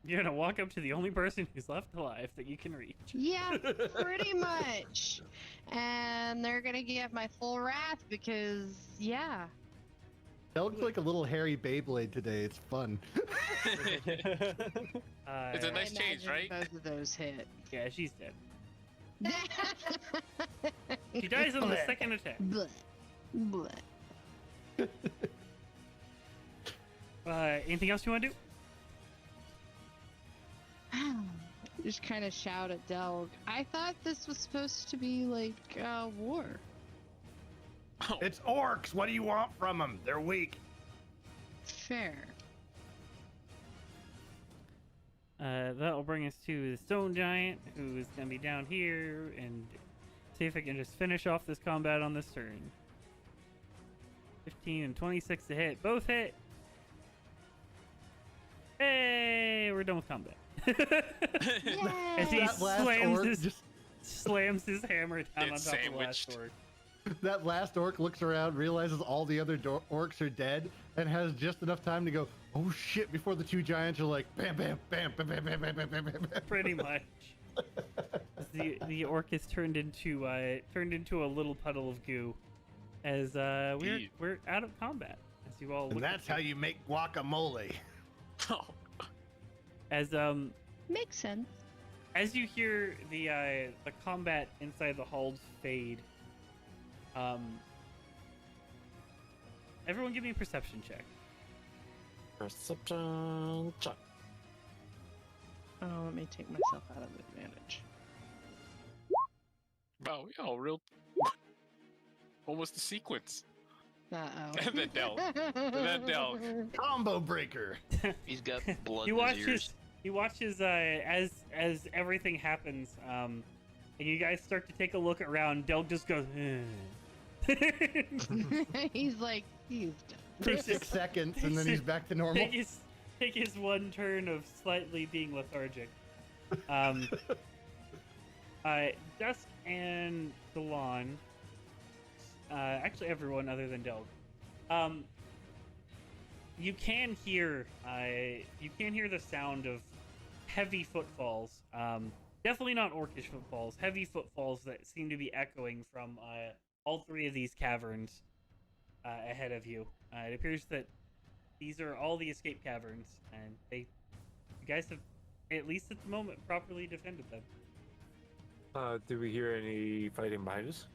You're gonna walk up to the only person who's left alive that you can reach. Yeah, pretty much. And they're gonna get my full wrath because, yeah. That looks like a little hairy Beyblade today. It's fun. It's a nice I change, imagine right? Both of those hit. Yeah, she's dead. She dies on the second attack. Blech. Blech. Anything else you want to do? Just kind of shout at Delg. I thought this was supposed to be like war. It's orcs. What do you want from them? They're weak. Fair. That'll bring us to the stone giant, who is gonna be down here, and see if I can just finish off this combat on this turn. 15 and 26 to hit. Both hit. Hey, we're done with combat. As he That last slams orc his, just slams his hammer down on It's top of the last sandwiched. orc. that last orc looks around, realizes all the other orcs are dead, and has just enough time to go, "Oh shit!" before the two giants are like, "Bam, bam, bam, bam, bam, bam, bam, bam, bam, bam." Pretty much. The orc is turned into a little puddle of goo, as Indeed. we're out of combat. As you all And look that's at how you make guacamole. Oh, as Makes sense. as you hear the combat inside the halls fade, Everyone, give me a perception check. Perception check. Oh, let me take myself out of advantage. Oh, yeah, real. Almost a sequence. Uh-oh. And then Del. And then Del. Combo breaker. He's got blood He in his ears. watches. He watches as everything happens. And you guys start to take a look around. Del just goes. He's like, he's For done. 6 seconds, and then he's back to normal. Take his one turn of slightly being lethargic. Dusk and Delon. Actually, everyone other than Delg. You can hear the sound of heavy footfalls. Definitely not orcish footfalls. Heavy footfalls that seem to be echoing from all three of these caverns ahead of you. It appears that these are all the escape caverns, and you guys have, at least at the moment, properly defended them. Do we hear any fighting behind us?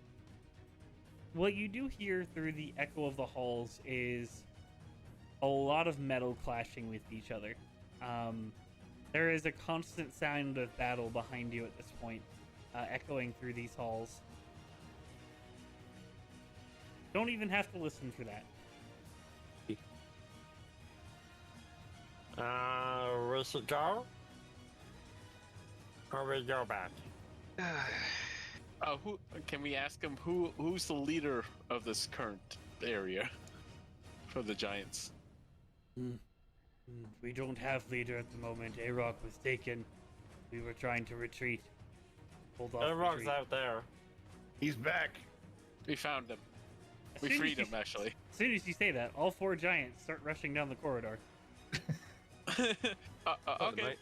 What you do hear through the echo of the halls is a lot of metal clashing with each other. There is a constant sound of battle behind you at this point, echoing through these halls. Don't even have to listen for that. We should go? Or we go back? Who can we ask him who's the leader of this current area for the Giants? We don't have leader at the moment. Arok was taken. We were trying to retreat. Hold off. Everyone's retreat. out there. He's back. We found him. As We soon as freed you- him, actually. As soon as you say that, all four giants start rushing down the corridor. Okay. mate.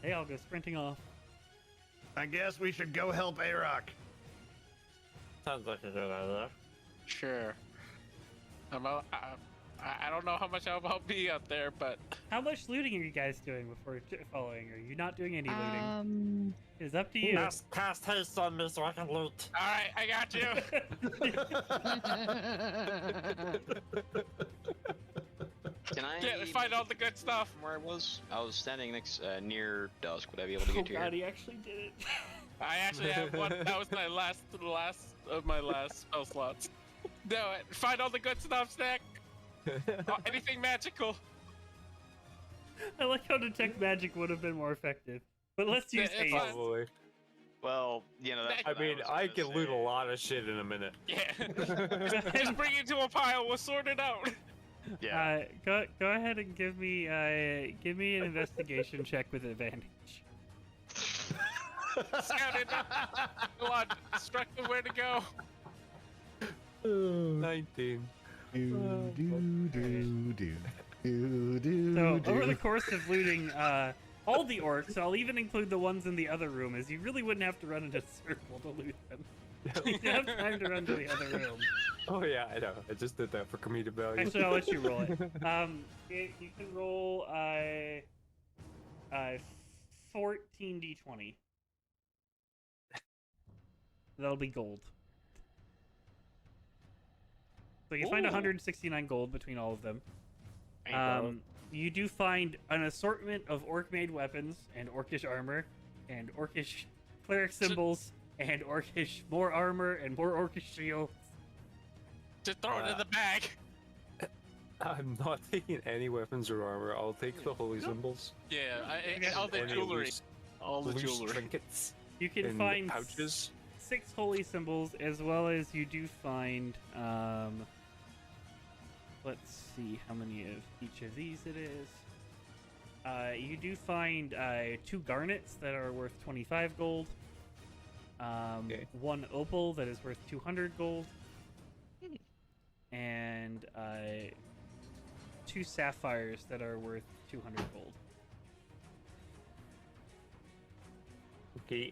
They all go sprinting off. I guess we should go help Arok. Sounds like a good idea. Sure. I don't know how much I'll help be out there, but How much looting are you guys doing before following? Are you not doing any looting? It's up to you. Cast haste on me so I can loot. all right, I got you. Can I Find all the good stuff. from where I was? I was standing next near Dusk. Would I be able to Oh get to god, here? he actually did it. I actually have one. That was my last of my last spell slots. Do it. Find all the good stuff, Snack. Anything magical. I like how detect magic would have been more effective. But let's use Yeah, it's haste. fine. Probably. Well, you know, that's I what mean, was I gonna can loot a say. lot of shit in a minute. Yeah. Just bring it to a pile. We'll sort it out. Yeah. Go ahead and give me an investigation check with advantage. Scout it. Go on. Instruct them where to go. 19. So over the course of looting all the orcs, I'll even include the ones in the other room, as you really wouldn't have to run into a circle to loot them. You have time to run to the other room. Oh yeah, I know. I just did that for comedic value. Actually, I'll let you roll it. You can roll 14d20. That'll be gold. So you find Ooh. 169 gold between all of them. You do find an assortment of orc-made weapons and orcish armor and orcish cleric symbols and orcish more armor and more orcish shields. Just throw it in the bag. I'm not taking any weapons or armor. I'll take the holy symbols. Yeah, all the Any jewelry. loose- All the loose jewelry. trinkets You can in find pouches. 6 holy symbols, as well as you do find let's see how many of each of these it is. You do find 2 garnets that are worth 25 gold. Okay. 1 opal that is worth 200 gold. And 2 sapphires that are worth 200 gold. Okay.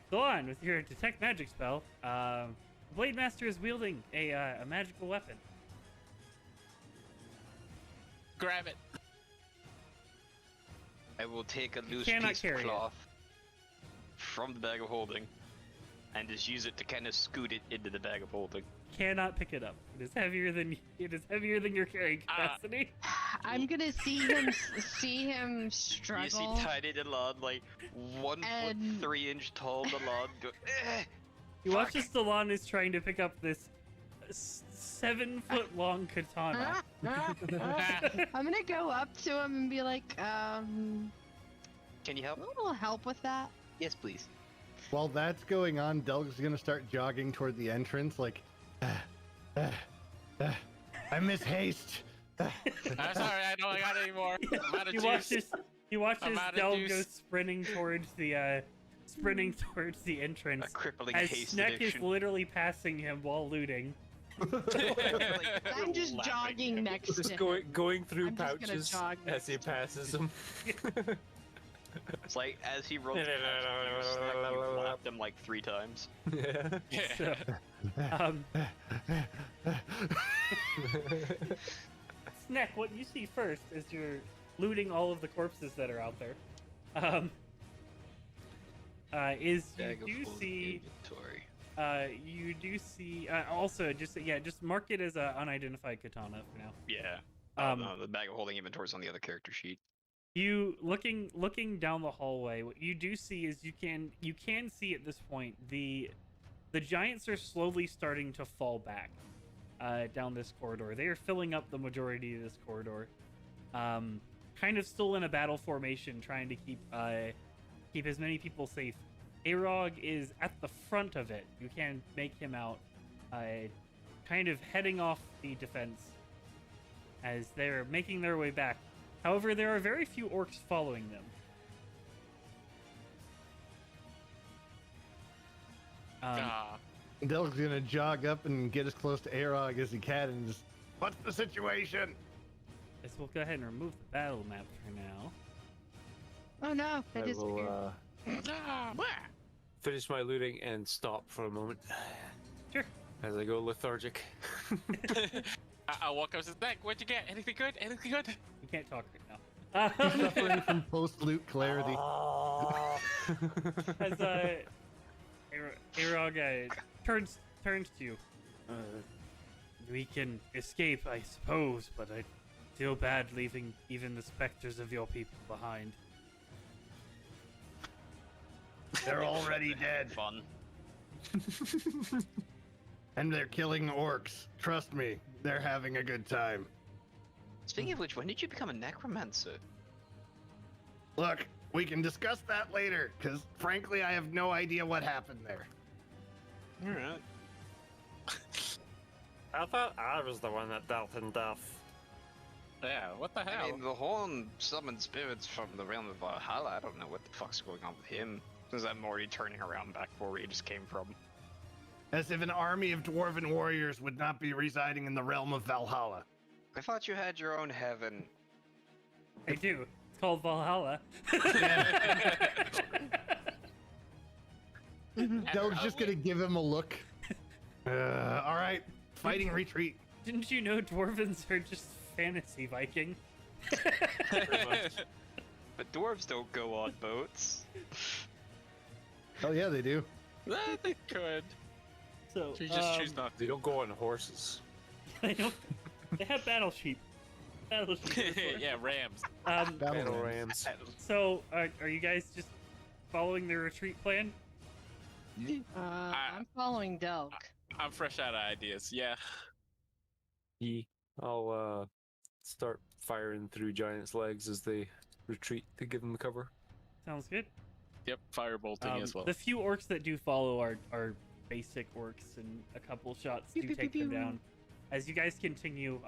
Go on with your detect magic spell. Blade Master is wielding a magical weapon. Grab it. I will take a loose cannot piece carry of it. cloth from the bag of holding and just use it to kind of scoot it into the bag of holding. Cannot pick it up. It is heavier than your carrying capacity. I'm gonna see him You struggle. see tiny Delon, like 1 And- foot 3 inch tall Delon, go. You watch as Stallone is trying to pick up this 7 foot long katana. I'm gonna go up to him and be like, Can you help? a little help with that. Yes, please. While that's going on, Delg's gonna start jogging toward the entrance, like, I miss haste. I'm sorry, I don't got any more. I'm out of You juice. watch I'm as out of Del juice. goes sprinting towards the entrance. A crippling As haste Sneck addiction. is literally passing him while looting. I'm just jogging next to Just him. going through I'm just gonna pouches jog as he next to him. passes them. It's like as he rolls past you flapped him like 3 times. Yeah. So, um, Sneck, what you see first as you're looting all of the corpses that are out there, is Bag of you do holding see. inventory. You do see. Also, just mark it as an unidentified katana for now. Yeah. Um, The bag of holding inventory is on the other character sheet. You looking down the hallway. What you do see is you can see at this point the giants are slowly starting to fall back down this corridor. They are filling up the majority of this corridor. Kind of still in a battle formation, trying to keep as many people safe. Arog is at the front of it. You can make him out, kind of heading off the defense as they're making their way back. However, there are very few orcs following them. Delg's gonna jog up and get as close to Arog as he can and just, what's the situation? Guess we'll go ahead and remove the battle map for now. Oh no, I that disappeared. will finish my looting and stop for a moment. Sure. As I go lethargic. I walk up to the back. What'd you get? Anything good? Anything good? You can't talk right now. Suffering from post-loot clarity. As Arog turns to you. We can escape, I suppose, but I feel bad leaving even the specters of your people behind. They're already dead. Fun. And they're killing orcs. Trust me, they're having a good time. Speaking of which, when did you become a necromancer? Look, we can discuss that later, because frankly, I have no idea what happened there. Alright. I thought I was the one that dealt in death. Yeah, what the hell? I mean, the horn summoned spirits from the realm of Valhalla. I don't know what the fuck's going on with him. Since I'm already turning around back where we just came from. As if an army of dwarven warriors would not be residing in the realm of Valhalla. I thought you had your own heaven. I do. It's called Valhalla. Delg's just gonna give him a look. All right, fighting retreat. Didn't you know dwarvens are just fantasy Viking? But dwarves don't go on boats. Oh yeah, they do. They could. So You just choose not They don't go on horses. They don't. They have battle sheep. Battle sheep. to. of course. Yeah, rams. Battle rams. So are you guys just following the retreat plan? I'm following Delg. I'm fresh out of ideas. Yeah. I'll start firing through giants' legs as they retreat to give them cover. Sounds good. Yep, firebolting as well. The few orcs that do follow are basic orcs, and a couple shots do Pew, pew, take pew, them pew. down. As you guys continue,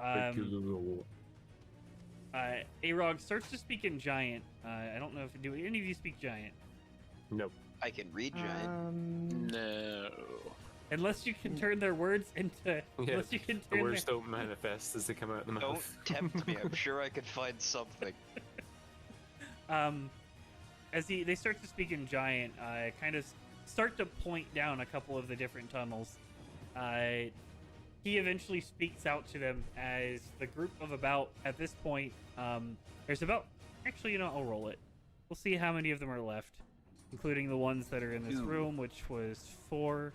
Arog starts to speak in giant. I don't know if any of you speak giant, Nope. I can read giant. No. unless you can turn their words into. Unless you can The turn words don't manifest as they come out of the mouth. Don't tempt me. I'm sure I could find something. As they start to speak in giant, kind of start to point down a couple of the different tunnels. He eventually speaks out to them as the group of about, at this point, there's about, actually, I'll roll it. We'll see how many of them are left. including the ones that are in this Ooh. room, which was 4.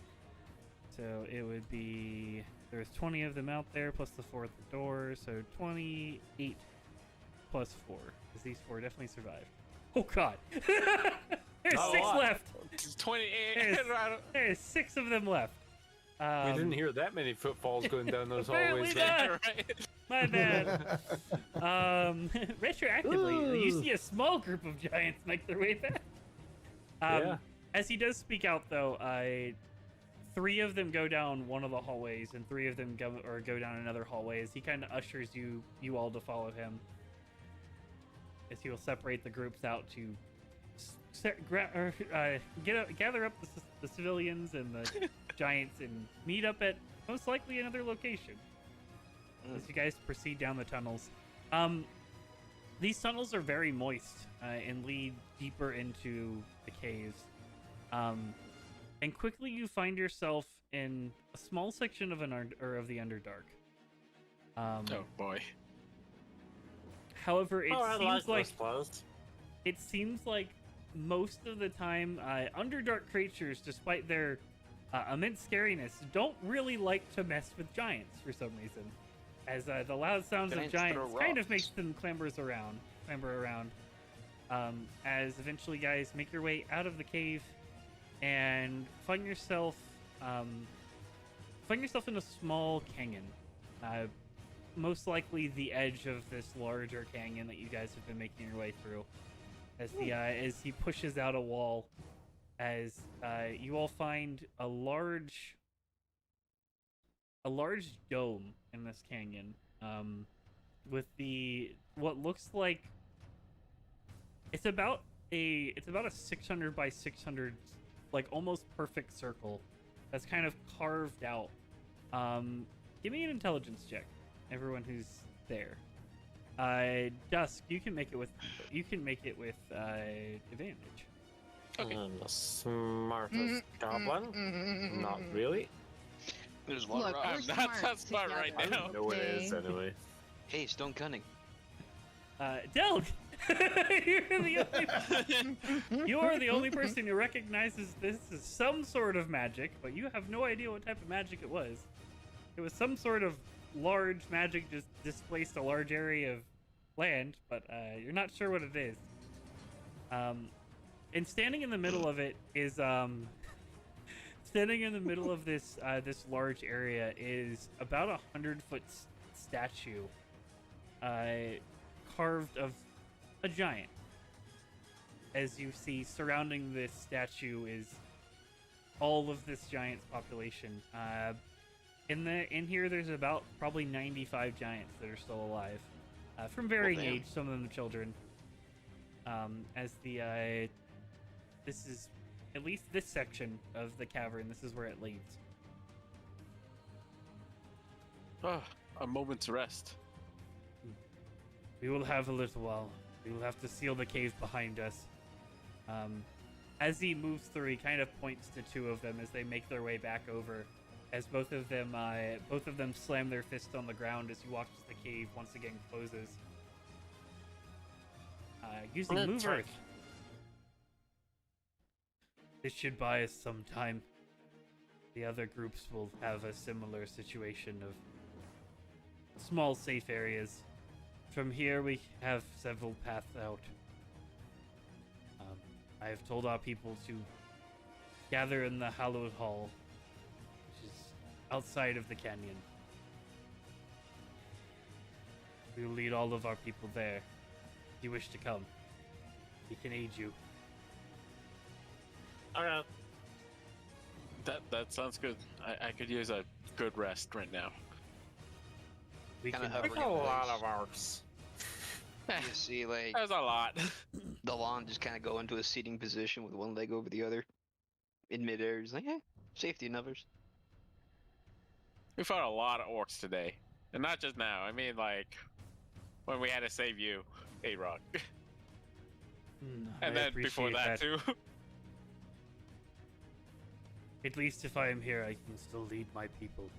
So it would be there's 20 of them out there plus the 4 at the door, so 28 plus 4, because these 4 definitely survived. Oh god, there's Not a 6 lot. left. It's 28. There's, there's 6 of them left. We didn't hear that many footfalls going down those Apparently hallways. There. not. Right? My bad. Retroactively, you Ooh. see a small group of giants make their way back. Yeah. As he does speak out, though, 3 of them go down one of the hallways, and 3 of them go down another hallway. As he kind of ushers you all to follow him, as he will separate the groups out to gather up the civilians and the giants and meet up at most likely another location. As you guys proceed down the tunnels, these tunnels are very moist and lead deeper into the caves. And quickly you find yourself in a small section of of the Underdark. Oh boy. However, It it seems like most of the time, Underdark creatures, despite their immense scariness, don't really like to mess with giants for some reason. As the loud sounds of Giants giants throw kind of rocks. makes them clamber around. As eventually guys make your way out of the cave and find yourself in a small canyon. Most likely the edge of this larger canyon that you guys have been making your way through. As he pushes out a wall, as you all find a large dome in this canyon, with what looks like it's about a 600 by 600, like almost perfect circle that's kind of carved out. Give me an intelligence check, everyone who's there. Dusk, you can make it with advantage. Okay. I'm the smartest goblin. Not really. There's a lot Look, of we're rocks. That's not smart together, right I now. don't know what it is okay? anyway. Hey, stone cunning. Delg, you are the only person who recognizes this as some sort of magic, but you have no idea what type of magic it was. It was some sort of large magic just displaced a large area of land, but you're not sure what it is. And standing in the middle of it is standing in the middle of this this large area is about 100-foot statue, carved of a giant. As you see, surrounding this statue is all of this giant's population. In here, there's about probably 95 giants that are still alive, from varying damn. age. Some of them children. This is at least this section of the cavern. This is where it leads. Oh, a moment's rest. We will have a little while. We will have to seal the cave behind us. As he moves through, he kind of points to 2 of them as they make their way back over. As both of them slam their fist on the ground as he watches the cave once again closes. Using Let's move try. earth. This should buy us some time. The other groups will have a similar situation of small safe areas. From here, we have several paths out. I have told our people to gather in the Hallowed Hall, which is outside of the canyon. We will lead all of our people there. If you wish to come, we can aid you. Okay. That sounds good. I could use a good rest right now. We Kinda can have We We're got a gonna lot lose. of orcs. You see, like, There's a lot. the lawn just kind of go into a seating position with one leg over the other in midair. He's like, safety numbers. We fought a lot of orcs today, and not just now. I mean, like when we had to save you, A-Rock, I and then before appreciate that too. At least if I am here, I can still lead my people.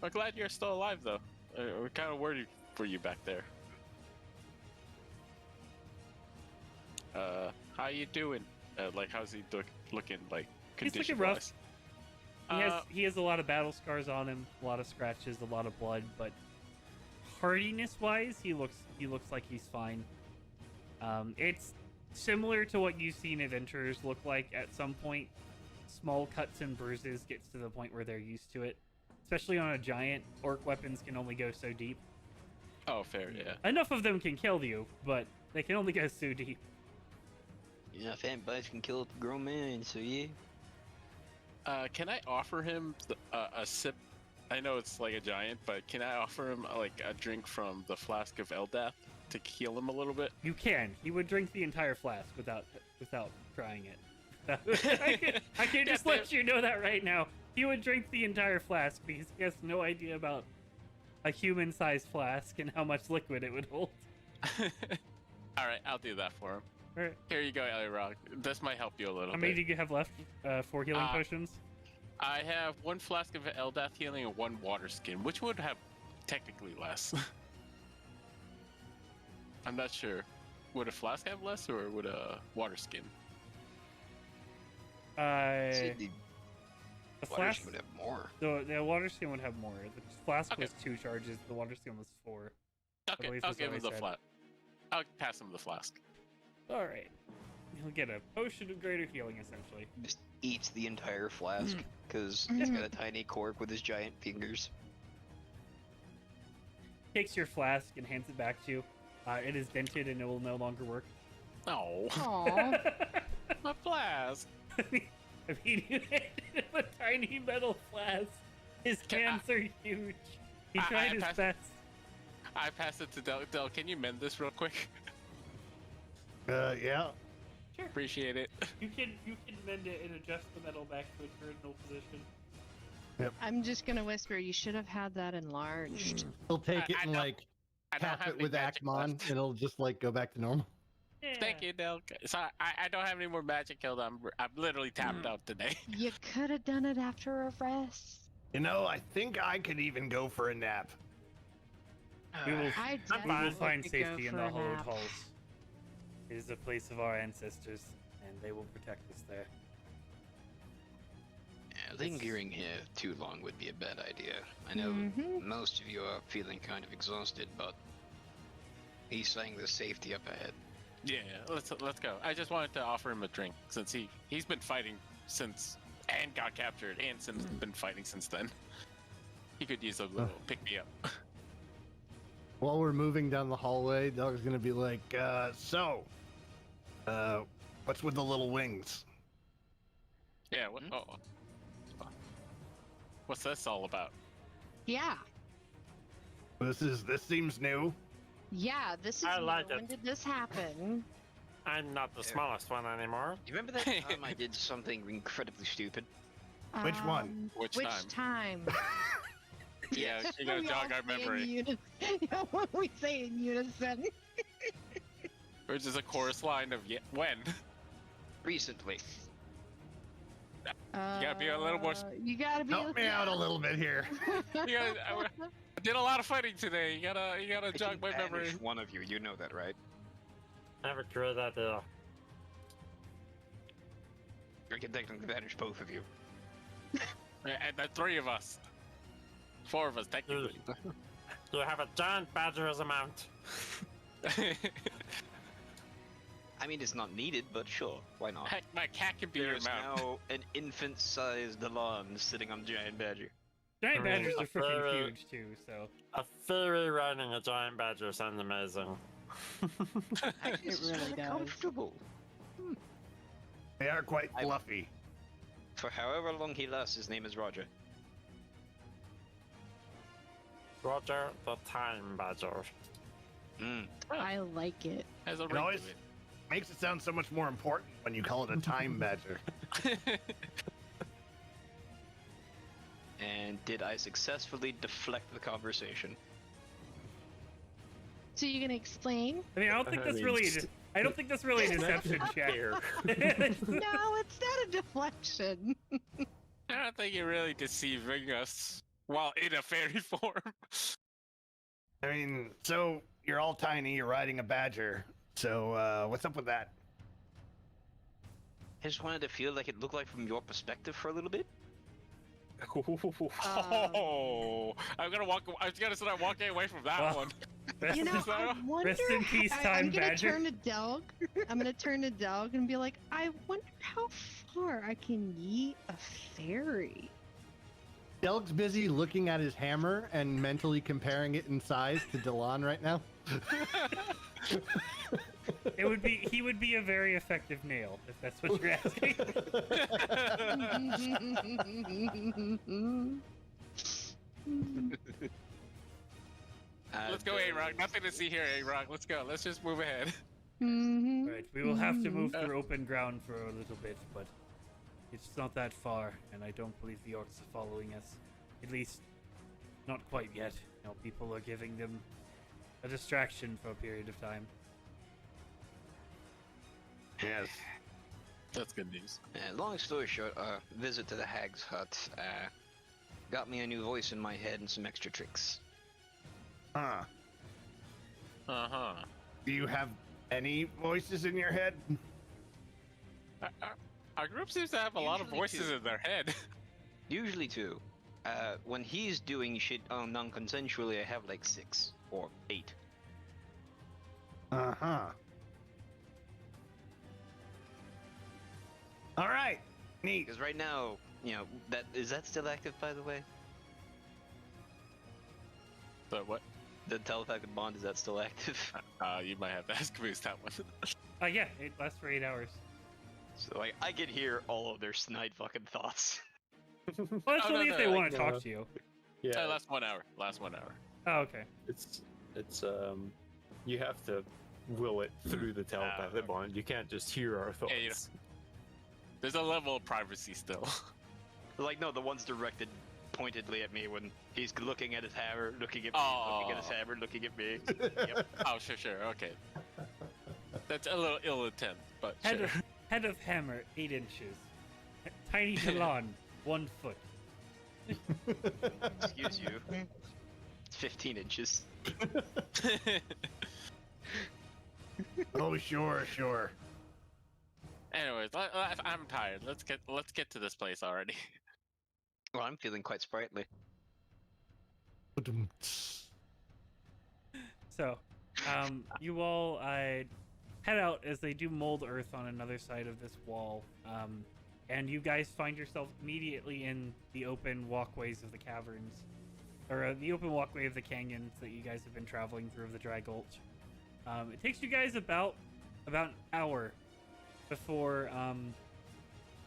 I'm glad you're still alive, though. We're kind of worried for you back there. How you doing? Like, how's he looking? Like, He's looking condition-wise? rough. He has a lot of battle scars on him, a lot of scratches, a lot of blood, but hardiness-wise, he looks like he's fine. It's similar to what you've seen adventurers look like at some point. Small cuts and bruises gets to the point where they're used to it. Especially on a giant, orc weapons can only go so deep. Oh, fair, yeah. Enough of them can kill you, but they can only go so deep. Yeah, fat bites can kill a grown man, so yeah. Can I offer him a sip? I know it's like a giant, but can I offer him like a drink from the flask of Eldath to heal him a little bit? You can. He would drink the entire flask without trying it. I can just let you know that right now. He would drink the entire flask because he has no idea about a human-sized flask and how much liquid it would hold. All right, I'll do that for him. All right. Here you go, Elrock. This might help you a little bit. How many do you have left for healing potions? I have 1 flask of Eldath healing and 1 water skin, which would have technically less. I'm not sure. Would a flask have less, or would a water skin? The The water flask would have more. the water skin would have more. The flask Okay. was 2 charges. The water skin was 4. Okay, believe I'll that's give what him I the said. flask. I'll pass him the flask. All right. He'll get a potion of greater healing, essentially. Just eats the entire flask, because Mm. he's got a tiny cork with his giant fingers. Takes your flask and hands it back to you. It is dented and it will no longer work. Oh, Aw. my flask. I mean, you handed him a tiny metal flask. His hands are huge. He I tried his passed- best. I pass it to Del. Del, can you mend this real quick? Yeah. Appreciate it. You can mend it and adjust the metal back to its original position. I'm just gonna whisper. You should have had that enlarged. He'll take it I and don't- like I don't tap have it any with magic Akmon, left. and it'll just like go back to normal. Yeah. Thank you, Del. So I don't have any more magic killed. I'm literally tapped out today. You could have done it after a rest. You know, I think I could even go for a nap. We will, I we will definitely find could go safety in for the a Hollowed nap. Halls. It is the place of our ancestors, and they will protect us there. Yeah, lingering here too long would be a bad idea. I know Mhm. most of you are feeling kind of exhausted, but he's saying there's safety up ahead. Yeah, let's go. I just wanted to offer him a drink since he's been fighting since and got captured and since been fighting since then. He could use a little pick me up. While we're moving down the hallway, Doug's gonna be like, what's with the little wings? Yeah. What? Oh. What's this all about? Yeah. This seems new. Yeah. This is. I like new. it. When did this happen? I'm not the smallest one anymore. You remember that time I did something incredibly stupid? Which one? Which Which time? time? Yeah, you gotta We jog all our say in memory. yeah, what we say in unison. Which is a chorus line of when? Recently. gotta be a little more You gotta be. Help me out a little bit here. You gotta, I did a lot of fighting today. You gotta I jog can my memory. banish one of you, you know that, right? Have a great idea. I can technically banish both of you. And the 3 of us. 4 of us, technically. You have a giant badger as a mount. I mean, it's not needed, but sure, why not? Heck, my cat can be your There's mount. now an infant-sized Alon sitting on Giant Badger. Giant I mean, badgers are freaking uh, huge too, so A fairy riding a giant badger sounds amazing. Actually, it's really kinda does. comfortable. They are quite I- fluffy. For however long he lasts, his name is Roger. Roger the time badger. Mm. I like it. Has a It ring always to makes it sound so much more important when you call it a time badger. it. And did I successfully deflect the conversation? So you gonna explain? I mean, I don't think that's really. I don't think that's really a deception check. Here. No, it's not a deflection. I don't think you're really deceiving us while in a fairy form. I mean, so you're all tiny, you're riding a badger. So what's up with that? I just wanted to feel like it looked like from your perspective for a little bit. Oh, I'm gonna walk. I was gonna start walking away from that Well, one. You know, I wonder. Rest in peace, I'm Time gonna Badger. turn to Delg. I'm gonna turn to Delg and be like, I wonder how far I can yeet a fairy. Delg's busy looking at his hammer and mentally comparing it in size to Delon right now. He would be a very effective nail, if that's what you're asking. Let's go, A-Rock. Nothing to see here, A-Rock. Let's go. Let's just move ahead. Right, we will have to move through open ground for a little bit, but it's not that far, and I don't believe the orcs are following us. At least, not quite yet. You know, people are giving them a distraction for a period of time. Yes. That's good news. Long story short, visit to the hag's hut got me a new voice in my head and some extra tricks. Huh. Uh-huh. Do you have any voices in your head? Our group seems to have a lot of Usually voices two. in their head. Usually two. When he's doing shit non-consensually, I have like 6 or 8. Uh-huh. All right. Neat. Because right now, you know, is that still active, by the way? But what? The telepathic bond, is that still active? You might have to ask Moose that one. Yeah, it lasts for 8 hours. So I can hear all of their snide fucking thoughts. Well, that's Oh, no, only if no, they like, want to talk to you. Yeah, last 1 hour. Last 1 hour. Oh, okay. it's you have to will it through the telepathic okay. bond. You can't just hear our thoughts. Yeah, There's a level of privacy still. Like, no, the one's directed pointedly at me when he's looking at his hammer, looking at me, looking at his hammer, looking at me. Yep. Oh, sure, okay. That's a little ill intent, but sure. Head of hammer, 8 inches. Tiny Delon, 1 foot. Excuse you. It's 15 inches. Oh, sure. Anyways, I'm tired. Let's get to this place already. Well, I'm feeling quite sprightly. So, you all head out as they do mold earth on another side of this wall. And you guys find yourself immediately in the open walkways of the caverns. Or the open walkway of the canyons that you guys have been traveling through of the Dry Gulch. It takes you guys about an hour before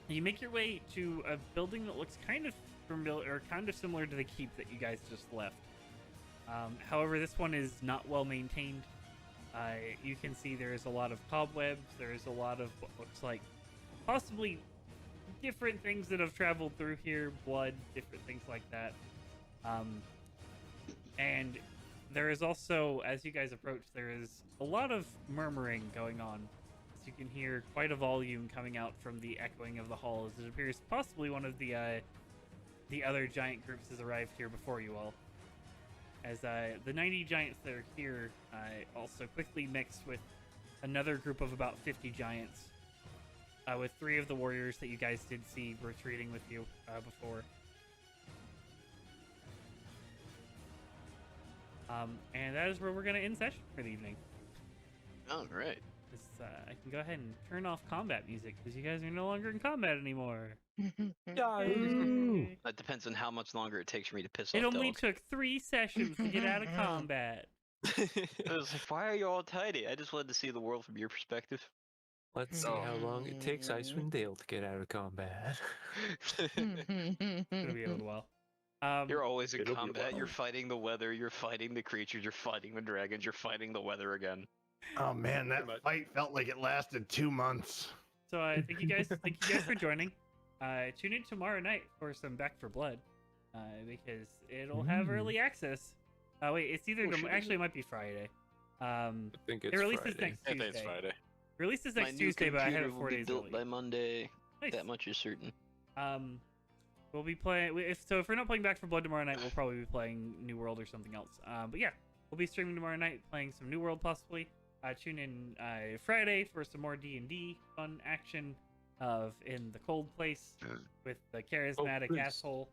you make your way to a building that looks kind of familiar, or kind of similar to the keep that you guys just left. However, this one is not well maintained. You can see there is a lot of cobwebs. There is a lot of what looks like possibly different things that have traveled through here, blood, different things like that. And there is also, as you guys approach, there is a lot of murmuring going on. As you can hear quite a volume coming out from the echoing of the hall, as it appears possibly one of the other giant groups has arrived here before you all. As the 90 giants that are here also quickly mix with another group of about 50 giants, with 3 of the warriors that you guys did see retreating with you before. And that is where we're going to end session for the evening. All right. I can go ahead and turn off combat music because you guys are no longer in combat anymore. Ooh. That depends on how much longer it takes for me to piss It off only Delg. took 3 sessions to get out of combat. I was like, why are you all tidy? I just wanted to see the world from your perspective. Let's see how long it takes Icewind Dale to get out of combat. It'll be a little while. You're always in It'll be a combat. while. You're fighting the weather. You're fighting the creatures. You're fighting the dragons. You're fighting the weather again. Oh man, that fight felt like it lasted 2 months. So thank you guys for joining. Tune in tomorrow night for some Back for Blood, because it'll have early access. Wait, it's either actually it might be Friday. I think it's It releases Friday. next I think Tuesday. it's Friday. Releases My next new Tuesday, but I have computer it will 4 be days built early. by Monday. Nice. That much is certain. We'll be playing. If we're not playing Back for Blood tomorrow night, we'll probably be playing New World or something else. But yeah, we'll be streaming tomorrow night, playing some New World possibly. Tune in Friday for some more D&D fun action, of in the cold place with the charismatic please. asshole.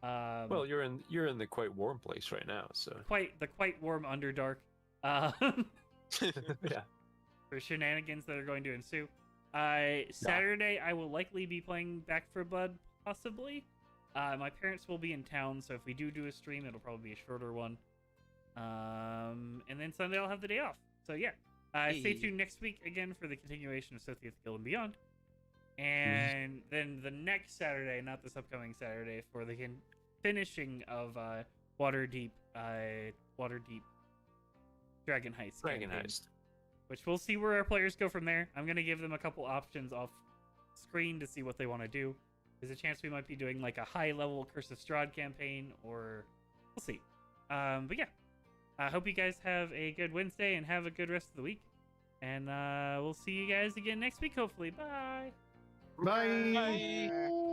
Well, you're in the quite warm place right now, so quite warm Underdark. yeah. For shenanigans that are going to ensue. Saturday, I will likely be playing Back for Blood, possibly. My parents will be in town, so if we do a stream, it'll probably be a shorter one. And then Sunday, I'll have the day off. So yeah, stay tuned next week again for the continuation of Sothiath Guild and Beyond. And then the next Saturday, not this upcoming Saturday, for the finishing of Waterdeep Dragon Heist. Dragon campaign, Heist. which we'll see where our players go from there. I'm gonna give them a couple options off screen to see what they want to do. There's a chance we might be doing like a high level Curse of Strahd campaign, or we'll see. But yeah, I hope you guys have a good Wednesday and have a good rest of the week. And we'll see you guys again next week, hopefully. Bye. Bye. Bye.